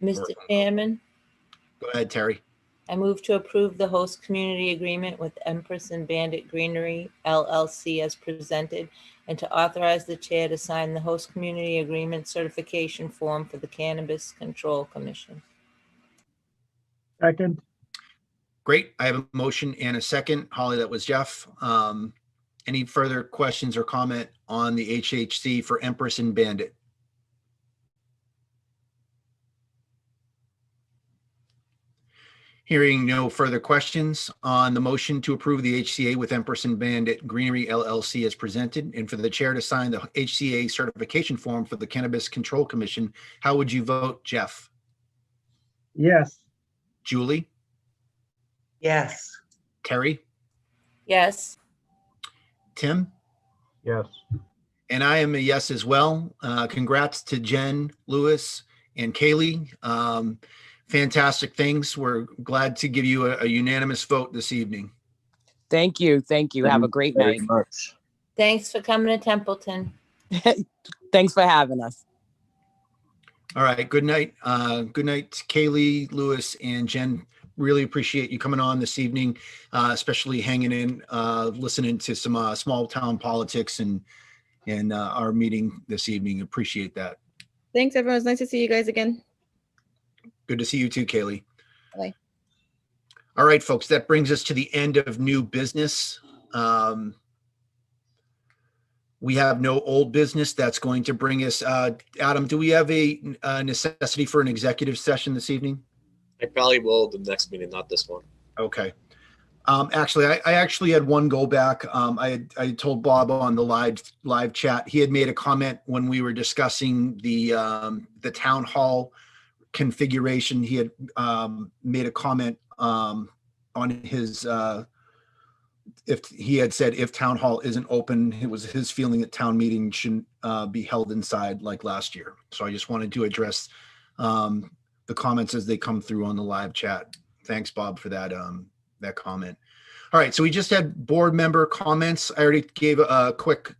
Mr. Chairman, Go ahead, Terry. I move to approve the host community agreement with Empress and Bandit Greenery LLC as presented, and to authorize the chair to sign the host community agreement certification form for the Cannabis Control Commission. Second. Great. I have a motion and a second. Holly, that was Jeff. Any further questions or comment on the HHC for Empress and Bandit? Hearing no further questions on the motion to approve the HCA with Empress and Bandit Greenery LLC as presented, and for the chair to sign the HCA certification form for the Cannabis Control Commission, how would you vote, Jeff? Yes. Julie? Yes. Terry? Yes. Tim? Yes. And I am a yes as well. Congrats to Jen, Lewis, and Kaylee. Fantastic things. We're glad to give you a unanimous vote this evening. Thank you. Thank you. Have a great Very night. much. Thanks for coming to Templeton. Thanks for having us. All right. Good night. Good night, Kaylee, Lewis, and Jen. Really appreciate you coming on this evening, especially hanging in, listening to some small town politics and our meeting this evening. Appreciate that. Thanks, everyone. It's nice to see you guys again. Good to see you too, Kaylee. Bye. All right, folks, that brings us to the end of new business. We have no old business. That's going to bring us, Adam, do we have a necessity for an executive session this evening? I probably will the next meeting, not this one. Okay. Actually, I actually had one go back. I told Bob on the live chat, he had made a comment when we were discussing the town hall configuration. He had made a comment on his if he had said if town hall isn't open, it was his feeling that town meeting shouldn't be held inside like last year. So I just wanted to address the comments as they come through on the live chat. Thanks, Bob, for that that comment. All right, so we just had board member comments. I already gave a quick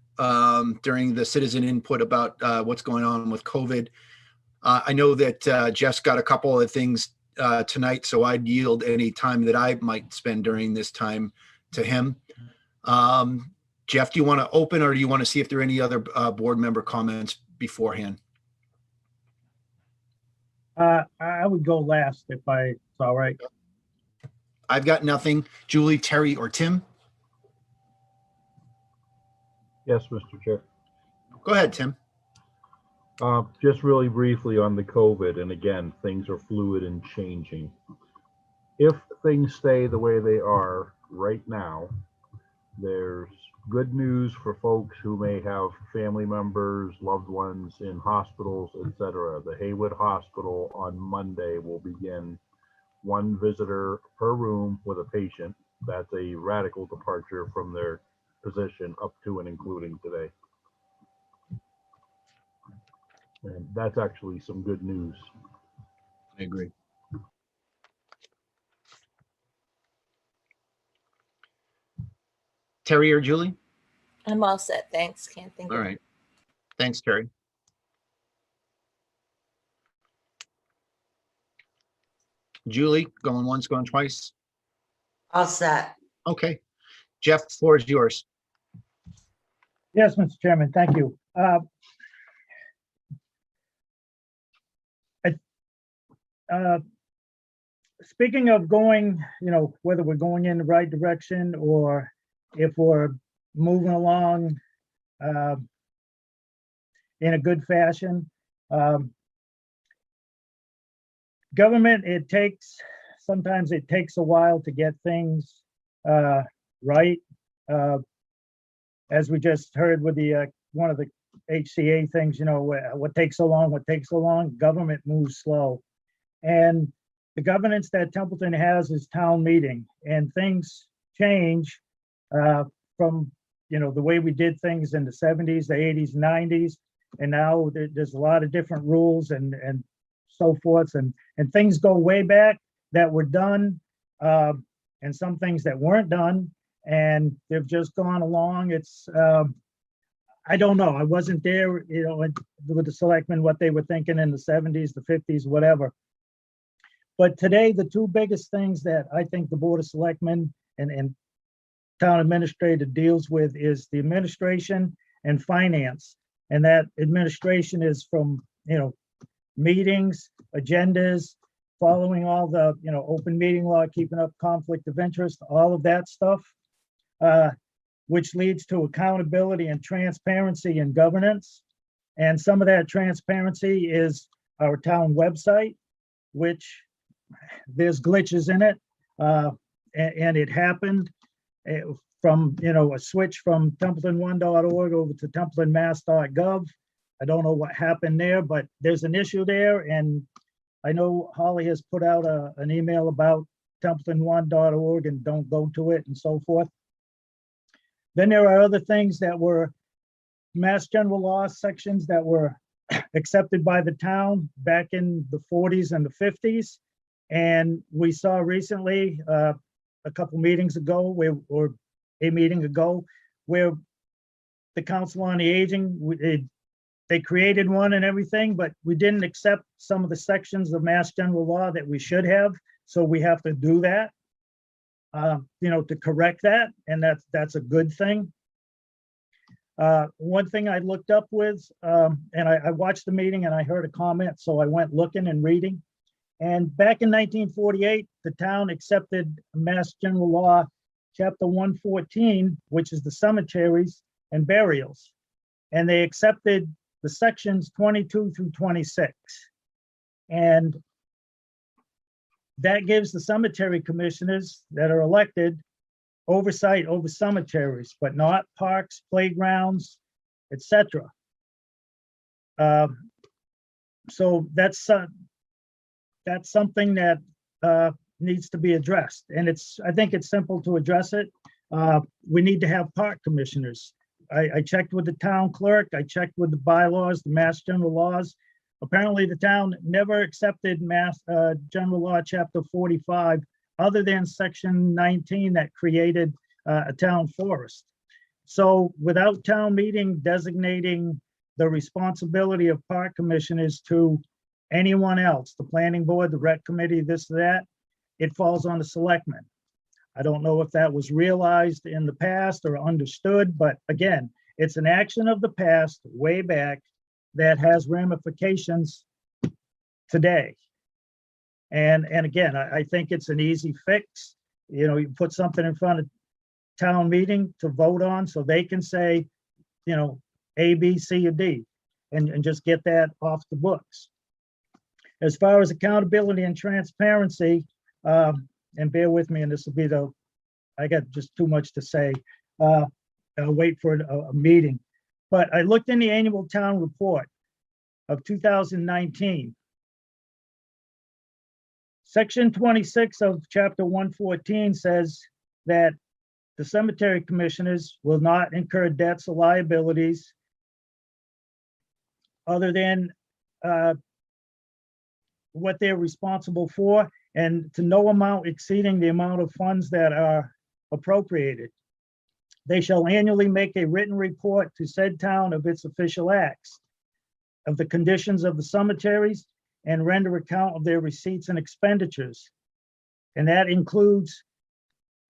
during the citizen input about what's going on with COVID. I know that Jeff's got a couple of things tonight, so I'd yield any time that I might spend during this time to him. Jeff, do you want to open, or do you want to see if there are any other board member comments beforehand? I would go last if it's all right. I've got nothing. Julie, Terry, or Tim? Yes, Mr. Chair. Go ahead, Tim. Just really briefly on the COVID, and again, things are fluid and changing. If things stay the way they are right now, there's good news for folks who may have family members, loved ones in hospitals, etc. The Haywood Hospital on Monday will begin 1 visitor per room with a patient. That's a radical departure from their position up to and including today. And that's actually some good news. I agree. Terry or Julie? I'm all set. Thanks. Can't think All of right. Thanks, Terry. Julie, going once, going twice? All set. Okay. Jeff, the floor is yours. Yes, Mr. Chairman, thank you. Speaking of going, whether we're going in the right direction or if we're moving along in a good fashion, government, sometimes it takes a while to get things right. As we just heard with one of the HCA things, what takes so long, government moves slow. And the governance that Templeton has is town meeting, and things change from, the way we did things in the 70s, the 80s, 90s, and now there's a lot of different rules and so forth, and things go way back that were done, and some things that weren't done, and they've just gone along. It's I don't know. I wasn't there, with the selectmen, what they were thinking in the 70s, the 50s, whatever. But today, the two biggest things that I think the Board of Selectmen and town administrator deals with is the administration and finance. And that administration is from, meetings, agendas, following all the, open meeting law, keeping up conflict of interest, all of that stuff. which leads to accountability and transparency in governance. And some of that transparency is our town website, which there's glitches in it. And it happened from, a switch from templeton1.org over to templetonmass.gov. I don't know what happened there, but there's an issue there. And I know Holly has put out an email about templeton1.org and don't go to it and so forth. Then there are other things that were Mass General Law sections that were accepted by the town back in the 40s and the 50s. And we saw recently, a couple meetings ago, or a meeting ago, where the Council on the Aging, they created one and everything, but we didn't accept some of the sections of Mass General Law that we should have. So we have to do that, to correct that. And that's a good thing. One thing I looked up with, and I watched the meeting and I heard a comment, so I went looking and reading. And back in 1948, the town accepted Mass General Law, Chapter 114, which is the cemeteries and burials. And they accepted the sections 22 through 26. And that gives the cemetery commissioners that are elected oversight over cemeteries, but not parks, playgrounds, etc. So that's something that needs to be addressed, and I think it's simple to address it. We need to have park commissioners. I checked with the town clerk. I checked with the bylaws, the Mass General Laws. Apparently, the town never accepted Mass General Law Chapter 45, other than Section 19 that created a town forest. So without town meeting designating the responsibility of park commissioners to anyone else, the planning board, the rec committee, this, that, it falls on the selectmen. I don't know if that was realized in the past or understood, but again, it's an action of the past way back that has ramifications today. And again, I think it's an easy fix. You put something in front of town meeting to vote on so they can say, A, B, C, or D, and just get that off the books. As far as accountability and transparency, and bear with me, and this will be I got just too much to say. I'll wait for a meeting. But I looked in the annual town report of 2019. Section 26 of Chapter 114 says that the cemetery commissioners will not incur debts or liabilities other than what they're responsible for, and to no amount exceeding the amount of funds that are appropriated. They shall annually make a written report to said town of its official acts, of the conditions of the cemeteries, and render account of their receipts and expenditures. And that includes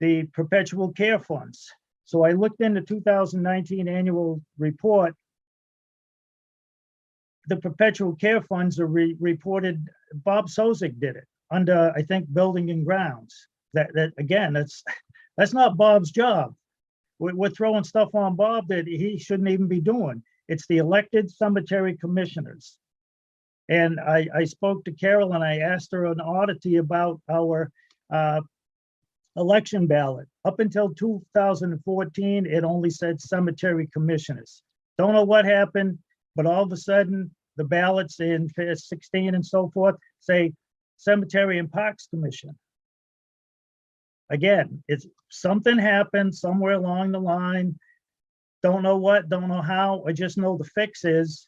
the perpetual care funds. So I looked in the 2019 annual report. The perpetual care funds are reported, Bob Sozik did it under, I think, building and grounds. That again, that's not Bob's job. We're throwing stuff on Bob that he shouldn't even be doing. It's the elected cemetery commissioners. And I spoke to Carol and I asked her an oddity about our election ballot. Up until 2014, it only said cemetery commissioners. Don't know what happened, but all of a sudden the ballots in 16 and so forth say Cemetery and Parks Commission. Again, it's something happened somewhere along the line. Don't know what, don't know how. I just know the fix is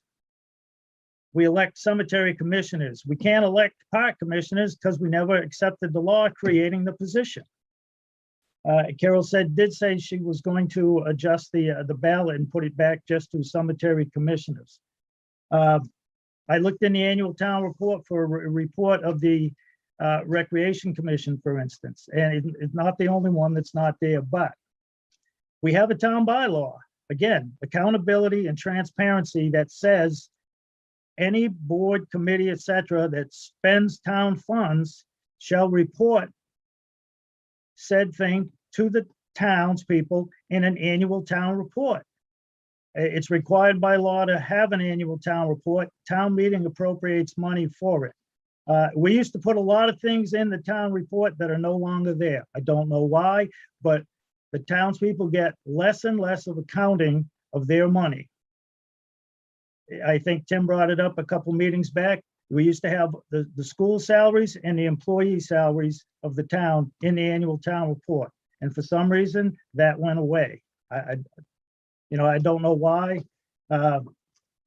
we elect cemetery commissioners. We can't elect park commissioners because we never accepted the law creating the position. Carol did say she was going to adjust the ballot and put it back just to cemetery commissioners. I looked in the annual town report for a report of the Recreation Commission, for instance, and it's not the only one that's not there, but we have a town bylaw. Again, accountability and transparency that says any board, committee, etc., that spends town funds shall report said thing to the townspeople in an annual town report. It's required by law to have an annual town report. Town meeting appropriates money for it. We used to put a lot of things in the town report that are no longer there. I don't know why, but the townspeople get less and less of accounting of their money. I think Tim brought it up a couple meetings back. We used to have the school salaries and the employee salaries of the town in the annual town report. And for some reason, that went away. I don't know why, and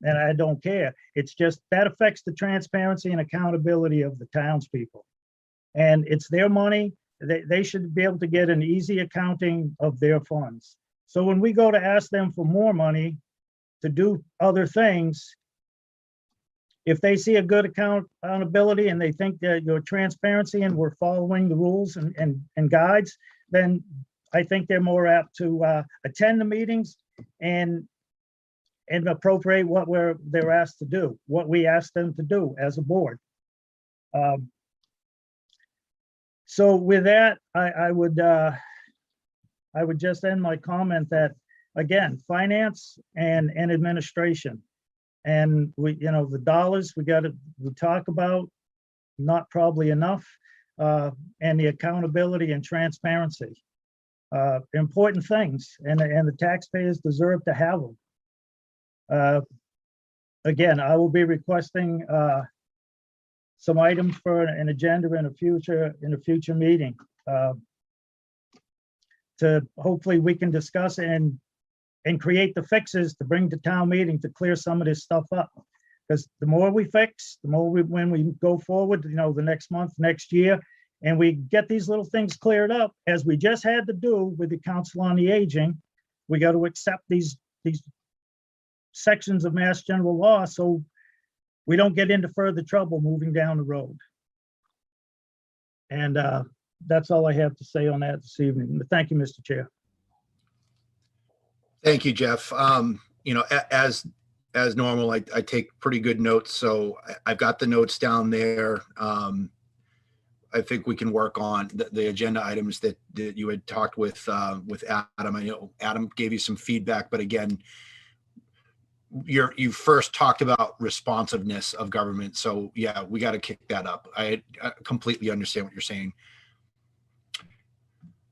I don't care. It's just that affects the transparency and accountability of the townspeople. And it's their money. They should be able to get an easy accounting of their funds. So when we go to ask them for more money to do other things, if they see a good accountability and they think that your transparency and we're following the rules and guides, then I think they're more apt to attend the meetings and appropriate what they're asked to do, what we ask them to do as a board. So with that, I would just end my comment that, again, finance and administration. And the dollars we talk about, not probably enough, and the accountability and transparency. Important things, and the taxpayers deserve to have them. Again, I will be requesting some items for an agenda in a future meeting to hopefully we can discuss and create the fixes to bring to town meeting to clear some of this stuff up. Because the more we fix, the more when we go forward, the next month, next year, and we get these little things cleared up, as we just had to do with the Council on the Aging, we got to accept these sections of Mass General Law so we don't get into further trouble moving down the road. And that's all I have to say on that this evening. Thank you, Mr. Chair. Thank you, Jeff. As normal, I take pretty good notes, so I've got the notes down there. I think we can work on the agenda items that you had talked with Adam. I know Adam gave you some feedback, but again, you first talked about responsiveness of government. So yeah, we got to kick that up. I completely understand what you're saying.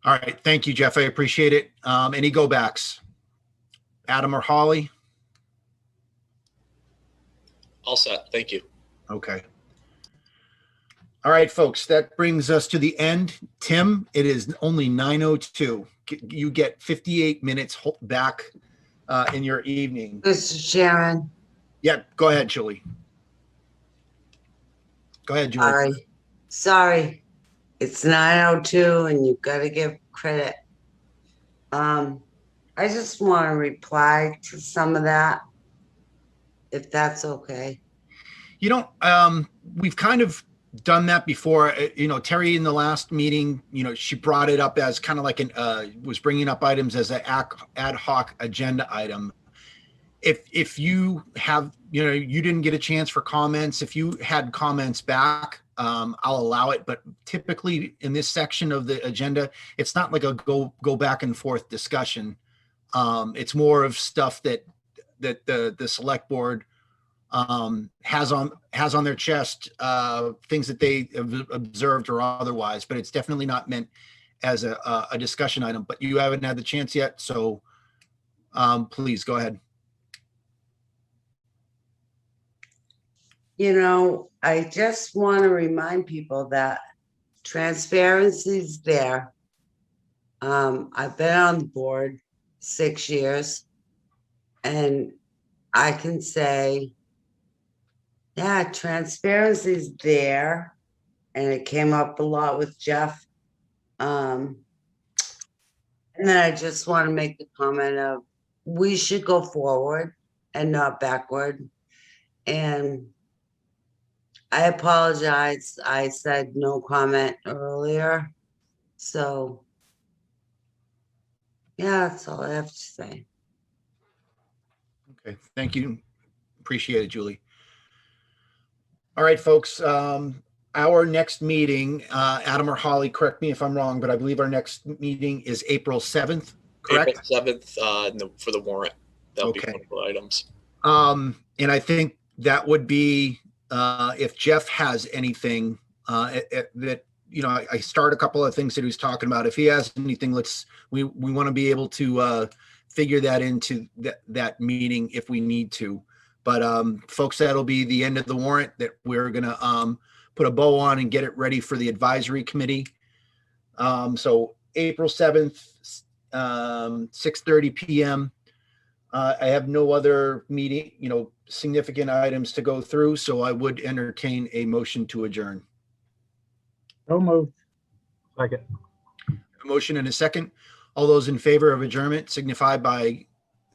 All right. Thank you, Jeff. I appreciate it. Any go backs? Adam or Holly? All set. Thank you. Okay. All right, folks, that brings us to the end. Tim, it is only 9:02. You get 58 minutes back in your evening. Mr. Chairman. Yeah, go ahead, Julie. Go ahead, Julie. Sorry. It's 9:02 and you've got to give credit. I just want to reply to some of that, if that's okay. We've kind of done that before. Terry in the last meeting, she brought it up as kind of like was bringing up items as an ad hoc agenda item. If you have, you didn't get a chance for comments, if you had comments back, I'll allow it. But typically in this section of the agenda, it's not like a go back and forth discussion. It's more of stuff that the select board has on their chest, things that they have observed or otherwise, but it's definitely not meant as a discussion item. But you haven't had the chance yet, so please go ahead. I just want to remind people that transparency is there. I've been on the board 6 years, and I can say, yeah, transparency is there, and it came up a lot with Jeff. And then I just want to make the comment of we should go forward and not backward. And I apologize. I said no comment earlier. So, yeah, that's all I have to say. Okay, thank you. Appreciate it, Julie. All right, folks. our next meeting, Adam or Holly, correct me if I'm wrong, but I believe our next meeting is April 7th, correct? April 7th, for the warrant. That'll be Okay. one of the items. And I think that would be, if Jeff has anything, that, you know, I start a couple of things that he was talking about. If he has anything, we want to be able to, figure that into that meeting if we need to. But, folks, that'll be the end of the warrant that we're going to, put a bow on and get it ready for the advisory committee. So April 7th, 6:30 PM. I have no other meeting, significant items to go through, so I would entertain a motion to adjourn. So moved. Second. A motion and a second. All those in favor of adjournment signify by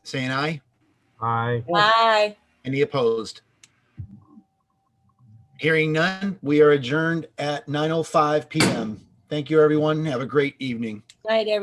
saying aye. Aye. Bye. Any opposed? Hearing none, we are adjourned at 9:05 PM. Thank you, everyone. Have a great evening. Night, everybody.